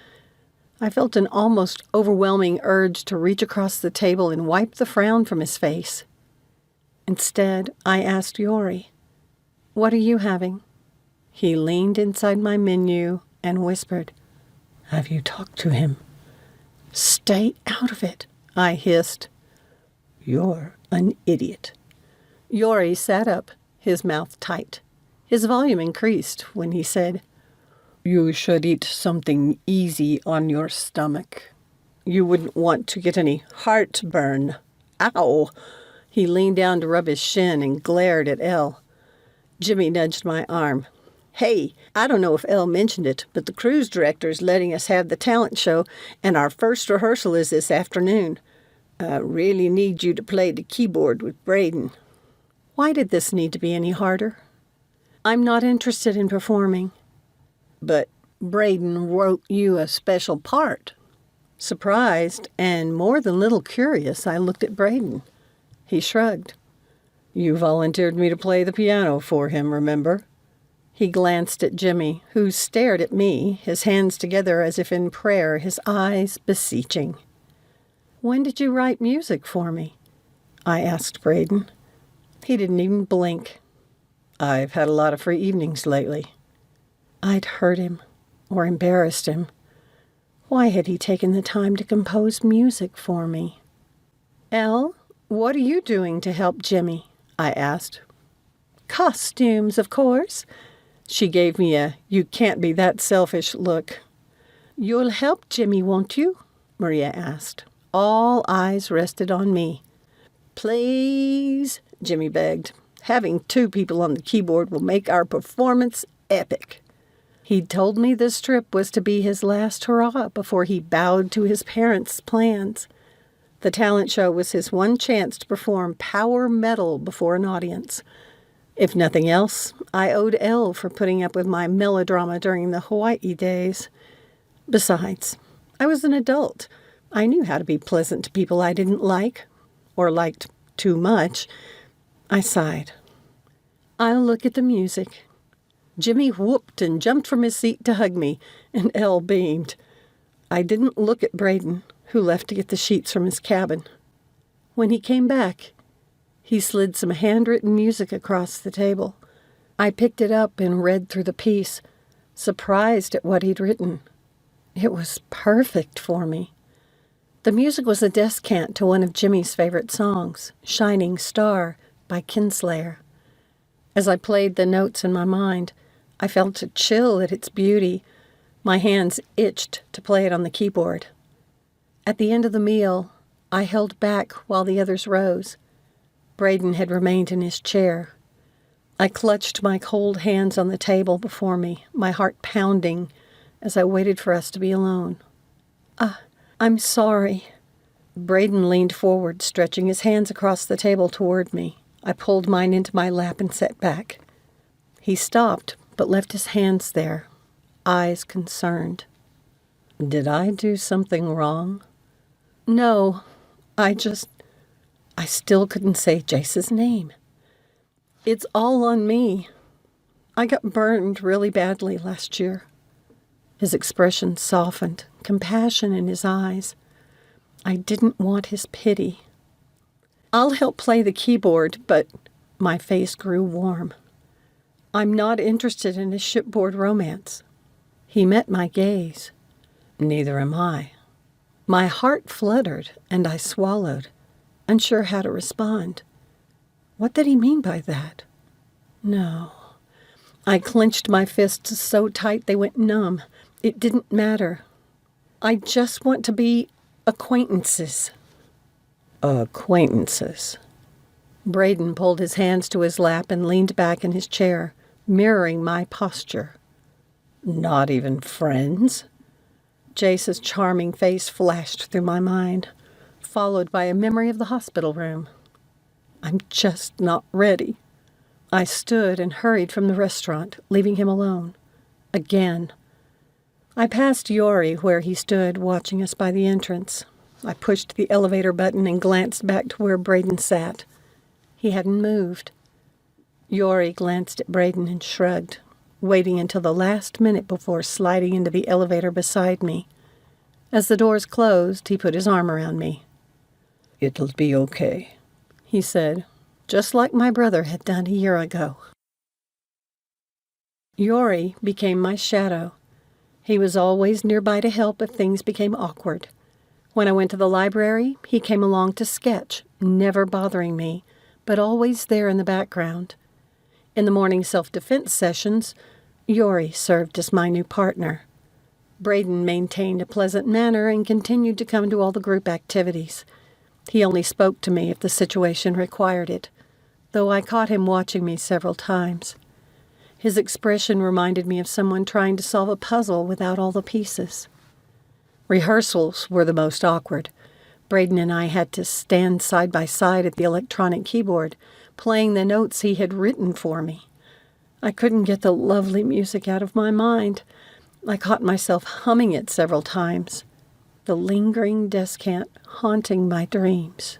[SPEAKER 3] I felt an almost overwhelming urge to reach across the table and wipe the frown from his face. Instead, I asked Yori, "What are you having?" He leaned inside my menu and whispered, "Have you talked to him?" "Stay out of it," I hissed. "You're an idiot." Yori sat up, his mouth tight. His volume increased when he said, "You should eat something easy on your stomach. You wouldn't want to get any heartburn." Ow! He leaned down to rub his shin and glared at Elle. Jimmy nudged my arm. "Hey, I don't know if Elle mentioned it, but the cruise director's letting us have the talent show, and our first rehearsal is this afternoon. I really need you to play the keyboard with Braedon." Why did this need to be any harder? "I'm not interested in performing." "But Braedon wrote you a special part." Surprised and more than little curious, I looked at Braedon. He shrugged. "You volunteered me to play the piano for him, remember?" He glanced at Jimmy, who stared at me, his hands together as if in prayer, his eyes beseeching. "When did you write music for me?" I asked Braedon. He didn't even blink. "I've had a lot of free evenings lately." I'd hurt him, or embarrassed him. Why had he taken the time to compose music for me? "Elle, what are you doing to help Jimmy?" I asked. "Costumes, of course." She gave me a "you can't be that selfish" look. "You'll help Jimmy, won't you?" Maria asked. All eyes rested on me. "Please," Jimmy begged. "Having 2 people on the keyboard will make our performance epic." He'd told me this trip was to be his last hurrah before he bowed to his parents' plans. The talent show was his one chance to perform power metal before an audience. If nothing else, I owed Elle for putting up with my melodrama during the Hawaii days. Besides, I was an adult. I knew how to be pleasant to people I didn't like, or liked too much. I sighed. "I'll look at the music." Jimmy whooped and jumped from his seat to hug me, and Elle beamed. I didn't look at Braedon, who left to get the sheets from his cabin. When he came back, he slid some handwritten music across the table. I picked it up and read through the piece, surprised at what he'd written. It was perfect for me. The music was a descant to one of Jimmy's favorite songs, "Shining Star" by Kinslayer. As I played the notes in my mind, I felt a chill at its beauty. My hands itched to play it on the keyboard. At the end of the meal, I held back while the others rose. Braedon had remained in his chair. I clutched my cold hands on the table before me, my heart pounding as I waited for us to be alone. I'm sorry." Braedon leaned forward, stretching his hands across the table toward me. I pulled mine into my lap and sat back. He stopped, but left his hands there, eyes concerned. "Did I do something wrong?" "No, I still couldn't say Jace's name. It's all on me. I got burned really badly last year." His expression softened, compassion in his eyes. I didn't want his pity. "I'll help play the keyboard, but..." My face grew warm. "I'm not interested in a shipboard romance." He met my gaze. "Neither am I." My heart fluttered, and I swallowed, unsure how to respond. What did he mean by that? No. I clenched my fists so tight they went numb. It didn't matter. I just want to be acquaintances. Acquaintances. Braedon pulled his hands to his lap and leaned back in his chair, mirroring my posture. Not even friends? Jace's charming face flashed through my mind, followed by a memory of the hospital room. I'm just not ready. I stood and hurried from the restaurant, leaving him alone. Again. I passed Yori where he stood watching us by the entrance. I pushed the elevator button and glanced back to where Braedon sat. He hadn't moved. Yori glanced at Braedon and shrugged, waiting until the last minute before sliding into the elevator beside me. As the doors closed, he put his arm around me. "It'll be okay," he said, just like my brother had done a year ago. Yori became my shadow. He was always nearby to help if things became awkward. When I went to the library, he came along to sketch, never bothering me, but always there in the background. In the morning self-defense sessions, Yori served as my new partner. Braedon maintained a pleasant manner and continued to come to all the group activities. He only spoke to me if the situation required it, though I caught him watching me several times. His expression reminded me of someone trying to solve a puzzle without all the pieces. Rehearsals were the most awkward. Braedon and I had to stand side by side at the electronic keyboard, playing the notes he had written for me. I couldn't get the lovely music out of my mind. I caught myself humming it several times, the lingering descant haunting my dreams.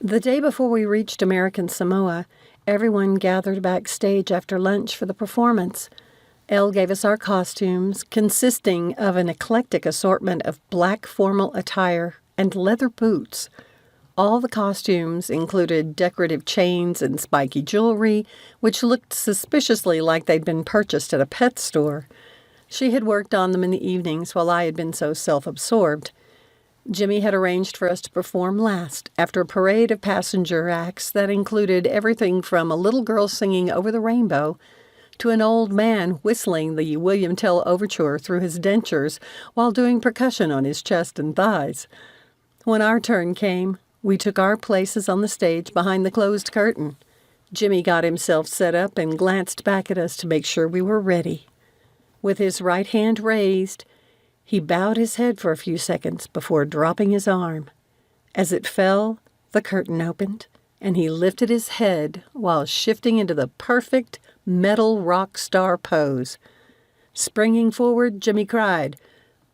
[SPEAKER 3] The day before we reached American Samoa, everyone gathered backstage after lunch for the performance. Elle gave us our costumes, consisting of an eclectic assortment of black formal attire and leather boots. All the costumes included decorative chains and spiky jewelry, which looked suspiciously like they'd been purchased at a pet store. She had worked on them in the evenings while I had been so self-absorbed. Jimmy had arranged for us to perform last, after a parade of passenger acts that included everything from a little girl singing Over the Rainbow to an old man whistling the William Tell Overture through his dentures while doing percussion on his chest and thighs. When our turn came, we took our places on the stage behind the closed curtain. Jimmy got himself set up and glanced back at us to make sure we were ready. With his right hand raised, he bowed his head for a few seconds before dropping his arm. As it fell, the curtain opened, and he lifted his head while shifting into the perfect metal rock star pose. Springing forward, Jimmy cried,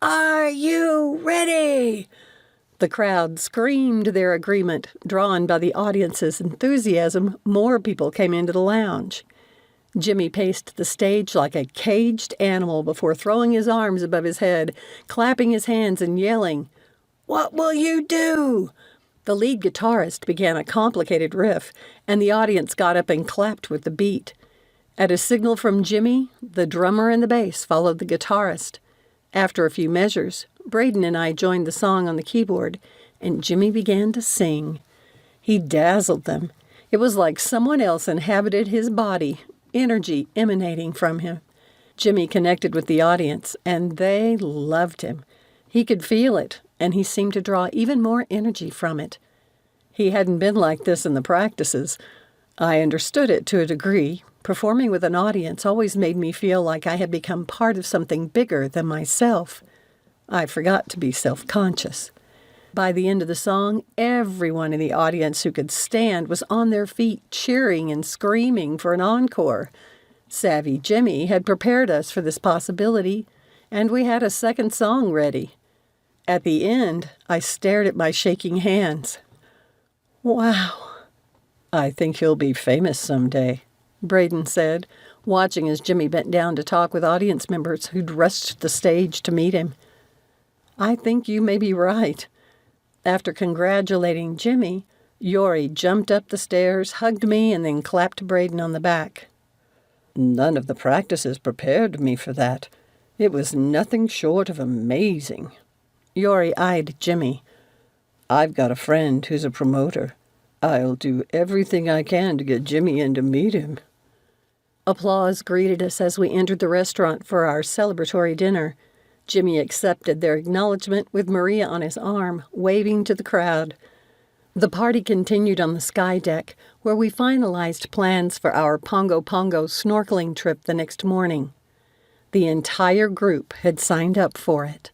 [SPEAKER 3] "Are you ready?" The crowd screamed their agreement. Drawn by the audience's enthusiasm, more people came into the lounge. Jimmy paced the stage like a caged animal before throwing his arms above his head, clapping his hands and yelling, "What will you do?" The lead guitarist began a complicated riff, and the audience got up and clapped with the beat. At a signal from Jimmy, the drummer and the bass followed the guitarist. After a few measures, Braedon and I joined the song on the keyboard, and Jimmy began to sing. He dazzled them. It was like someone else inhabited his body, energy emanating from him. Jimmy connected with the audience, and they loved him. He could feel it, and he seemed to draw even more energy from it. He hadn't been like this in the practices. I understood it to a degree. Performing with an audience always made me feel like I had become part of something bigger than myself. I forgot to be self-conscious. By the end of the song, everyone in the audience who could stand was on their feet, cheering and screaming for an encore. Savvy Jimmy had prepared us for this possibility, and we had a second song ready. At the end, I stared at my shaking hands. "Wow. I think he'll be famous someday," Braedon said, watching as Jimmy bent down to talk with audience members who'd rushed the stage to meet him. "I think you may be right." After congratulating Jimmy, Yori jumped up the stairs, hugged me, and then clapped Braedon on the back. "None of the practices prepared me for that. It was nothing short of amazing." Yori eyed Jimmy. "I've got a friend who's a promoter. I'll do everything I can to get Jimmy in to meet him." Applause greeted us as we entered the restaurant for our celebratory dinner. Jimmy accepted their acknowledgement with Maria on his arm, waving to the crowd. The party continued on the sky deck, where we finalized plans for our Pongo Pongo snorkeling trip the next morning. The entire group had signed up for it.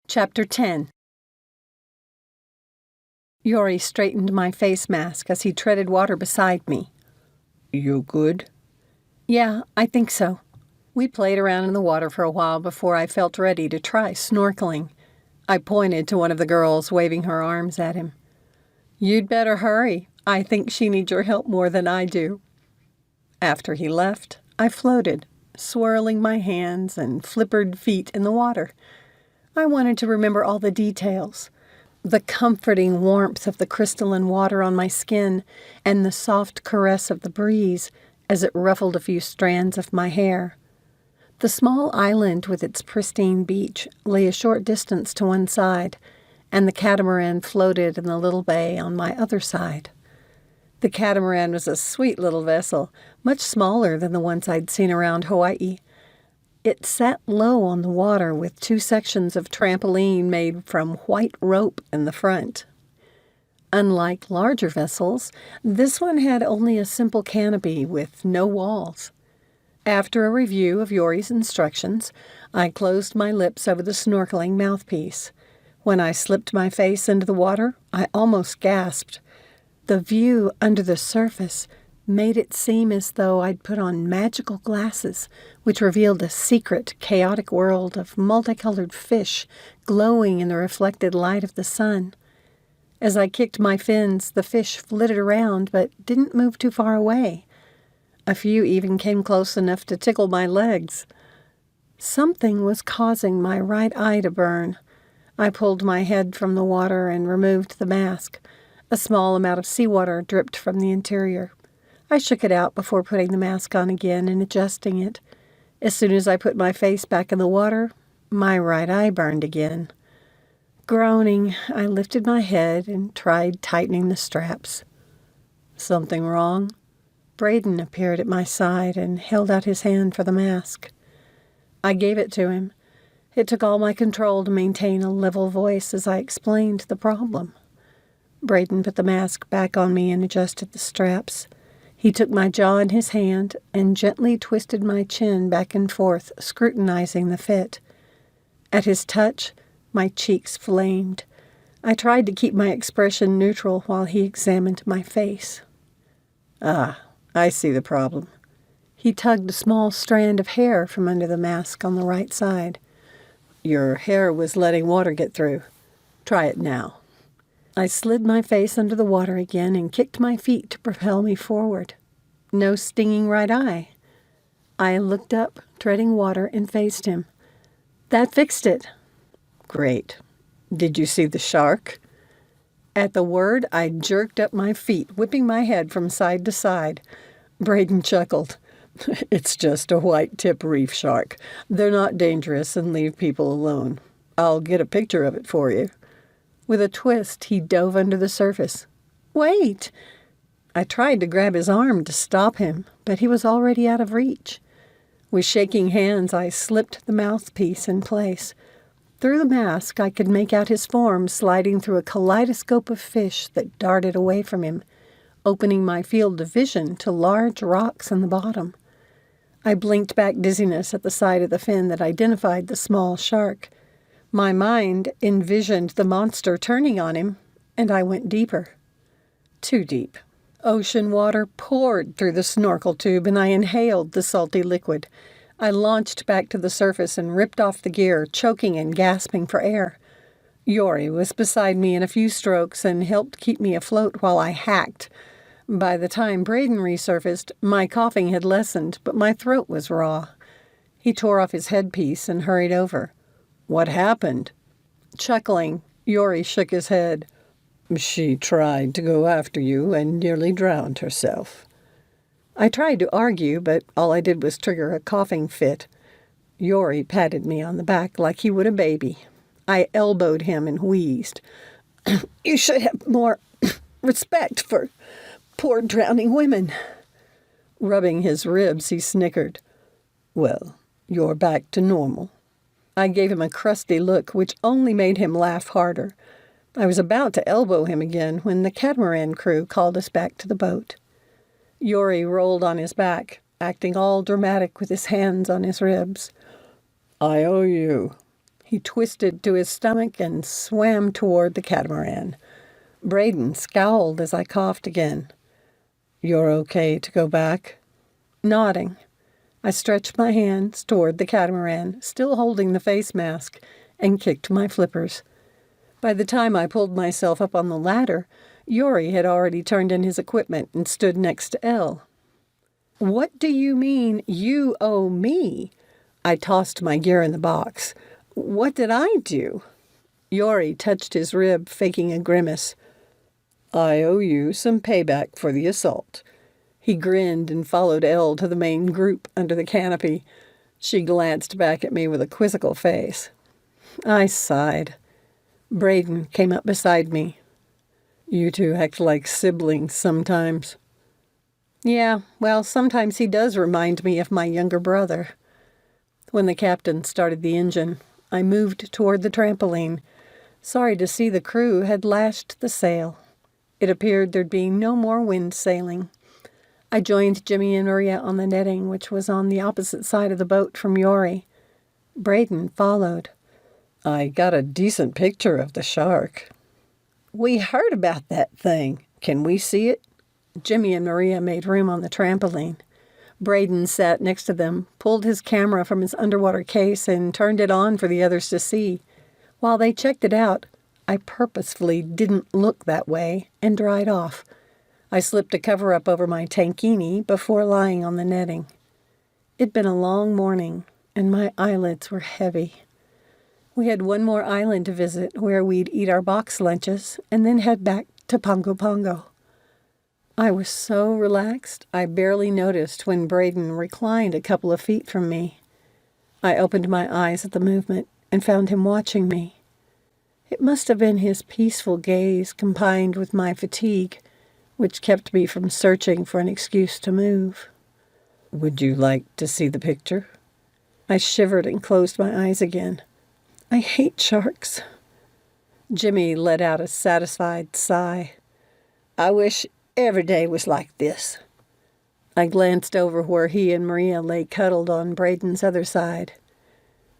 [SPEAKER 3] Chapter 10. Yori straightened my face mask as he treaded water beside me. "You good?" "Yeah, I think so."
[SPEAKER 2] We played around in the water for a while before I felt ready to try snorkeling. I pointed to one of the girls, waving her arms at him. "You'd better hurry. I think she needs your help more than I do." After he left, I floated, swirling my hands and flippered feet in the water. I wanted to remember all the details, the comforting warmth of the crystalline water on my skin and the soft caress of the breeze as it ruffled a few strands of my hair. The small island with its pristine beach lay a short distance to one side, and the catamaran floated in the little bay on my other side. The catamaran was a sweet little vessel, much smaller than the ones I'd seen around Hawaii. It sat low on the water with 2 sections of trampoline made from white rope in the front. Unlike larger vessels, this one had only a simple canopy with no walls. After a review of Yori's instructions, I closed my lips over the snorkeling mouthpiece. When I slipped my face into the water, I almost gasped. The view under the surface made it seem as though I'd put on magical glasses, which revealed a secret, chaotic world of multicolored fish glowing in the reflected light of the sun. As I kicked my fins, the fish flitted around but didn't move too far away. A few even came close enough to tickle my legs. Something was causing my right eye to burn. I pulled my head from the water and removed the mask. A small amount of seawater dripped from the interior. I shook it out before putting the mask on again and adjusting it. As soon as I put my face back in the water, my right eye burned again. Groaning, I lifted my head and tried tightening the straps. "Something wrong?" Braedon appeared at my side and held out his hand for the mask. I gave it to him. It took all my control to maintain a level voice as I explained the problem. Braedon put the mask back on me and adjusted the straps. He took my jaw in his hand and gently twisted my chin back and forth, scrutinizing the fit. At his touch, my cheeks flamed. I tried to keep my expression neutral while he examined my face. "Ah, I see the problem." He tugged a small strand of hair from under the mask on the right side. "Your hair was letting water get through. Try it now." I slid my face under the water again and kicked my feet to propel me forward. No stinging right eye. I looked up, treading water, and faced him. "That fixed it." "Great. Did you see the shark?" At the word, I jerked up my feet, whipping my head from side to side. Braedon chuckled. "It's just a white-tip reef shark. They're not dangerous and leave people alone. I'll get a picture of it for you." With a twist, he dove under the surface. "Wait!" I tried to grab his arm to stop him, but he was already out of reach. With shaking hands, I slipped the mouthpiece in place. Through the mask, I could make out his form sliding through a kaleidoscope of fish that darted away from him, opening my field of vision to large rocks in the bottom. I blinked back dizziness at the side of the fin that identified the small shark. My mind envisioned the monster turning on him, and I went deeper. Too deep. Ocean water poured through the snorkel tube, and I inhaled the salty liquid. I launched back to the surface and ripped off the gear, choking and gasping for air. Yori was beside me in a few strokes and helped keep me afloat while I hacked. By the time Braedon resurfaced, my coughing had lessened, but my throat was raw. He tore off his headpiece and hurried over. "What happened?" Chuckling, Yori shook his head. "She tried to go after you and nearly drowned herself." I tried to argue, but all I did was trigger a coughing fit. Yori patted me on the back like he would a baby. I elbowed him and wheezed. "You should have more respect for poor drowning women." Rubbing his ribs, he snickered. "Well, you're back to normal." I gave him a crusty look, which only made him laugh harder. I was about to elbow him again when the catamaran crew called us back to the boat. Yori rolled on his back, acting all dramatic with his hands on his ribs. "I owe you." He twisted to his stomach and swam toward the catamaran. Braedon scowled as I coughed again. "You're okay to go back?" Nodding.
[SPEAKER 3] I stretched my hands toward the catamaran, still holding the face mask, and kicked my flippers. By the time I pulled myself up on the ladder, Yori had already turned in his equipment and stood next to Elle. "What do you mean, you owe me?" I tossed my gear in the box. "What did I do?" Yori touched his rib, faking a grimace. "I owe you some payback for the assault." He grinned and followed Elle to the main group under the canopy. She glanced back at me with a quizzical face. I sighed. Braedon came up beside me. "You two act like siblings sometimes." "Yeah, well, sometimes he does remind me of my younger brother." When the captain started the engine, I moved toward the trampoline, sorry to see the crew had lashed the sail. It appeared there'd be no more wind sailing. I joined Jimmy and Maria on the netting, which was on the opposite side of the boat from Yori. Braedon followed. "I got a decent picture of the shark." "We heard about that thing. Can we see it?" Jimmy and Maria made room on the trampoline. Braedon sat next to them, pulled his camera from his underwater case, and turned it on for the others to see. While they checked it out, I purposefully didn't look that way and dried off. I slipped a cover up over my tankini before lying on the netting. It'd been a long morning, and my eyelids were heavy. We had one more island to visit where we'd eat our box lunches and then head back to Pongo Pongo. I was so relaxed, I barely noticed when Braedon reclined a couple of feet from me. I opened my eyes at the movement and found him watching me. It must have been his peaceful gaze combined with my fatigue, which kept me from searching for an excuse to move. "Would you like to see the picture?" I shivered and closed my eyes again. I hate sharks. Jimmy let out a satisfied sigh. "I wish every day was like this." I glanced over where he and Maria lay cuddled on Braedon's other side.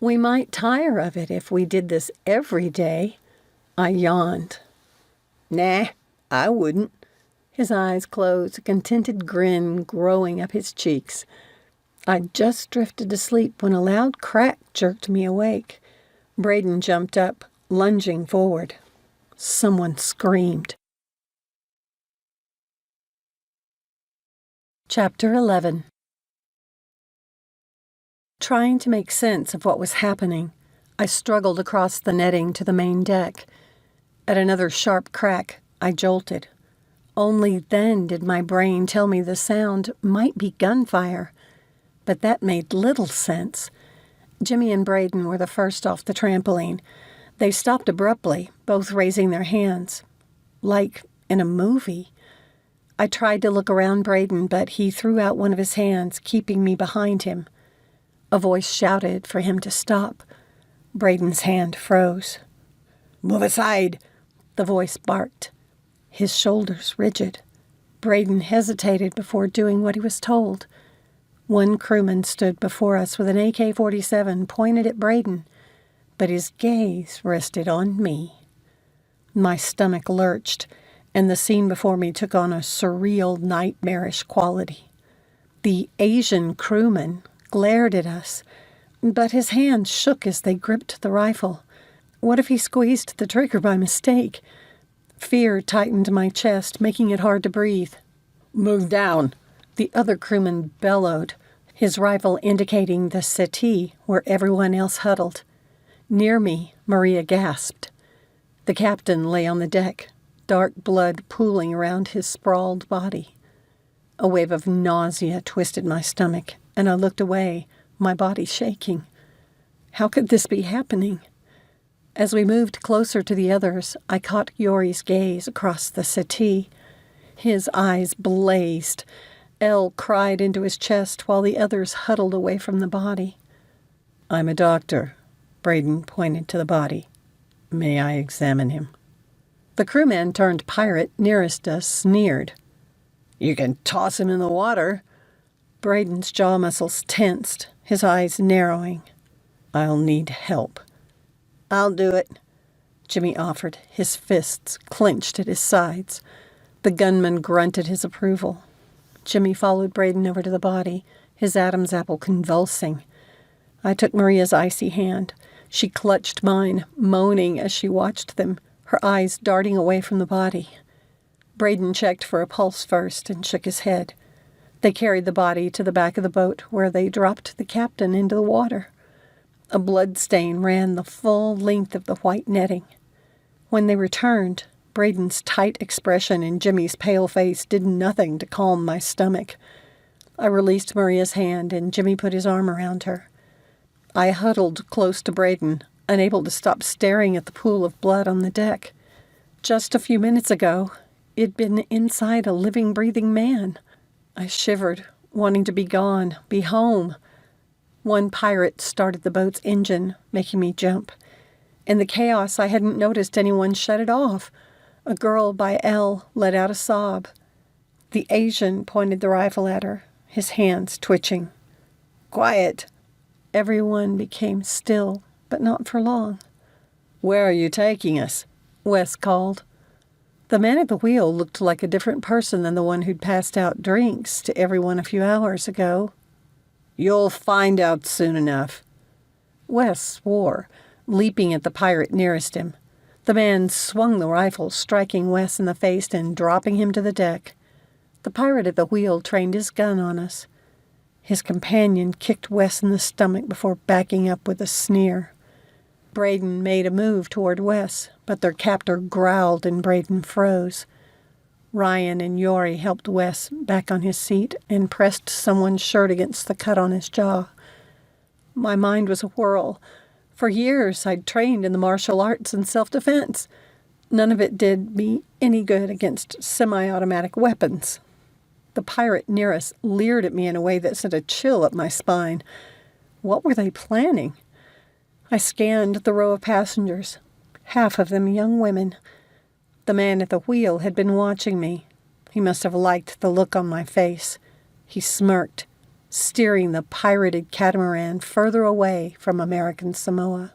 [SPEAKER 3] "We might tire of it if we did this every day." I yawned. "Nah, I wouldn't." His eyes closed, a contented grin growing up his cheeks. I'd just drifted to sleep when a loud crack jerked me awake. Braedon jumped up, lunging forward. Someone screamed. Chapter 11. Trying to make sense of what was happening, I struggled across the netting to the main deck. At another sharp crack, I jolted. Only then did my brain tell me the sound might be gunfire, but that made little sense. Jimmy and Braedon were the first off the trampoline. They stopped abruptly, both raising their hands. Like in a movie. I tried to look around Braedon, but he threw out one of his hands, keeping me behind him. A voice shouted for him to stop. Braedon's hand froze. "Move aside," the voice barked. His shoulders rigid. Braedon hesitated before doing what he was told. One crewman stood before us with an AK-47 pointed at Braedon, but his gaze rested on me. My stomach lurched, and the scene before me took on a surreal, nightmarish quality. The Asian crewman glared at us, but his hands shook as they gripped the rifle. What if he squeezed the trigger by mistake? Fear tightened my chest, making it hard to breathe. "Move down," the other crewman bellowed, his rifle indicating the settee where everyone else huddled. Near me, Maria gasped. The captain lay on the deck, dark blood pooling around his sprawled body. A wave of nausea twisted my stomach, and I looked away, my body shaking. How could this be happening? As we moved closer to the others, I caught Yori's gaze across the settee. His eyes blazed. Elle cried into his chest while the others huddled away from the body. "I'm a doctor," Braedon pointed to the body. "May I examine him?" The crewman turned pirate nearest us sneered. "You can toss him in the water." Braedon's jaw muscles tensed, his eyes narrowing. "I'll need help." "I'll do it," Jimmy offered, his fists clenched at his sides. The gunman grunted his approval. Jimmy followed Braedon over to the body,
[SPEAKER 2] his Adam's apple convulsing. I took Maria's icy hand. She clutched mine, moaning as she watched them, her eyes darting away from the body. Braedon checked for a pulse first and shook his head. They carried the body to the back of the boat, where they dropped the captain into the water. A blood stain ran the full length of the white netting. When they returned, Braedon's tight expression and Jimmy's pale face did nothing to calm my stomach. I released Maria's hand, and Jimmy put his arm around her. I huddled close to Braedon, unable to stop staring at the pool of blood on the deck. Just a few minutes ago, it'd been inside a living, breathing man. I shivered, wanting to be gone, be home. One pirate started the boat's engine, making me jump. In the chaos, I hadn't noticed anyone shut it off. A girl by Elle let out a sob. The Asian pointed the rifle at her, his hands twitching. "Quiet!" Everyone became still, but not for long. "Where are you taking us?" Wes called. The man at the wheel looked like a different person than the one who'd passed out drinks to everyone a few hours ago. "You'll find out soon enough." Wes swore, leaping at the pirate nearest him. The man swung the rifle, striking Wes in the face and dropping him to the deck. The pirate at the wheel trained his gun on us. His companion kicked Wes in the stomach before backing up with a sneer. Braedon made a move toward Wes, but their captor growled and Braedon froze. Ryan and Yori helped Wes back on his seat and pressed someone's shirt against the cut on his jaw. My mind was a whirl. For years I'd trained in the martial arts and self-defense. None of it did me any good against semi-automatic weapons. The pirate near us leered at me in a way that sent a chill up my spine. What were they planning? I scanned the row of passengers, half of them young women. The man at the wheel had been watching me. He must have liked the look on my face. He smirked, steering the pirated catamaran further away from American Samoa.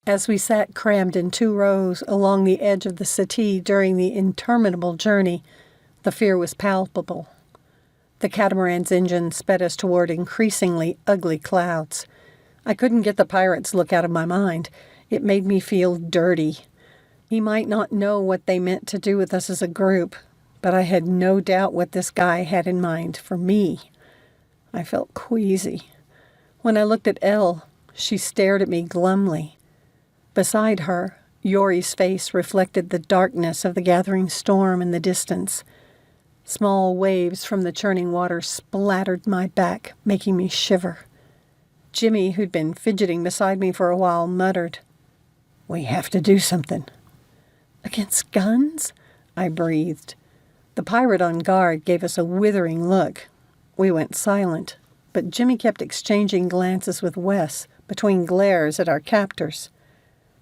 [SPEAKER 2] As we sat crammed in 2 rows along the edge of the settee during the interminable journey, the fear was palpable. The catamaran's engine sped us toward increasingly ugly clouds. I couldn't get the pirate's look out of my mind. It made me feel dirty. He might not know what they meant to do with us as a group, but I had no doubt what this guy had in mind for me. I felt queasy. When I looked at Elle, she stared at me glumly. Beside her, Yori's face reflected the darkness of the gathering storm in the distance. Small waves from the churning water splattered my back, making me shiver. Jimmy, who'd been fidgeting beside me for a while, muttered, "We have to do something." "Against guns?" I breathed. The pirate on guard gave us a withering look. We went silent, but Jimmy kept exchanging glances with Wes between glares at our captors.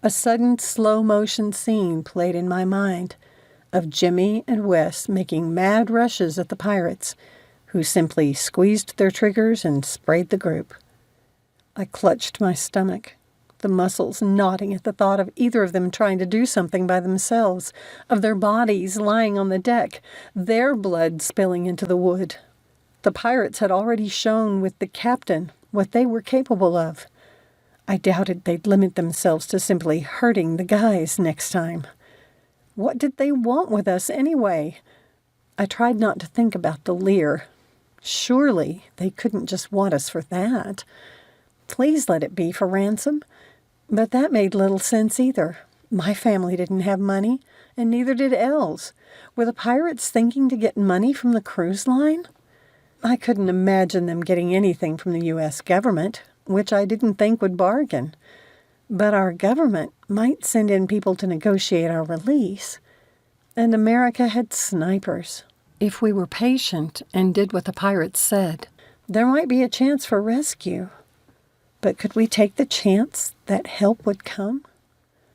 [SPEAKER 2] A sudden slow-motion scene played in my mind of Jimmy and Wes making mad rushes at the pirates, who simply squeezed their triggers and sprayed the group. I clutched my stomach, the muscles knotting at the thought of either of them trying to do something by themselves, of their bodies lying on the deck, their blood spilling into the wood. The pirates had already shown with the captain what they were capable of. I doubted they'd limit themselves to simply hurting the guys next time. What did they want with us anyway? I tried not to think about the leer. Surely they couldn't just want us for that. Please let it be for ransom. But that made little sense either. My family didn't have money, and neither did Elle's. Were the pirates thinking to get money from the cruise line? I couldn't imagine them getting anything from the U.S. government, which I didn't think would bargain. But our government might send in people to negotiate our release. And America had snipers. If we were patient and did what the pirates said, there might be a chance for rescue. But could we take the chance that help would come?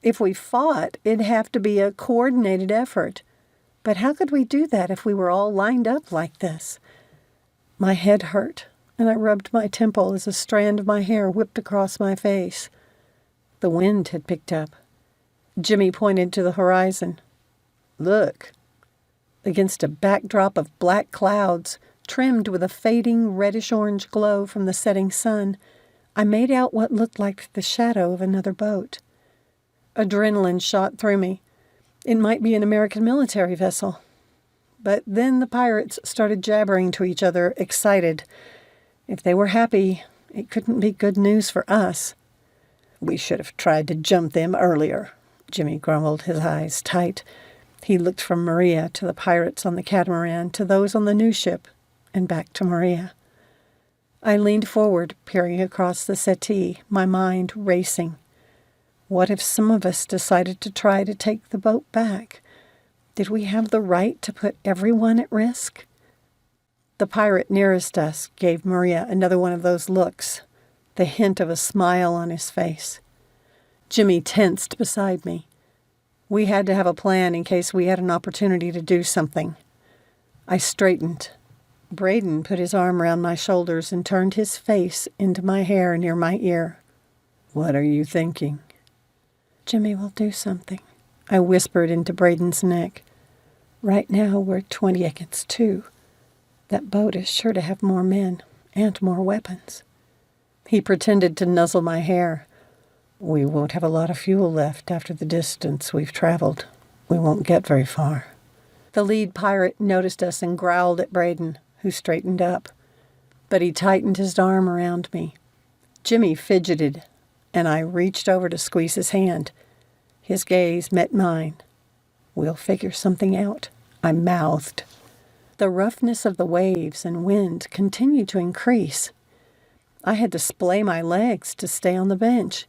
[SPEAKER 2] If we fought, it'd have to be a coordinated effort. But how could we do that if we were all lined up like this? My head hurt, and I rubbed my temple as a strand of my hair whipped across my face. The wind had picked up. Jimmy pointed to the horizon. "Look." Against a backdrop of black clouds, Trimmed with a fading reddish-orange glow from the setting sun, I made out what looked like the shadow of another boat. Adrenaline shot through me. It might be an American military vessel. But then the pirates started jabbering to each other, excited. If they were happy, it couldn't be good news for us. "We should have tried to jump them earlier," Jimmy grumbled, his eyes tight. He looked from Maria to the pirates on the catamaran to those on the new ship, and back to Maria. I leaned forward, peering across the settee, my mind racing. What if some of us decided to try to take the boat back? Did we have the right to put everyone at risk? The pirate nearest us gave Maria another one of those looks, the hint of a smile on his face. Jimmy tensed beside me. We had to have a plan in case we had an opportunity to do something. I straightened. Braedon put his arm around my shoulders and turned his face into my hair near my ear. "What are you thinking?" "Jimmy will do something," I whispered into Braedon's neck. "Right now we're 20 against 2. That boat is sure to have more men and more weapons." He pretended to nuzzle my hair. "We won't have a lot of fuel left after the distance we've traveled. We won't get very far." The lead pirate noticed us and growled at Braedon, who straightened up. But he tightened his arm around me. Jimmy fidgeted, and I reached over to squeeze his hand. His gaze met mine. "We'll figure something out," I mouthed. The roughness of the waves and wind continued to increase. I had to splay my legs to stay on the bench.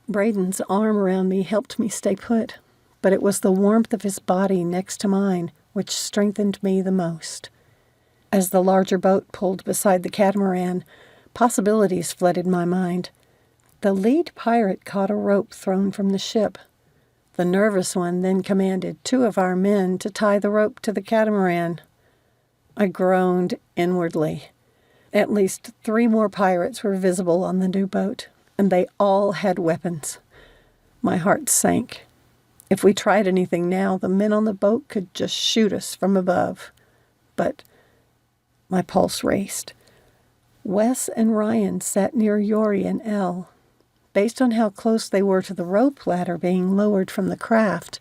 [SPEAKER 2] Braedon's arm around me helped me stay put, but it was the warmth of his body next to mine which strengthened me the most. As the larger boat pulled beside the catamaran, possibilities flooded my mind. The lead pirate caught a rope thrown from the ship. The nervous one then commanded 2 of our men to tie the rope to the catamaran. I groaned inwardly. At least 3 more pirates were visible on the new boat, and they all had weapons. My heart sank. If we tried anything now, the men on the boat could just shoot us from above. But my pulse raced. Wes and Ryan sat near Yori and Elle. Based on how close they were to the rope ladder being lowered from the craft,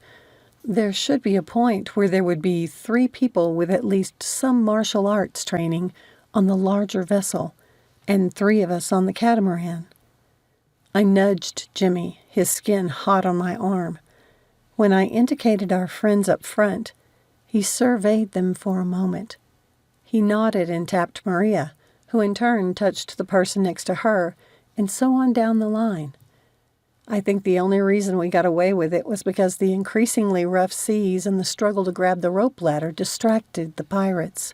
[SPEAKER 2] there should be a point where there would be 3 people with at least some martial arts training on the larger vessel, and 3 of us on the catamaran. I nudged Jimmy, his skin hot on my arm. When I indicated our friends up front, he surveyed them for a moment. He nodded and tapped Maria, who in turn touched the person next to her, and so on down the line. I think the only reason we got away with it was because the increasingly rough seas and the struggle to grab the rope ladder distracted the pirates.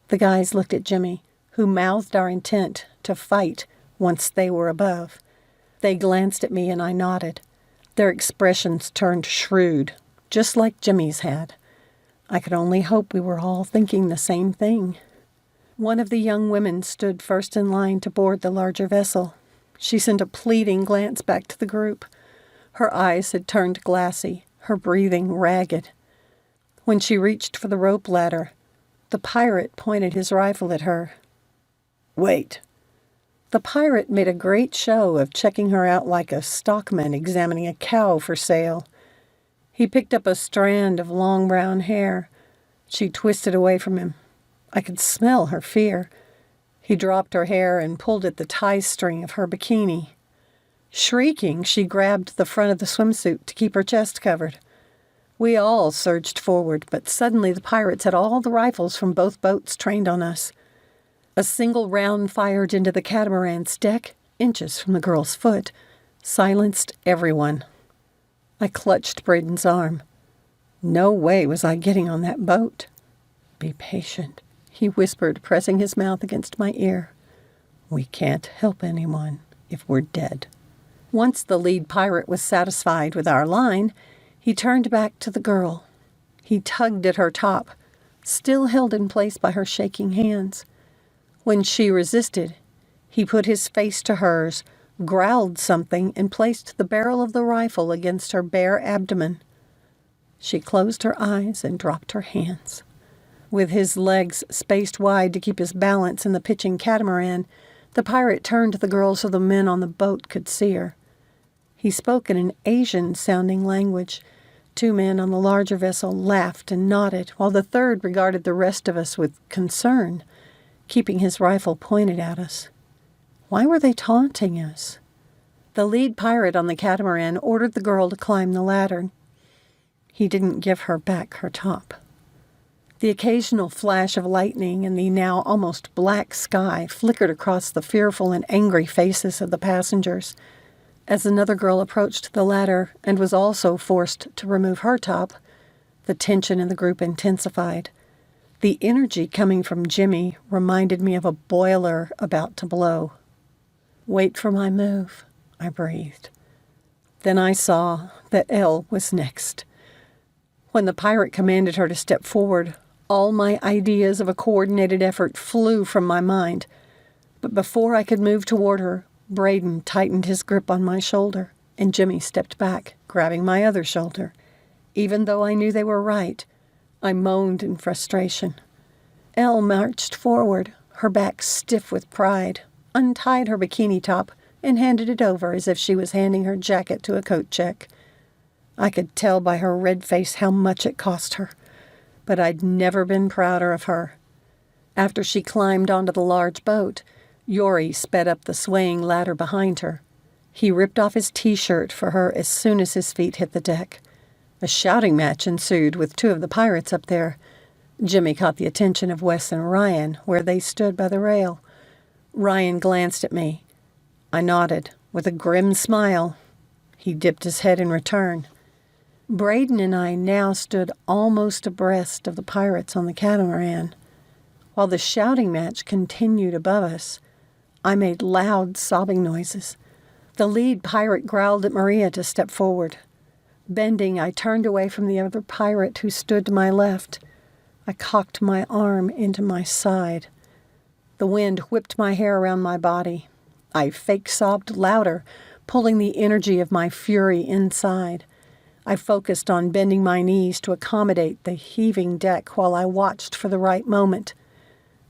[SPEAKER 2] The guys looked at Jimmy, who mouthed our intent to fight once they were above. They glanced at me and I nodded. Their expressions turned shrewd, just like Jimmy's had. I could only hope we were all thinking the same thing. One of the young women stood first in line to board the larger vessel. She sent a pleading glance back to the group. Her eyes had turned glassy, her breathing ragged. When she reached for the rope ladder, the pirate pointed his rifle at her. "Wait." The pirate made a great show of checking her out like a stockman examining a cow for sale. He picked up a strand of long brown hair. She twisted away from him. I could smell her fear. He dropped her hair and pulled at the tie string of her bikini. Shrieking, she grabbed the front of the swimsuit to keep her chest covered. We all surged forward, but suddenly the pirates had all the rifles from both boats trained on us. A single round fired into the catamaran's deck, inches from the girl's foot, silenced everyone. I clutched Braedon's arm. No way was I getting on that boat. "Be patient," he whispered, pressing his mouth against my ear. "We can't help anyone if we're dead." Once the lead pirate was satisfied with our line, he turned back to the girl. He tugged at her top, still held in place by her shaking hands. When she resisted, he put his face to hers, growled something, and placed the barrel of the rifle against her bare abdomen. She closed her eyes and dropped her hands. With his legs spaced wide to keep his balance in the pitching catamaran, the pirate turned to the girl so the men on the boat could see her. He spoke in an Asian-sounding language. 2 men on the larger vessel laughed and nodded, while the third regarded the rest of us with concern, keeping his rifle pointed at us. Why were they taunting us? The lead pirate on the catamaran ordered the girl to climb the ladder. He didn't give her back her top. The occasional flash of lightning and the now almost black sky flickered across the fearful and angry faces of the passengers. As another girl approached the ladder and was also forced to remove her top, the tension in the group intensified. The energy coming from Jimmy reminded me of a boiler about to blow. "Wait for my move," I breathed. Then I saw that Elle was next. When the pirate commanded her to step forward, all my ideas of a coordinated effort flew from my mind. But before I could move toward her, Braedon tightened his grip on my shoulder, and Jimmy stepped back, grabbing my other shoulder. Even though I knew they were right, I moaned in frustration. Elle marched forward, her back stiff with pride, untied her bikini top, and handed it over as if she was handing her jacket to a coat check. I could tell by her red face how much it cost her, but I'd never been prouder of her. After she climbed onto the large boat, Yori sped up the swaying ladder behind her. He ripped off his T-shirt for her as soon as his feet hit the deck. A shouting match ensued with 2 of the pirates up there. Jimmy caught the attention of Wes and Ryan, where they stood by the rail. Ryan glanced at me. I nodded, with a grim smile. He dipped his head in return. Braedon and I now stood almost abreast of the pirates on the catamaran. While the shouting match continued above us, I made loud sobbing noises. The lead pirate growled at Maria to step forward. Bending, I turned away from the other pirate who stood to my left. I cocked my arm into my side. The wind whipped my hair around my body. I fake-sobbed louder, pulling the energy of my fury inside. I focused on bending my knees to accommodate the heaving deck while I watched for the right moment.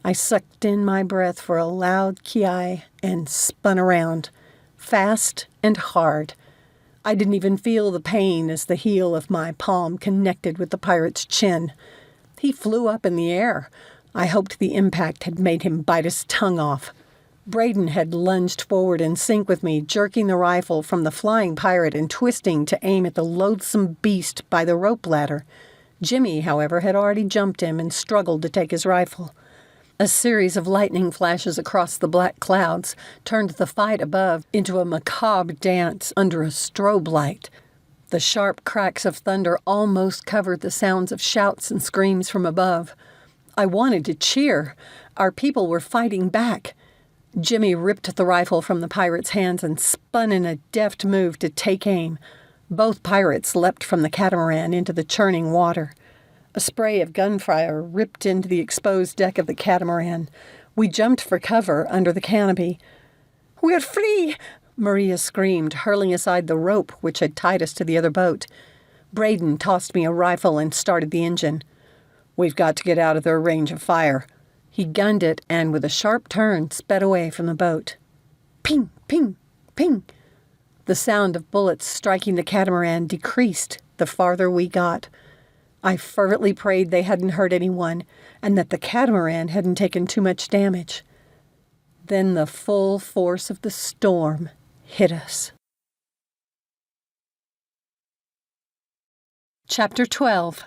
[SPEAKER 2] I sucked in my breath for a loud ki and spun around, fast and hard. I didn't even feel the pain as the heel of my palm connected with the pirate's chin. He flew up in the air. I hoped the impact had made him bite his tongue off. Braedon had lunged forward in sync with me, jerking the rifle from the flying pirate and twisting to aim at the loathsome beast by the rope ladder. Jimmy, however, had already jumped him and struggled to take his rifle. A series of lightning flashes across the black clouds turned the fight above into a macabre dance under a strobe light. The sharp cracks of thunder almost covered the sounds of shouts and screams from above. I wanted to cheer. Our people were fighting back. Jimmy ripped the rifle from the pirate's hands and spun in a deft move to take aim. Both pirates leapt from the catamaran into the churning water. A spray of gunfire ripped into the exposed deck of the catamaran. We jumped for cover under the canopy. "We're free!" Maria screamed, hurling aside the rope which had tied us to the other boat. Braedon tossed me a rifle and started the engine. "We've got to get out of their range of fire." He gunned it and, with a sharp turn, sped away from the boat. Ping, ping, ping. The sound of bullets striking the catamaran decreased the farther we got. I fervently prayed they hadn't hurt anyone and that the catamaran hadn't taken too much damage. Then the full force of the storm hit us. Chapter 12.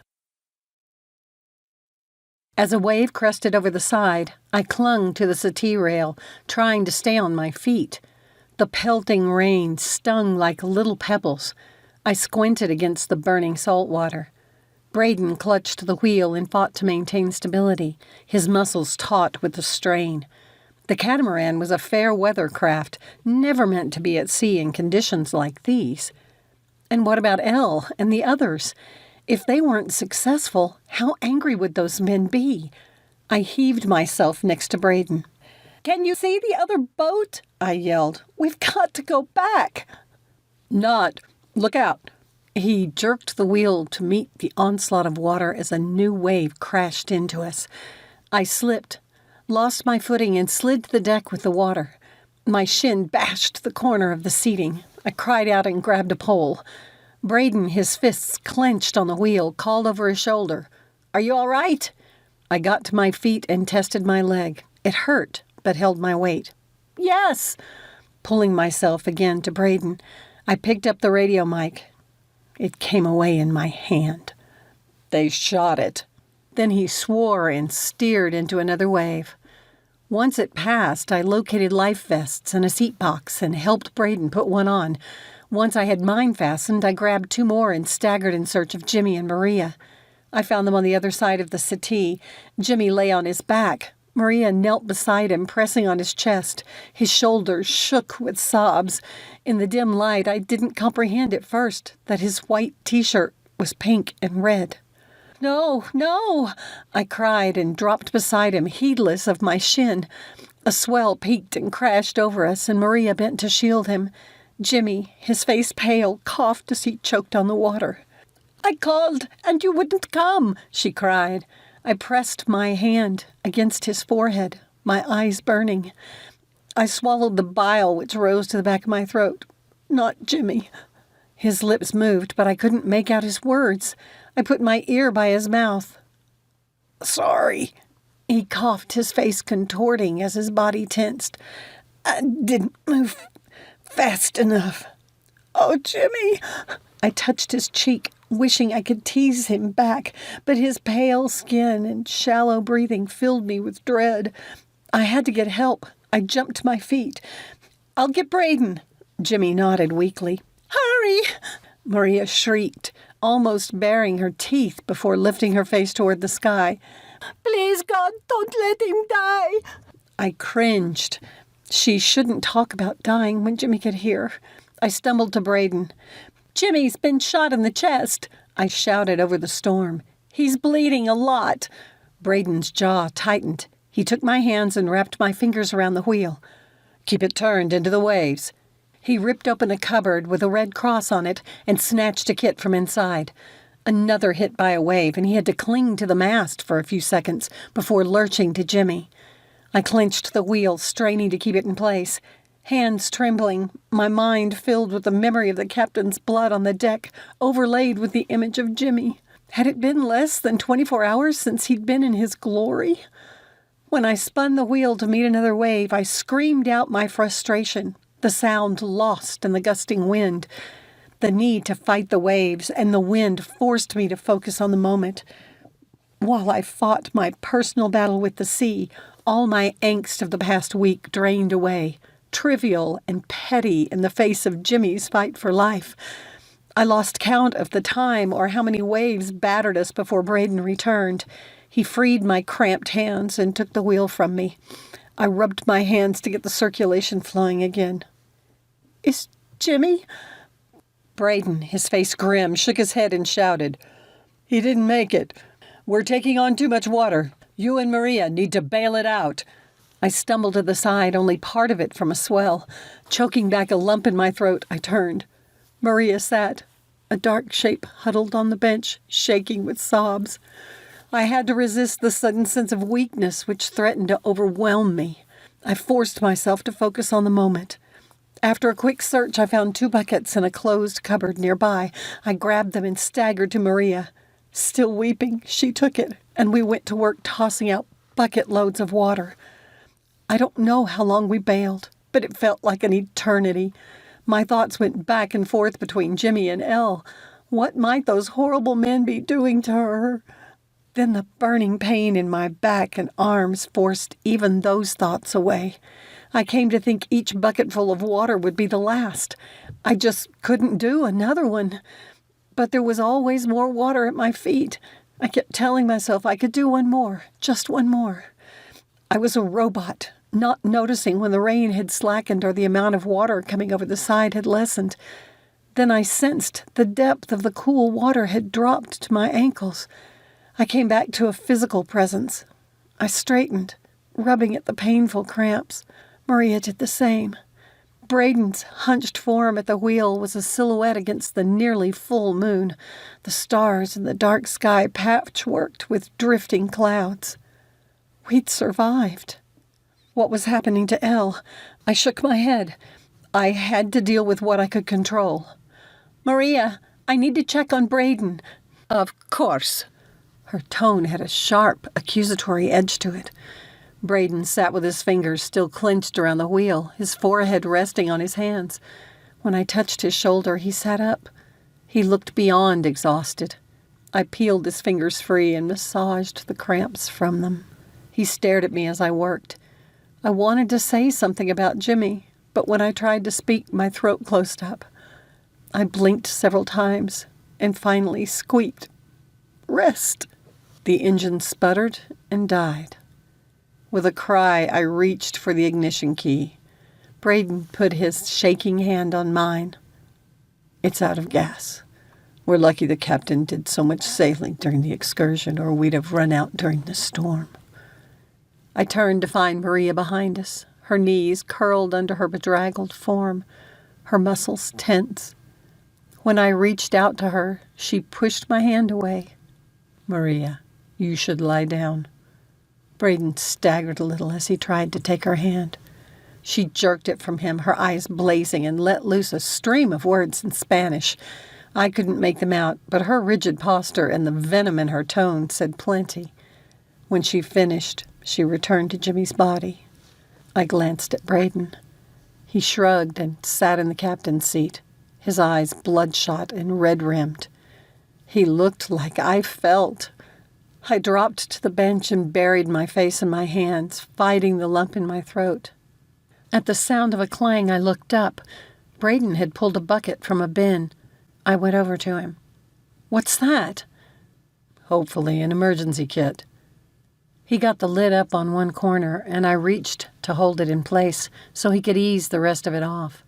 [SPEAKER 2] As a wave crested over the side, I clung to the settee rail, trying to stay on my feet. The pelting rain stung like little pebbles. I squinted against the burning salt water. Braedon clutched the wheel and fought to maintain stability, his muscles taut with the strain. The catamaran was a fair-weather craft, never meant to be at sea in conditions like these. And what about Elle and the others? If they weren't successful, how angry would those men be? I heaved myself next to Braedon. "Can you see the other boat?" I yelled. "We've got to go back." "Not. Look out." He jerked the wheel to meet the onslaught of water as a new wave crashed into us. I slipped, lost my footing, and slid to the deck with the water. My shin bashed the corner of the seating. I cried out and grabbed a pole. Braedon, his fists clenched on the wheel, called over his shoulder, "Are you all right?" I got to my feet and tested my leg. It hurt, but held my weight. "Yes!" Pulling myself again to Braedon, I picked up the radio mic. It came away in my hand. "They shot it." Then he swore and steered into another wave. Once it passed, I located life vests in a seat box and helped Braedon put one on. Once I had mine fastened, I grabbed 2 more and staggered in search of Jimmy and Maria. I found them on the other side of the settee. Jimmy lay on his back. Maria knelt beside him, pressing on his chest. His shoulders shook with sobs. In the dim light, I didn't comprehend at first that his white T-shirt was pink and red. "No, no!" I cried and dropped beside him, heedless of my shin. A swell peaked and crashed over us, and Maria bent to shield him. Jimmy, his face pale, coughed as he choked on the water. "I called, and you wouldn't come," she cried. I pressed my hand against his forehead, my eyes burning. I swallowed the bile which rose to the back of my throat. "Not Jimmy." His lips moved, but I couldn't make out his words. I put my ear by his mouth. "Sorry." He coughed, his face contorting as his body tensed. "I didn't move fast enough." "Oh, Jimmy." I touched his cheek, wishing I could tease him back, but his pale skin and shallow breathing filled me with dread. I had to get help. I jumped to my feet. "I'll get Braedon." Jimmy nodded weakly. "Hurry!" Maria shrieked, almost baring her teeth before lifting her face toward the sky. "Please, God, don't let him die." I cringed. She shouldn't talk about dying when Jimmy could hear. I stumbled to Braedon. "Jimmy's been shot in the chest," I shouted over the storm. "He's bleeding a lot." Braedon's jaw tightened. He took my hands and wrapped my fingers around the wheel. "Keep it turned into the waves." He ripped open a cupboard with a red cross on it and snatched a kit from inside. Another hit by a wave, and he had to cling to the mast for a few seconds before lurching to Jimmy. I clenched the wheel, straining to keep it in place. Hands trembling, my mind filled with the memory of the captain's blood on the deck, overlaid with the image of Jimmy. Had it been less than 24 hours since he'd been in his glory? When I spun the wheel to meet another wave, I screamed out my frustration, the sound lost in the gusting wind. The need to fight the waves and the wind forced me to focus on the moment. While I fought my personal battle with the sea, all my angst of the past week drained away, trivial and petty in the face of Jimmy's fight for life. I lost count of the time or how many waves battered us before Braedon returned. He freed my cramped hands and took the wheel from me. I rubbed my hands to get the circulation flowing again. "Is Jimmy?" Braedon, his face grim, shook his head and shouted, "He didn't make it. We're taking on too much water. You and Maria need to bail it out." I stumbled to the side, only part of it from a swell. Choking back a lump in my throat, I turned. Maria sat, a dark shape huddled on the bench, shaking with sobs. I had to resist the sudden sense of weakness which threatened to overwhelm me. I forced myself to focus on the moment. After a quick search, I found 2 buckets in a closed cupboard nearby. I grabbed them and staggered to Maria. Still weeping, she took it, and we went to work tossing out bucket loads of water. I don't know how long we bailed, but it felt like an eternity. My thoughts went back and forth between Jimmy and Elle. What might those horrible men be doing to her? Then the burning pain in my back and arms forced even those thoughts away. I came to think each bucketful of water would be the last. I just couldn't do another one. But there was always more water at my feet. I kept telling myself I could do one more, just one more. I was a robot, not noticing when the rain had slackened or the amount of water coming over the side had lessened. Then I sensed the depth of the cool water had dropped to my ankles. I came back to a physical presence. I straightened, rubbing at the painful cramps. Maria did the same. Braedon's hunched form at the wheel was a silhouette against the nearly full moon, the stars in the dark sky patchworked with drifting clouds. We'd survived. What was happening to Elle? I shook my head. I had to deal with what I could control. "Maria, I need to check on Braedon." "Of course." Her tone had a sharp, accusatory edge to it. Braedon sat with his fingers still clenched around the wheel, his forehead resting on his hands. When I touched his shoulder, he sat up. He looked beyond exhausted. I peeled his fingers free and massaged the cramps from them. He stared at me as I worked. I wanted to say something about Jimmy, but when I tried to speak, my throat closed up. I blinked several times and finally squeaked, "Rest." The engine sputtered and died. With a cry, I reached for the ignition key. Braedon put his shaking hand on mine. "It's out of gas. We're lucky the captain did so much sailing during the excursion, or we'd have run out during the storm." I turned to find Maria behind us, her knees curled under her bedraggled form, her muscles tense. When I reached out to her, she pushed my hand away. "Maria, you should lie down." Braedon staggered a little as he tried to take her hand. She jerked it from him, her eyes blazing, and let loose a stream of words in Spanish. I couldn't make them out, but her rigid posture and the venom in her tone said plenty. When she finished, she returned to Jimmy's body. I glanced at Braedon. He shrugged and sat in the captain's seat, his eyes bloodshot and red-rimmed. He looked like I felt. I dropped to the bench and buried my face in my hands, fighting the lump in my throat. At the sound of a clang, I looked up. Braedon had pulled a bucket from a bin. I went over to him. "What's that?" "Hopefully an emergency kit." He got the lid up on one corner, and I reached to hold it in place so he could ease the rest of it off.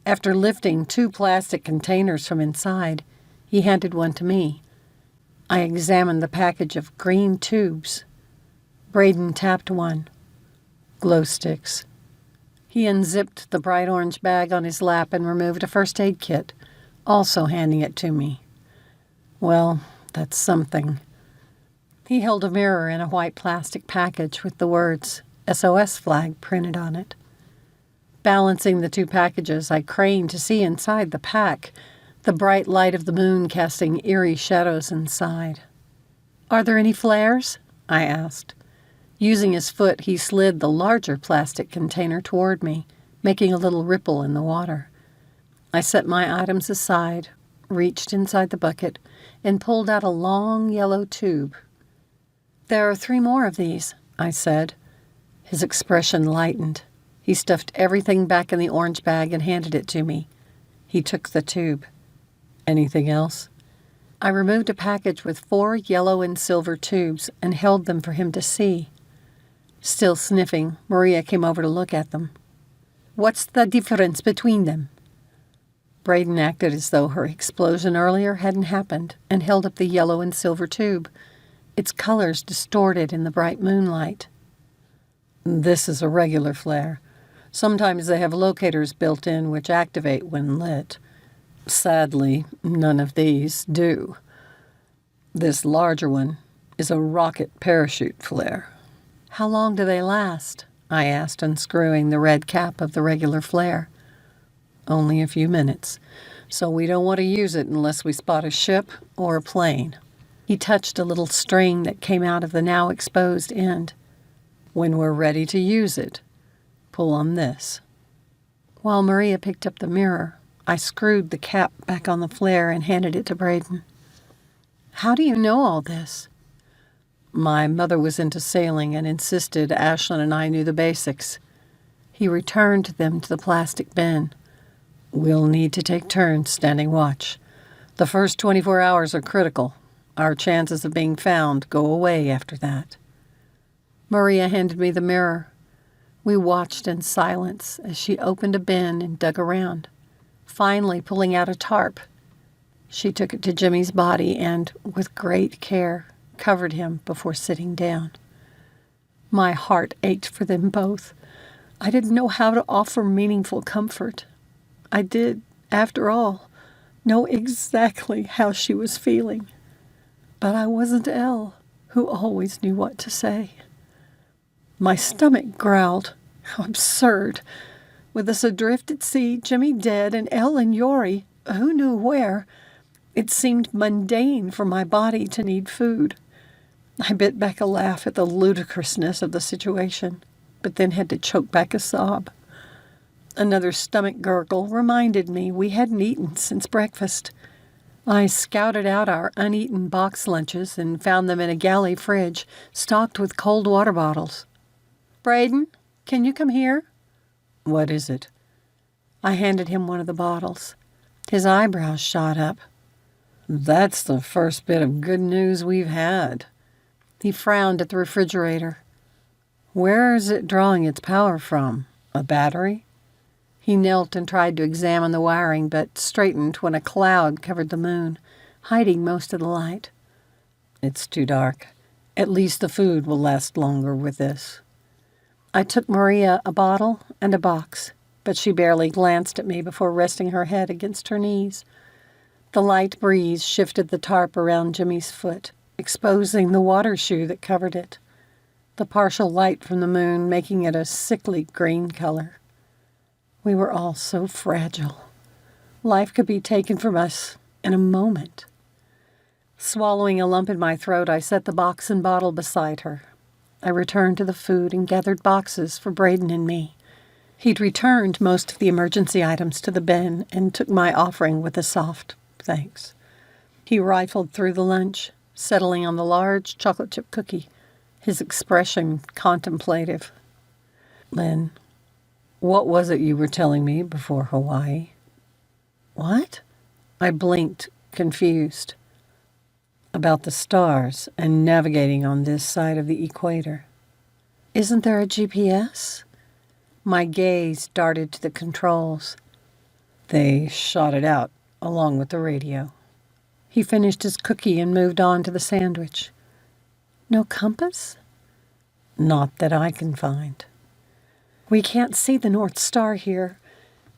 [SPEAKER 2] After lifting 2 plastic containers from inside, he handed one to me. I examined the package of green tubes. Braedon tapped one. "Glow sticks." He unzipped the bright orange bag on his lap and removed a first aid kit, also handing it to me. "Well, that's something." He held a mirror in a white plastic package with the words SOS flag printed on it. Balancing the 2 packages, I craned to see inside the pack, the bright light of the moon casting eerie shadows inside. "Are there any flares?" I asked. Using his foot, he slid the larger plastic container toward me, making a little ripple in the water. I set my items aside, reached inside the bucket, and pulled out a long yellow tube. "There are 3 more of these," I said. His expression lightened. He stuffed everything back in the orange bag and handed it to me. He took the tube. "Anything else?" I removed a package with 4 yellow and silver tubes and held them for him to see. Still sniffing, Maria came over to look at them. "What's the difference between them?" Braedon acted as though her explosion earlier hadn't happened and held up the yellow and silver tube, its colors distorted in the bright moonlight. "This is a regular flare. Sometimes they have locators built in which activate when lit. Sadly, none of these do. This larger one is a rocket parachute flare." "How long do they last?" I asked, unscrewing the red cap of the regular flare. "Only a few minutes, so we don't want to use it unless we spot a ship or a plane." He touched a little string that came out of the now exposed end. "When we're ready to use it, pull on this." While Maria picked up the mirror, I screwed the cap back on the flare and handed it to Braedon. "How do you know all this?" "My mother was into sailing and insisted Ashlyn and I knew the basics." He returned them to the plastic bin. "We'll need to take turns standing watch. The first 24 hours are critical. Our chances of being found go away after that." Maria handed me the mirror. We watched in silence as she opened a bin and dug around, finally pulling out a tarp. She took it to Jimmy's body and, with great care, covered him before sitting down. My heart ached for them both. I didn't know how to offer meaningful comfort. I did, after all, know exactly how she was feeling. But I wasn't Elle, who always knew what to say. My stomach growled. How absurd. With us adrift at sea, Jimmy dead, and Elle and Yori, who knew where, it seemed mundane for my body to need food. I bit back a laugh at the ludicrousness of the situation, but then had to choke back a sob. Another stomach gurgle reminded me we hadn't eaten since breakfast. I scouted out our uneaten box lunches and found them in a galley fridge stocked with cold water bottles. "Braedon, can you come here?" "What is it?" I handed him one of the bottles. His eyebrows shot up. "That's the first bit of good news we've had." He frowned at the refrigerator. "Where is it drawing its power from? A battery?" He knelt and tried to examine the wiring, but straightened when a cloud covered the moon, hiding most of the light. "It's too dark. At least the food will last longer with this." I took Maria a bottle and a box, but she barely glanced at me before resting her head against her knees. The light breeze shifted the tarp around Jimmy's foot, exposing the water shoe that covered it, the partial light from the moon making it a sickly green color. We were all so fragile. Life could be taken from us in a moment. Swallowing a lump in my throat, I set the box and bottle beside her. I returned to the food and gathered boxes for Braedon and me. He'd returned most of the emergency items to the bin and took my offering with a soft thanks. He rifled through the lunch, settling on the large chocolate chip cookie, his expression contemplative. "Lyn, what was it you were telling me before Hawaii?" "What?" I blinked, confused. "About the stars and navigating on this side of the equator." "Isn't there a GPS?" My gaze darted to the controls. "They shot it out along with the radio." He finished his cookie and moved on to the sandwich. "No compass?" "Not that I can find." "We can't see the North Star here,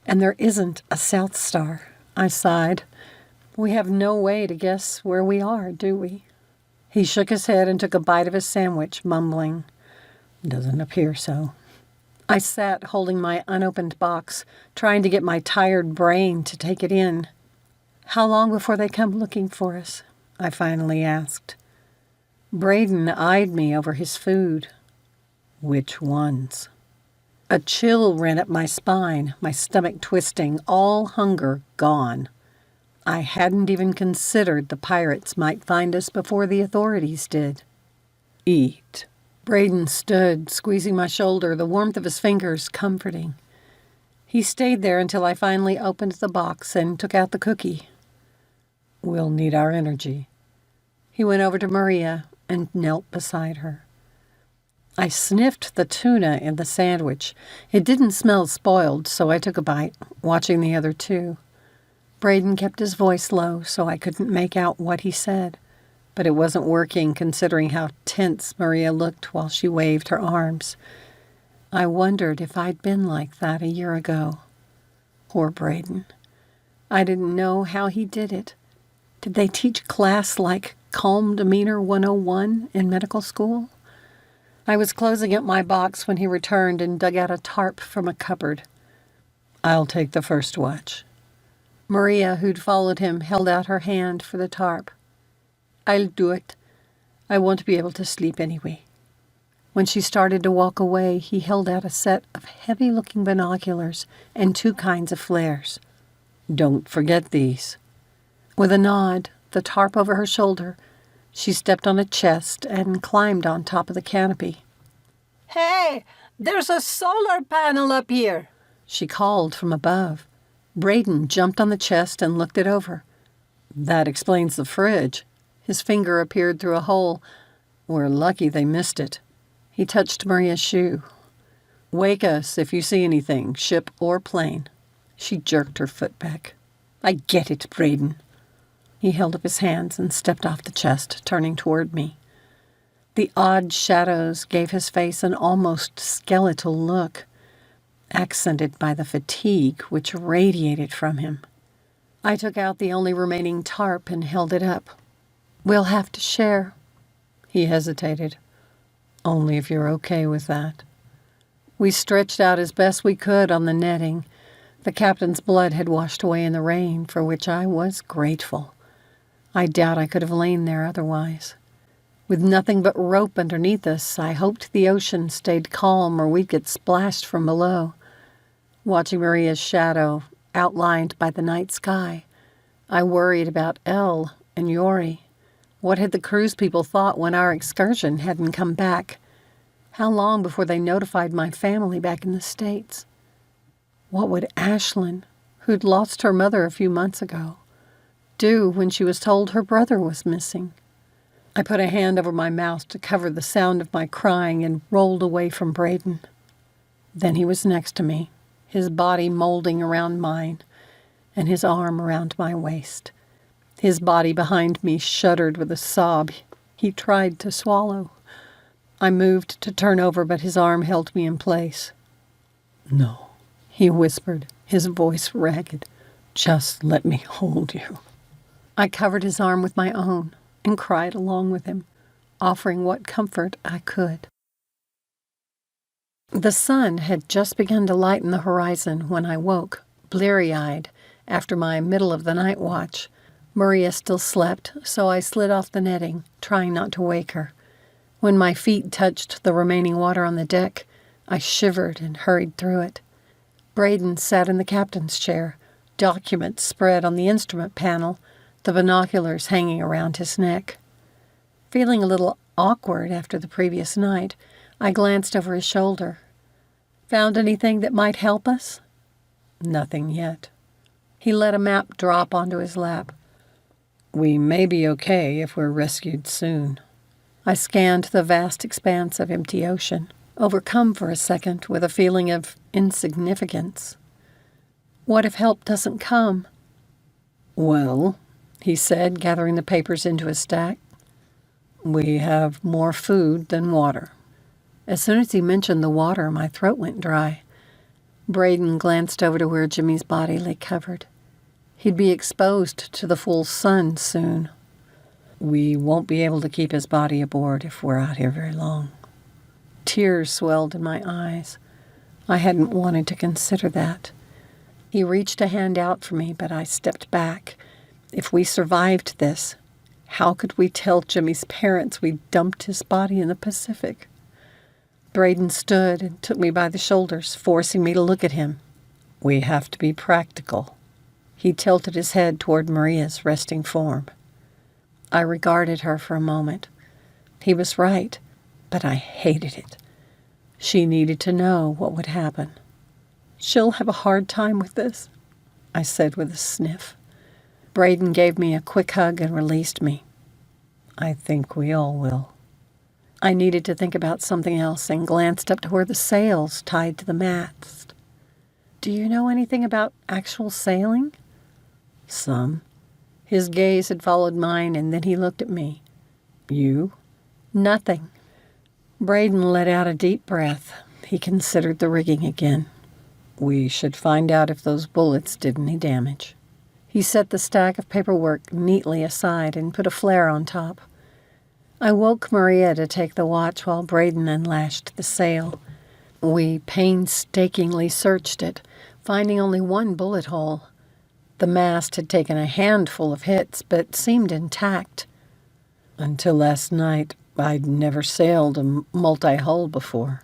[SPEAKER 2] and there isn't a South Star," I sighed. "We have no way to guess where we are, do we?" He shook his head and took a bite of his sandwich, mumbling, "Doesn't appear so." I sat holding my unopened box, trying to get my tired brain to take it in. "How long before they come looking for us?" I finally asked. Braedon eyed me over his food. "Which ones?" A chill ran up my spine, my stomach twisting, all hunger gone. I hadn't even considered the pirates might find us before the authorities did. "Eat." Braedon stood, squeezing my shoulder, the warmth of his fingers comforting. He stayed there until I finally opened the box and took out the cookie. "We'll need our energy." He went over to Maria and knelt beside her. I sniffed the tuna in the sandwich. It didn't smell spoiled, so I took a bite, watching the other two. Braedon kept his voice low, so I couldn't make out what he said, but it wasn't working considering how tense Maria looked while she waved her arms. I wondered if I'd been like that a year ago. Poor Braedon. I didn't know how he did it. Did they teach class like Calm Demeanor 101 in medical school? I was closing up my box when he returned and dug out a tarp from a cupboard. "I'll take the first watch." Maria, who'd followed him, held out her hand for the tarp. "I'll do it. I won't be able to sleep anyway." When she started to walk away, he held out a set of heavy-looking binoculars and 2 kinds of flares. "Don't forget these." With a nod, the tarp over her shoulder, she stepped on a chest and climbed on top of the canopy.
[SPEAKER 3] "Hey, there's a solar panel up here,"
[SPEAKER 2] she called from above. Braedon jumped on the chest and looked it over. "That explains the fridge." His finger appeared through a hole. "We're lucky they missed it." He touched Maria's shoe. "Wake us if you see anything, ship or plane." She jerked her foot back. "I get it, Braedon." He held up his hands and stepped off the chest, turning toward me. The odd shadows gave his face an almost skeletal look. accented by the fatigue which radiated from him. I took out the only remaining tarp and held it up. "We'll have to share." He hesitated. "Only if you're okay with that." We stretched out as best we could on the netting. The captain's blood had washed away in the rain, for which I was grateful. I doubt I could have lain there otherwise. With nothing but rope underneath us, I hoped the ocean stayed calm or we'd get splashed from below. Watching Maria's shadow, outlined by the night sky, I worried about Elle and Yori. What had the cruise people thought when our excursion hadn't come back? How long before they notified my family back in the States? What would Ashlyn, who'd lost her mother a few months ago, do when she was told her brother was missing? I put a hand over my mouth to cover the sound of my crying and rolled away from Braedon. Then he was next to me, his body molding around mine, and his arm around my waist. His body behind me shuddered with a sob he tried to swallow. I moved to turn over, but his arm held me in place. "No," he whispered, his voice ragged. "Just let me hold you." I covered his arm with my own and cried along with him, offering what comfort I could. The sun had just begun to lighten the horizon when I woke, bleary-eyed, after my middle-of-the-night watch. Maria still slept, so I slid off the netting, trying not to wake her. When my feet touched the remaining water on the deck, I shivered and hurried through it. Braedon sat in the captain's chair, documents spread on the instrument panel, the binoculars hanging around his neck. Feeling a little awkward after the previous night, I glanced over his shoulder. "Found anything that might help us?" "Nothing yet." He let a map drop onto his lap. "We may be okay if we're rescued soon." I scanned the vast expanse of empty ocean, overcome for a second with a feeling of insignificance. "What if help doesn't come?" "Well," he said, gathering the papers into a stack, "we have more food than water." As soon as he mentioned the water, my throat went dry. Braedon glanced over to where Jimmy's body lay covered. He'd be exposed to the full sun soon. "We won't be able to keep his body aboard if we're out here very long." Tears swelled in my eyes. I hadn't wanted to consider that. He reached a hand out for me, but I stepped back. If we survived this, how could we tell Jimmy's parents we dumped his body in the Pacific? Braedon stood and took me by the shoulders, forcing me to look at him. "We have to be practical." He tilted his head toward Maria's resting form. I regarded her for a moment. He was right, but I hated it. She needed to know what would happen. "She'll have a hard time with this," I said with a sniff. Braedon gave me a quick hug and released me. "I think we all will." I needed to think about something else and glanced up to where the sails tied to the mast. "Do you know anything about actual sailing?" "Some." His gaze had followed mine, and then he looked at me. "You?" "Nothing." Braedon let out a deep breath. He considered the rigging again. "We should find out if those bullets did any damage." He set the stack of paperwork neatly aside and put a flare on top. I woke Maria to take the watch while Braedon unlashed the sail. We painstakingly searched it, finding only one bullet hole. The mast had taken a handful of hits, but seemed intact. "Until last night, I'd never sailed a multi-hull before,"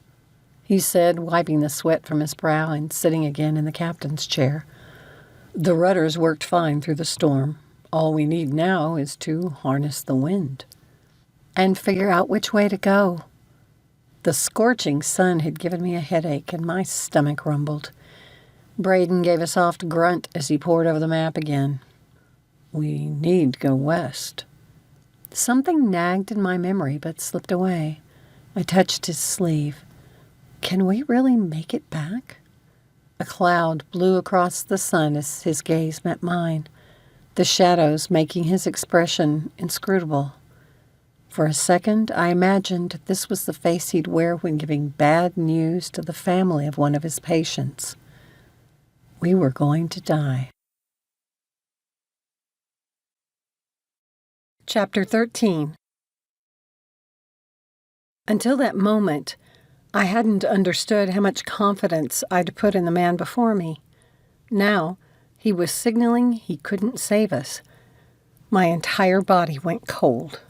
[SPEAKER 2] he said, wiping the sweat from his brow and sitting again in the captain's chair. "The rudders worked fine through the storm. All we need now is to harness the wind." "And figure out which way to go." The scorching sun had given me a headache, and my stomach rumbled. Braedon gave a soft grunt as he pored over the map again. "We need to go west." Something nagged in my memory but slipped away. I touched his sleeve. "Can we really make it back?" A cloud blew across the sun as his gaze met mine, the shadows making his expression inscrutable. For a second, I imagined this was the face he'd wear when giving bad news to the family of one of his patients. We were going to die. Chapter 13. Until that moment, I hadn't understood how much confidence I'd put in the man before me. Now, he was signaling he couldn't save us. My entire body went cold.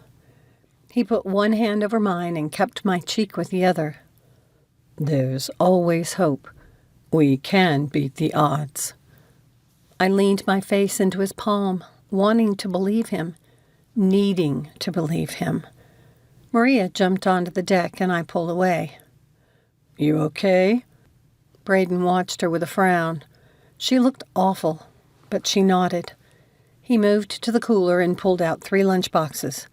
[SPEAKER 2] He put one hand over mine and cupped my cheek with the other. There's always hope. We can beat the odds. I leaned my face into his palm, wanting to believe him, needing to believe him. Maria jumped onto the deck and I pulled away. You okay? Braedon watched her with a frown. She looked awful, but she nodded. He moved to the cooler and pulled out 3 lunchboxes.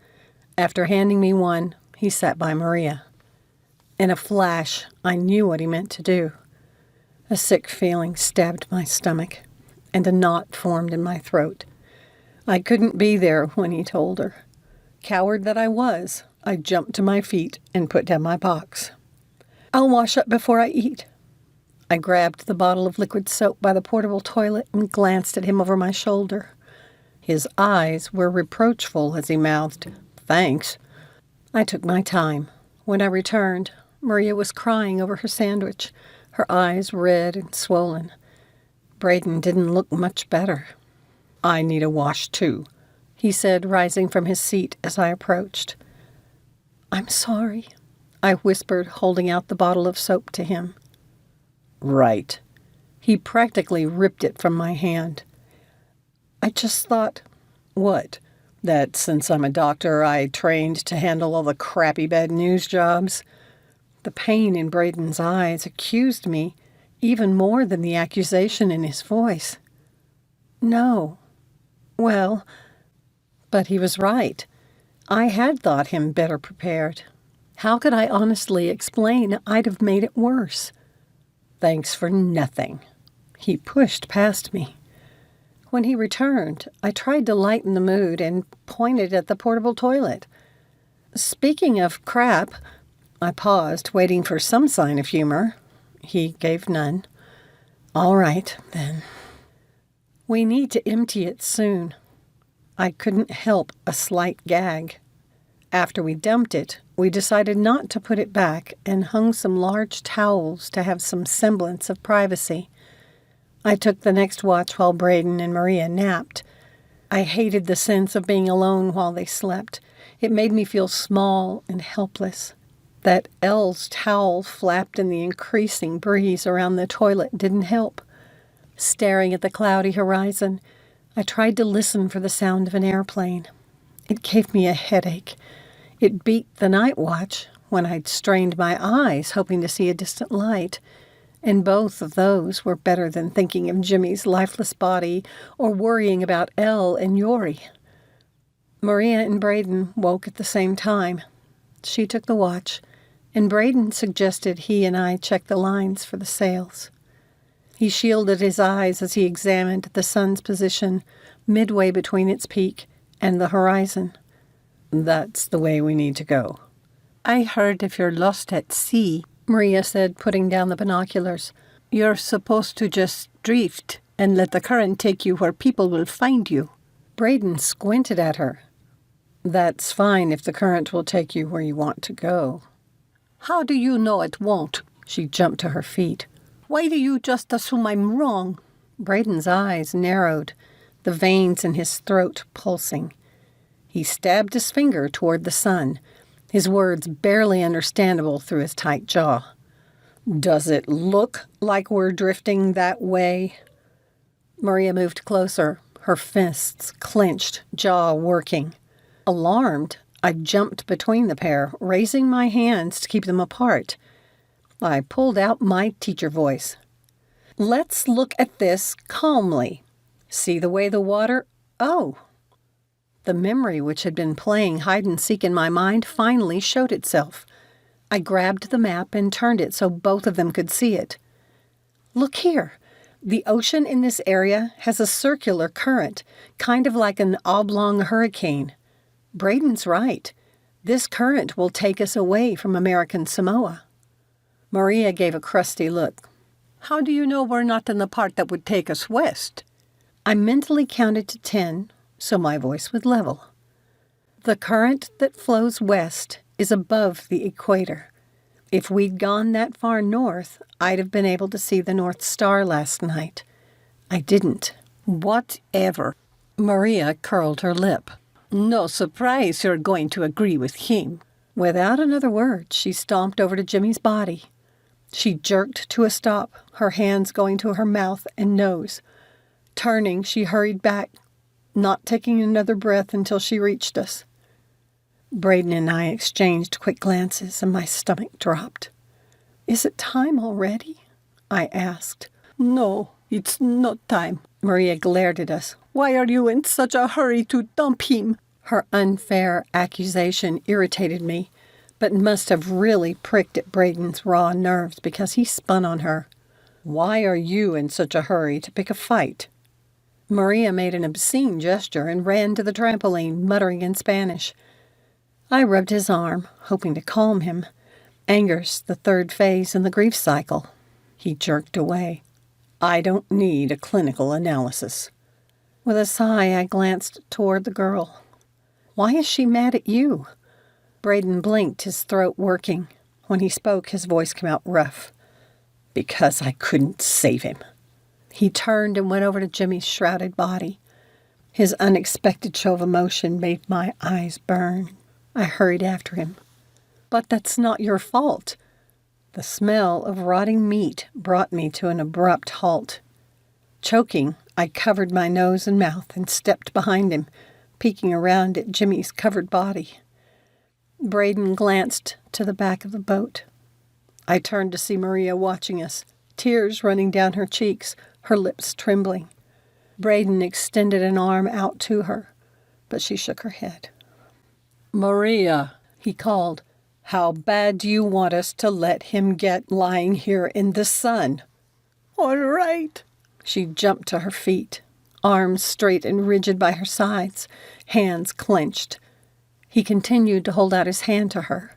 [SPEAKER 2] After handing me one, he sat by Maria. In a flash, I knew what he meant to do. A sick feeling stabbed my stomach, and a knot formed in my throat. I couldn't be there when he told her. Coward that I was, I jumped to my feet and put down my box. I'll wash up before I eat. I grabbed the bottle of liquid soap by the portable toilet and glanced at him over my shoulder. His eyes were reproachful as he mouthed, Thanks. I took my time. When I returned, Maria was crying over her sandwich, her eyes red and swollen. Braedon didn't look much better. I need a wash too, he said, rising from his seat as I approached. I'm sorry, I whispered, holding out the bottle of soap to him. Right. He practically ripped it from my hand. I just thought, what? That since I'm a doctor, I trained to handle all the crappy bad news jobs? The pain in Braedon's eyes accused me even more than the accusation in his voice. No. Well, but he was right. I had thought him better prepared. How could I honestly explain I'd have made it worse? Thanks for nothing. He pushed past me. When he returned, I tried to lighten the mood and pointed at the portable toilet. Speaking of crap, I paused, waiting for some sign of humor. He gave none. All right, then. We need to empty it soon. I couldn't help a slight gag. After we dumped it, we decided not to put it back and hung some large towels to have some semblance of privacy. I took the next watch while Braedon and Maria napped. I hated the sense of being alone while they slept. It made me feel small and helpless. That Elle's towel flapped in the increasing breeze around the toilet didn't help. Staring at the cloudy horizon, I tried to listen for the sound of an airplane. It gave me a headache. It beat the night watch when I'd strained my eyes hoping to see a distant light. And both of those were better than thinking of Jimmy's lifeless body or worrying about Elle and Yori. Maria and Braedon woke at the same time. She took the watch, and Braedon suggested he and I check the lines for the sails. He shielded his eyes as he examined the sun's position midway between its peak and the horizon. That's the way we need to go. I heard if you're lost at sea, Maria said, putting down the binoculars, you're supposed to just drift and let the current take you where people will find you. Braedon squinted at her. That's fine if the current will take you where you want to go. How do you know it won't? She jumped to her feet. Why do you just assume I'm wrong? Braedon's eyes narrowed, the veins in his throat pulsing. He stabbed his finger toward the sun, his words barely understandable through his tight jaw. Does it look like we're drifting that way? Maria moved closer, her fists clenched, jaw working. Alarmed, I jumped between the pair, raising my hands to keep them apart. I pulled out my teacher voice. Let's look at this calmly. See the way the water... Oh! The memory which had been playing hide-and-seek in my mind finally showed itself. I grabbed the map and turned it so both of them could see it. Look here. The ocean in this area has a circular current, kind of like an oblong hurricane. Braedon's right. This current will take us away from American Samoa." Maria gave a crusty look. "How do you know we're not in the part that would take us west?" I mentally counted to 10, so my voice would level. "The current that flows west is above the equator. If we'd gone that far north, I'd have been able to see the North Star last night. I didn't." "Whatever." Maria curled her lip. "No surprise you're going to agree with him." Without another word, she stomped over to Jimmy's body. She jerked to a stop, her hands going to her mouth and nose. Turning, she hurried back, not taking another breath until she reached us. Braedon and I exchanged quick glances, and my stomach dropped. "Is it time already?" I asked. "No, it's not time." Maria glared at us. "Why are you in such a hurry to dump him?" Her unfair accusation irritated me, but must have really pricked at Braedon's raw nerves because he spun on her. "Why are you in such a hurry to pick a fight?" Maria made an obscene gesture and ran to the trampoline, muttering in Spanish. I rubbed his arm, hoping to calm him. Anger's the third phase in the grief cycle. He jerked away. "I don't need a clinical analysis." With a sigh, I glanced toward the girl. "Why is she mad at you?" Braedon blinked, his throat working. When he spoke, his voice came out rough. "Because I couldn't save him." He turned and went over to Jimmy's shrouded body. His unexpected show of emotion made my eyes burn. I hurried after him. "But that's not your fault." The smell of rotting meat brought me to an abrupt halt. Choking, I covered my nose and mouth and stepped behind him, peeking around at Jimmy's covered body. Braedon glanced to the back of the boat. I turned to see Maria watching us, tears running down her cheeks, her lips trembling. Braedon extended an arm out to her, but she shook her head. "Maria," he called, "how bad do you want us to let him get lying here in the sun?" "All right." She jumped to her feet, arms straight and rigid by her sides, hands clenched. He continued to hold out his hand to her.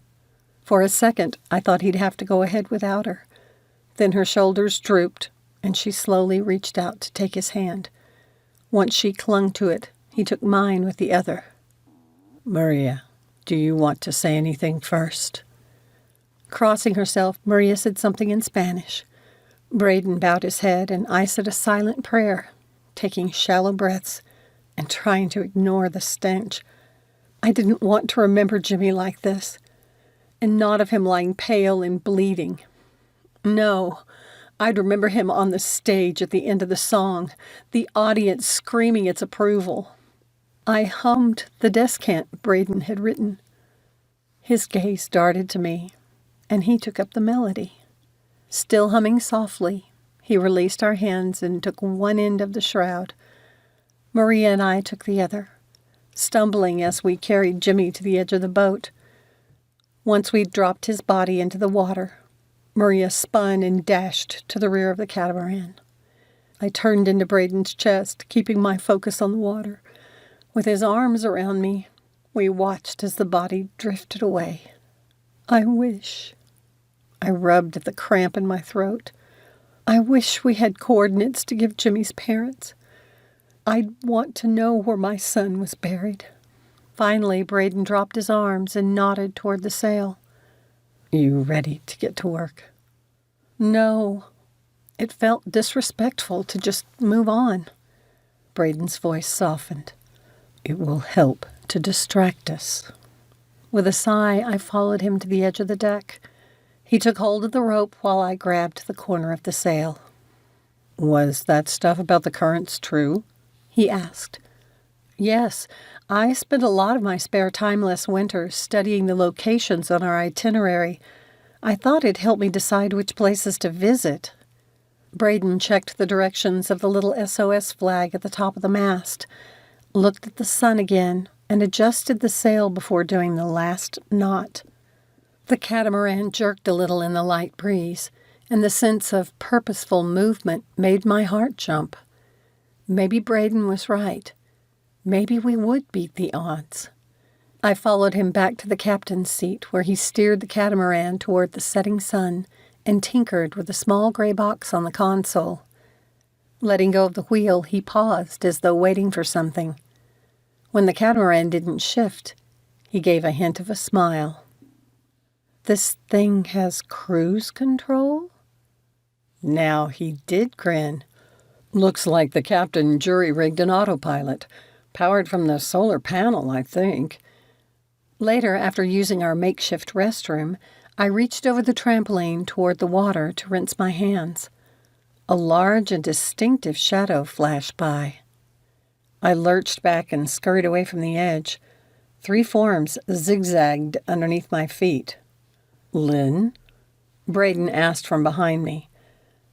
[SPEAKER 2] For a second, I thought he'd have to go ahead without her. Then her shoulders drooped, and she slowly reached out to take his hand. Once she clung to it, he took mine with the other. "Maria, do you want to say anything first?" Crossing herself, Maria said something in Spanish. Braedon bowed his head, and I said a silent prayer, taking shallow breaths and trying to ignore the stench. I didn't want to remember Jimmy like this, and not of him lying pale and bleeding. No, I'd remember him on the stage at the end of the song, the audience screaming its approval. I hummed the descant Braedon had written. His gaze darted to me, and he took up the melody. Still humming softly, he released our hands and took one end of the shroud. Maria and I took the other, stumbling as we carried Jimmy to the edge of the boat. Once we'd dropped his body into the water, Maria spun and dashed to the rear of the catamaran. I turned into Braedon's chest, keeping my focus on the water. With his arms around me, we watched as the body drifted away. I rubbed at the cramp in my throat. I wish we had coordinates to give Jimmy's parents. I'd want to know where my son was buried. Finally, Braedon dropped his arms and nodded toward the sail. "You ready to get to work?" No. It felt disrespectful to just move on. Braedon's voice softened. "It will help to distract us." With a sigh, I followed him to the edge of the deck. He took hold of the rope while I grabbed the corner of the sail. "Was that stuff about the currents true?" he asked. "Yes, I spent a lot of my spare time last winter studying the locations on our itinerary. I thought it'd help me decide which places to visit." Braedon checked the directions of the little SOS flag at the top of the mast, looked at the sun again, and adjusted the sail before doing the last knot. The catamaran jerked a little in the light breeze, and the sense of purposeful movement made my heart jump. Maybe Braedon was right. Maybe we would beat the odds. I followed him back to the captain's seat, where he steered the catamaran toward the setting sun and tinkered with a small gray box on the console. Letting go of the wheel, he paused as though waiting for something. When the catamaran didn't shift, he gave a hint of a smile. "This thing has cruise control?" Now he did grin. "Looks like the captain jury-rigged an autopilot, powered from the solar panel, I think." Later, after using our makeshift restroom, I reached over the trampoline toward the water to rinse my hands. A large and distinctive shadow flashed by. I lurched back and scurried away from the edge. 3 forms zigzagged underneath my feet. "Lyn?" Braedon asked from behind me.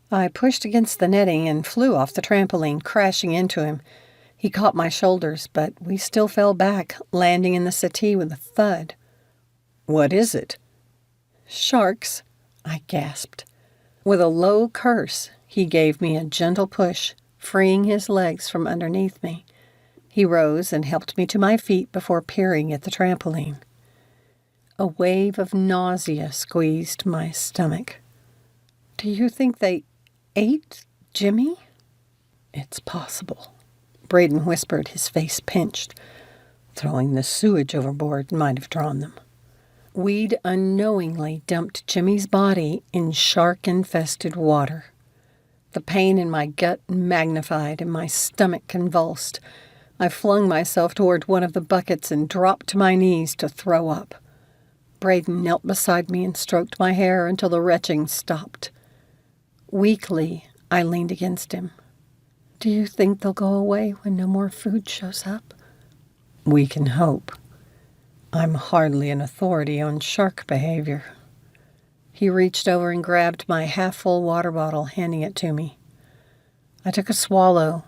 [SPEAKER 2] I pushed against the netting and flew off the trampoline, crashing into him. He caught my shoulders, but we still fell back, landing in the settee with a thud. "What is it?" "Sharks," I gasped. With a low curse, he gave me a gentle push, freeing his legs from underneath me. He rose and helped me to my feet before peering at the trampoline. A wave of nausea squeezed my stomach. "Do you think they ate Jimmy?" "It's possible," Braedon whispered, his face pinched. "Throwing the sewage overboard might have drawn them." We'd unknowingly dumped Jimmy's body in shark-infested water. The pain in my gut magnified and my stomach convulsed. I flung myself toward one of the buckets and dropped to my knees to throw up. Braedon knelt beside me and stroked my hair until the retching stopped. Weakly, I leaned against him. "Do you think they'll go away when no more food shows up?" "We can hope. I'm hardly an authority on shark behavior." He reached over and grabbed my half-full water bottle, handing it to me. I took a swallow,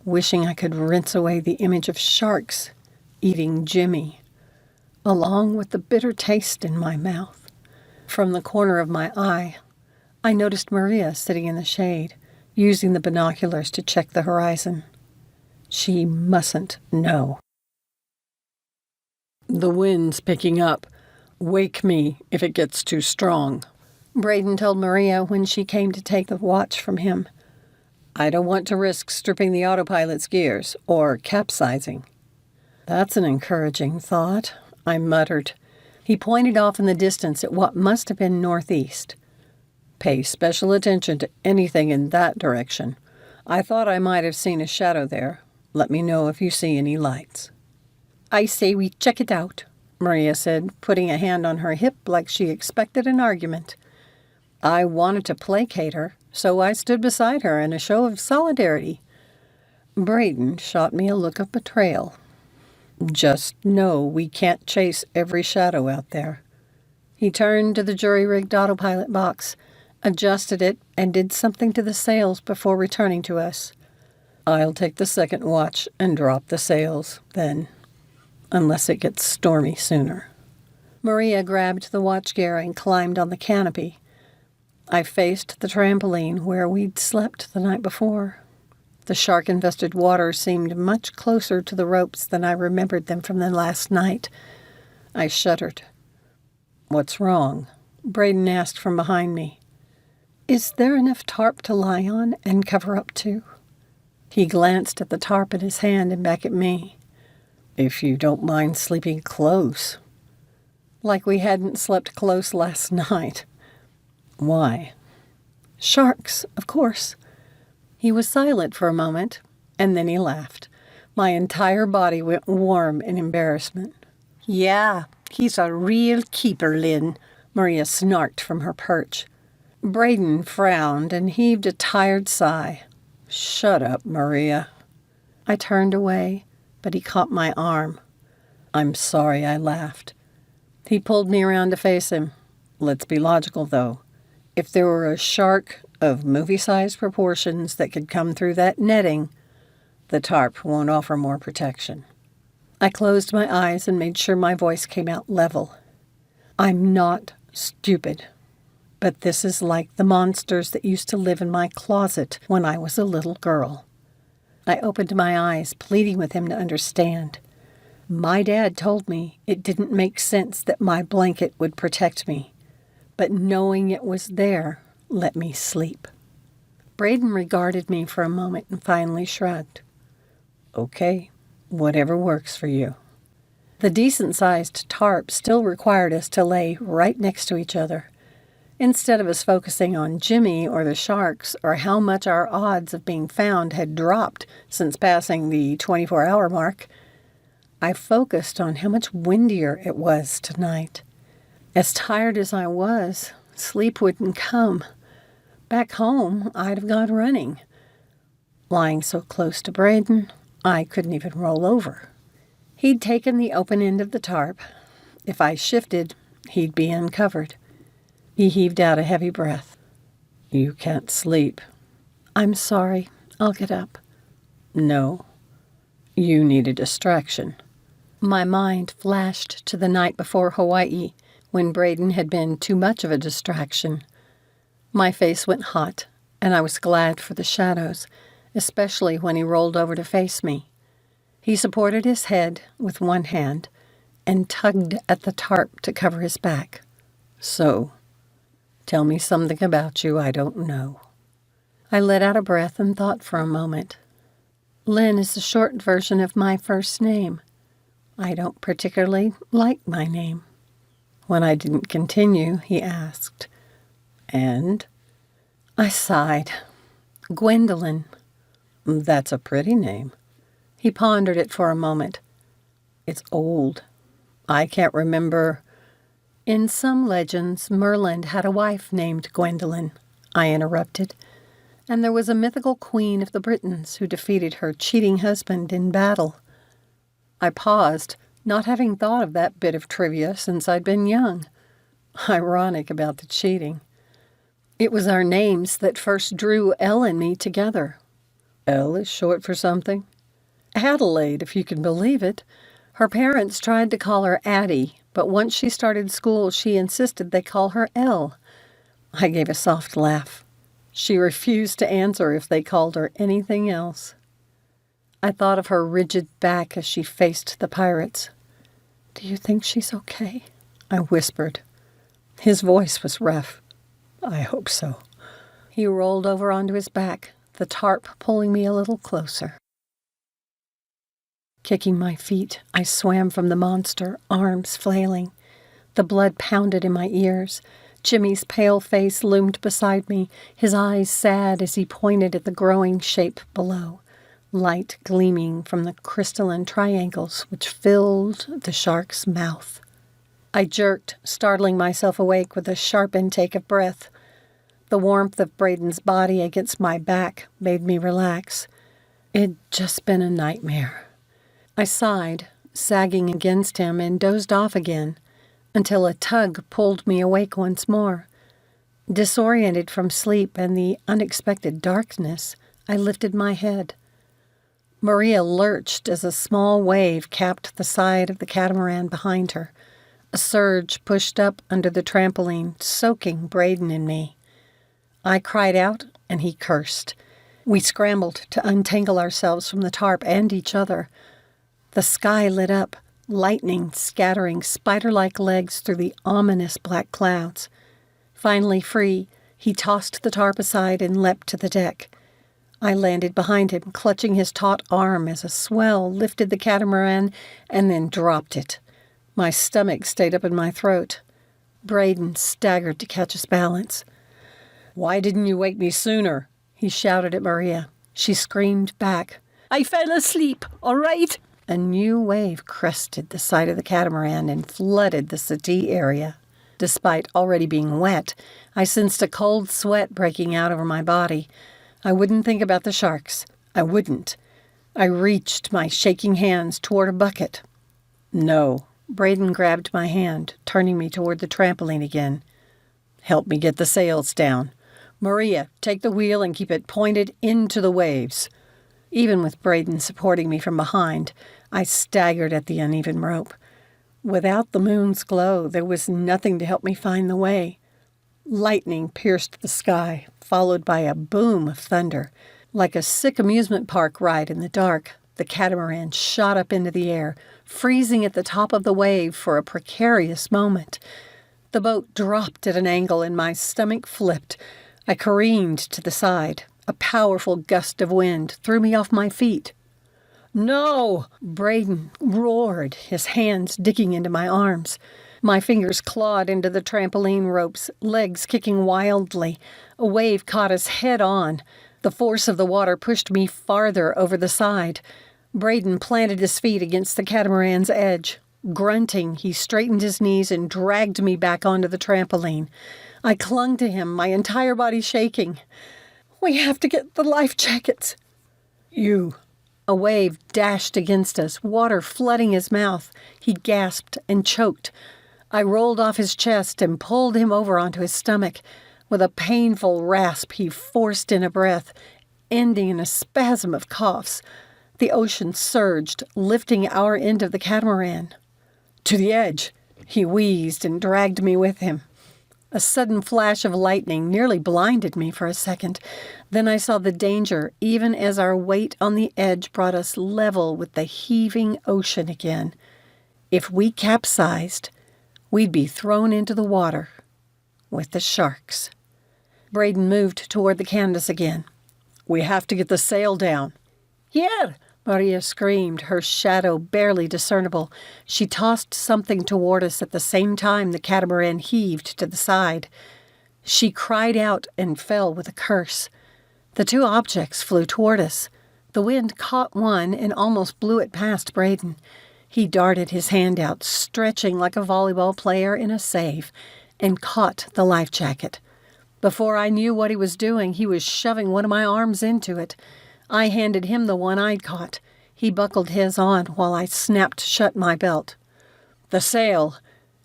[SPEAKER 2] wishing I could rinse away the image of sharks eating Jimmy, along with the bitter taste in my mouth. From the corner of my eye, I noticed Maria sitting in the shade, using the binoculars to check the horizon. She mustn't know. "The wind's picking up. Wake me if it gets too strong," Braedon told Maria when she came to take the watch from him. "I don't want to risk stripping the autopilot's gears or capsizing." "That's an encouraging thought," I muttered. He pointed off in the distance at what must have been northeast. "Pay special attention to anything in that direction. I thought I might have seen a shadow there. Let me know if you see any lights." "I say we check it out," Maria said, putting a hand on her hip like she expected an argument. I wanted to placate her, so I stood beside her in a show of solidarity. Braedon shot me a look of betrayal. "Just know we can't chase every shadow out there." He turned to the jury-rigged autopilot box, adjusted it, and did something to the sails before returning to us. "I'll take the second watch and drop the sails, then, unless it gets stormy sooner." Maria grabbed the watch gear and climbed on the canopy. I faced the trampoline where we'd slept the night before. The shark-infested water seemed much closer to the ropes than I remembered them from the last night. I shuddered. "What's wrong?" Braedon asked from behind me. "Is there enough tarp to lie on and cover up to?" He glanced at the tarp in his hand and back at me. "If you don't mind sleeping close." Like we hadn't slept close last night. "Why?" "Sharks, of course." He was silent for a moment, and then he laughed. My entire body went warm in embarrassment. "Yeah, he's a real keeper, Lyn," Maria snarked from her perch. Braedon frowned and heaved a tired sigh. "Shut up, Maria." I turned away, but he caught my arm. "I'm sorry I laughed." He pulled me around to face him. "Let's be logical, though. If there were a shark of movie-sized proportions that could come through that netting, the tarp won't offer more protection." I closed my eyes and made sure my voice came out level. "I'm not stupid, but this is like the monsters that used to live in my closet when I was a little girl." I opened my eyes, pleading with him to understand. My dad told me it didn't make sense that my blanket would protect me, but knowing it was there let me sleep. Braedon regarded me for a moment and finally shrugged. Okay, whatever works for you. The decent-sized tarp still required us to lay right next to each other. Instead of us focusing on Jimmy or the sharks or how much our odds of being found had dropped since passing the 24-hour mark, I focused on how much windier it was tonight. As tired as I was, sleep wouldn't come. Back home, I'd have gone running. Lying so close to Braedon, I couldn't even roll over. He'd taken the open end of the tarp. If I shifted, he'd be uncovered. He heaved out a heavy breath. You can't sleep. I'm sorry. I'll get up. No. You need a distraction. My mind flashed to the night before Hawaii, when Braedon had been too much of a distraction. My face went hot, and I was glad for the shadows, especially when he rolled over to face me. He supported his head with one hand and tugged at the tarp to cover his back. So, tell me something about you I don't know. I let out a breath and thought for a moment. Lyn is the short version of my first name. I don't particularly like my name. When I didn't continue, he asked, And? I sighed. Gwendolyn. That's a pretty name. He pondered it for a moment. It's old. I can't remember. In some legends, Merlin had a wife named Gwendolyn, I interrupted, and there was a mythical queen of the Britons who defeated her cheating husband in battle. I paused, not having thought of that bit of trivia since I'd been young. Ironic about the cheating. It was our names that first drew Elle and me together. Elle is short for something? Adelaide, if you can believe it. Her parents tried to call her Addie, but once she started school, she insisted they call her Elle. I gave a soft laugh. She refused to answer if they called her anything else. I thought of her rigid back as she faced the pirates. Do you think she's okay? I whispered. His voice was rough. I hope so. He rolled over onto his back, the tarp pulling me a little closer. Kicking my feet, I swam from the monster, arms flailing. The blood pounded in my ears. Jimmy's pale face loomed beside me, his eyes sad as he pointed at the growing shape below, light gleaming from the crystalline triangles which filled the shark's mouth. I jerked, startling myself awake with a sharp intake of breath. The warmth of Braedon's body against my back made me relax. It'd just been a nightmare. I sighed, sagging against him, and dozed off again, until a tug pulled me awake once more. Disoriented from sleep and the unexpected darkness, I lifted my head. Maria lurched as a small wave capped the side of the catamaran behind her. A surge pushed up under the trampoline, soaking Braedon and me. I cried out, and he cursed. We scrambled to untangle ourselves from the tarp and each other. The sky lit up, lightning scattering spider-like legs through the ominous black clouds. Finally free, he tossed the tarp aside and leapt to the deck. I landed behind him, clutching his taut arm as a swell lifted the catamaran and then dropped it. My stomach stayed up in my throat. Braedon staggered to catch his balance. Why didn't you wake me sooner? He shouted at Maria. She screamed back. I fell asleep, all right? A new wave crested the side of the catamaran and flooded the settee area. Despite already being wet, I sensed a cold sweat breaking out over my body. I wouldn't think about the sharks. I wouldn't. I reached my shaking hands toward a bucket. No. Braedon grabbed my hand, turning me toward the trampoline again. Help me get the sails down. Maria, take the wheel and keep it pointed into the waves. Even with Braedon supporting me from behind, I staggered at the uneven rope. Without the moon's glow, there was nothing to help me find the way. Lightning pierced the sky, followed by a boom of thunder. Like a sick amusement park ride in the dark, The catamaran shot up into the air, freezing at the top of the wave for a precarious moment. The boat dropped at an angle and my stomach flipped. I careened to the side. A powerful gust of wind threw me off my feet. "No!" Braedon roared, his hands digging into my arms. My fingers clawed into the trampoline ropes, legs kicking wildly. A wave caught us head on. The force of the water pushed me farther over the side. Braedon planted his feet against the catamaran's edge. Grunting, he straightened his knees and dragged me back onto the trampoline. I clung to him, my entire body shaking. "We have to get the life jackets." "You." A wave dashed against us, water flooding his mouth. He gasped and choked. I rolled off his chest and pulled him over onto his stomach. With a painful rasp, he forced in a breath, ending in a spasm of coughs. The ocean surged, lifting our end of the catamaran. "To the edge," he wheezed and dragged me with him. A sudden flash of lightning nearly blinded me for a second. Then I saw the danger, even as our weight on the edge brought us level with the heaving ocean again. If we capsized, we'd be thrown into the water with the sharks. Braedon moved toward the canvas again. "We have to get the sail down." "Here!" Maria screamed, her shadow barely discernible. She tossed something toward us at the same time the catamaran heaved to the side. She cried out and fell with a curse. The two objects flew toward us. The wind caught one and almost blew it past Braedon. He darted his hand out, stretching like a volleyball player in a save, and caught the life jacket. Before I knew what he was doing, he was shoving one of my arms into it. I handed him the one I'd caught. He buckled his on while I snapped shut my belt. "The sail!"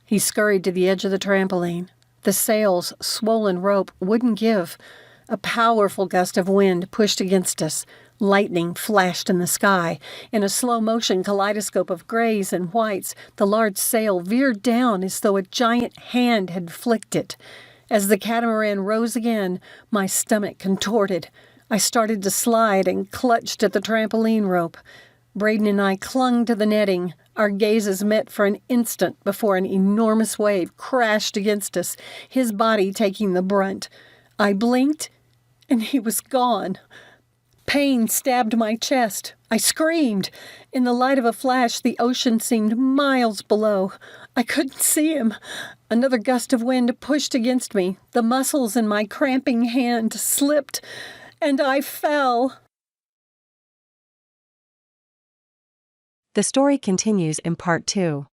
[SPEAKER 2] He scurried to the edge of the trampoline. The sail's swollen rope wouldn't give. A powerful gust of wind pushed against us. Lightning flashed in the sky. In a slow-motion kaleidoscope of grays and whites, the large sail veered down as though a giant hand had flicked it. As the catamaran rose again, my stomach contorted. I started to slide and clutched at the trampoline rope. Braedon and I clung to the netting. Our gazes met for an instant before an enormous wave crashed against us, his body taking the brunt. I blinked, and he was gone. Pain stabbed my chest. I screamed. In the light of a flash, the ocean seemed miles below. I couldn't see him. Another gust of wind pushed against me. The muscles in my cramping hand slipped, and I fell.
[SPEAKER 4] The story continues in part 2.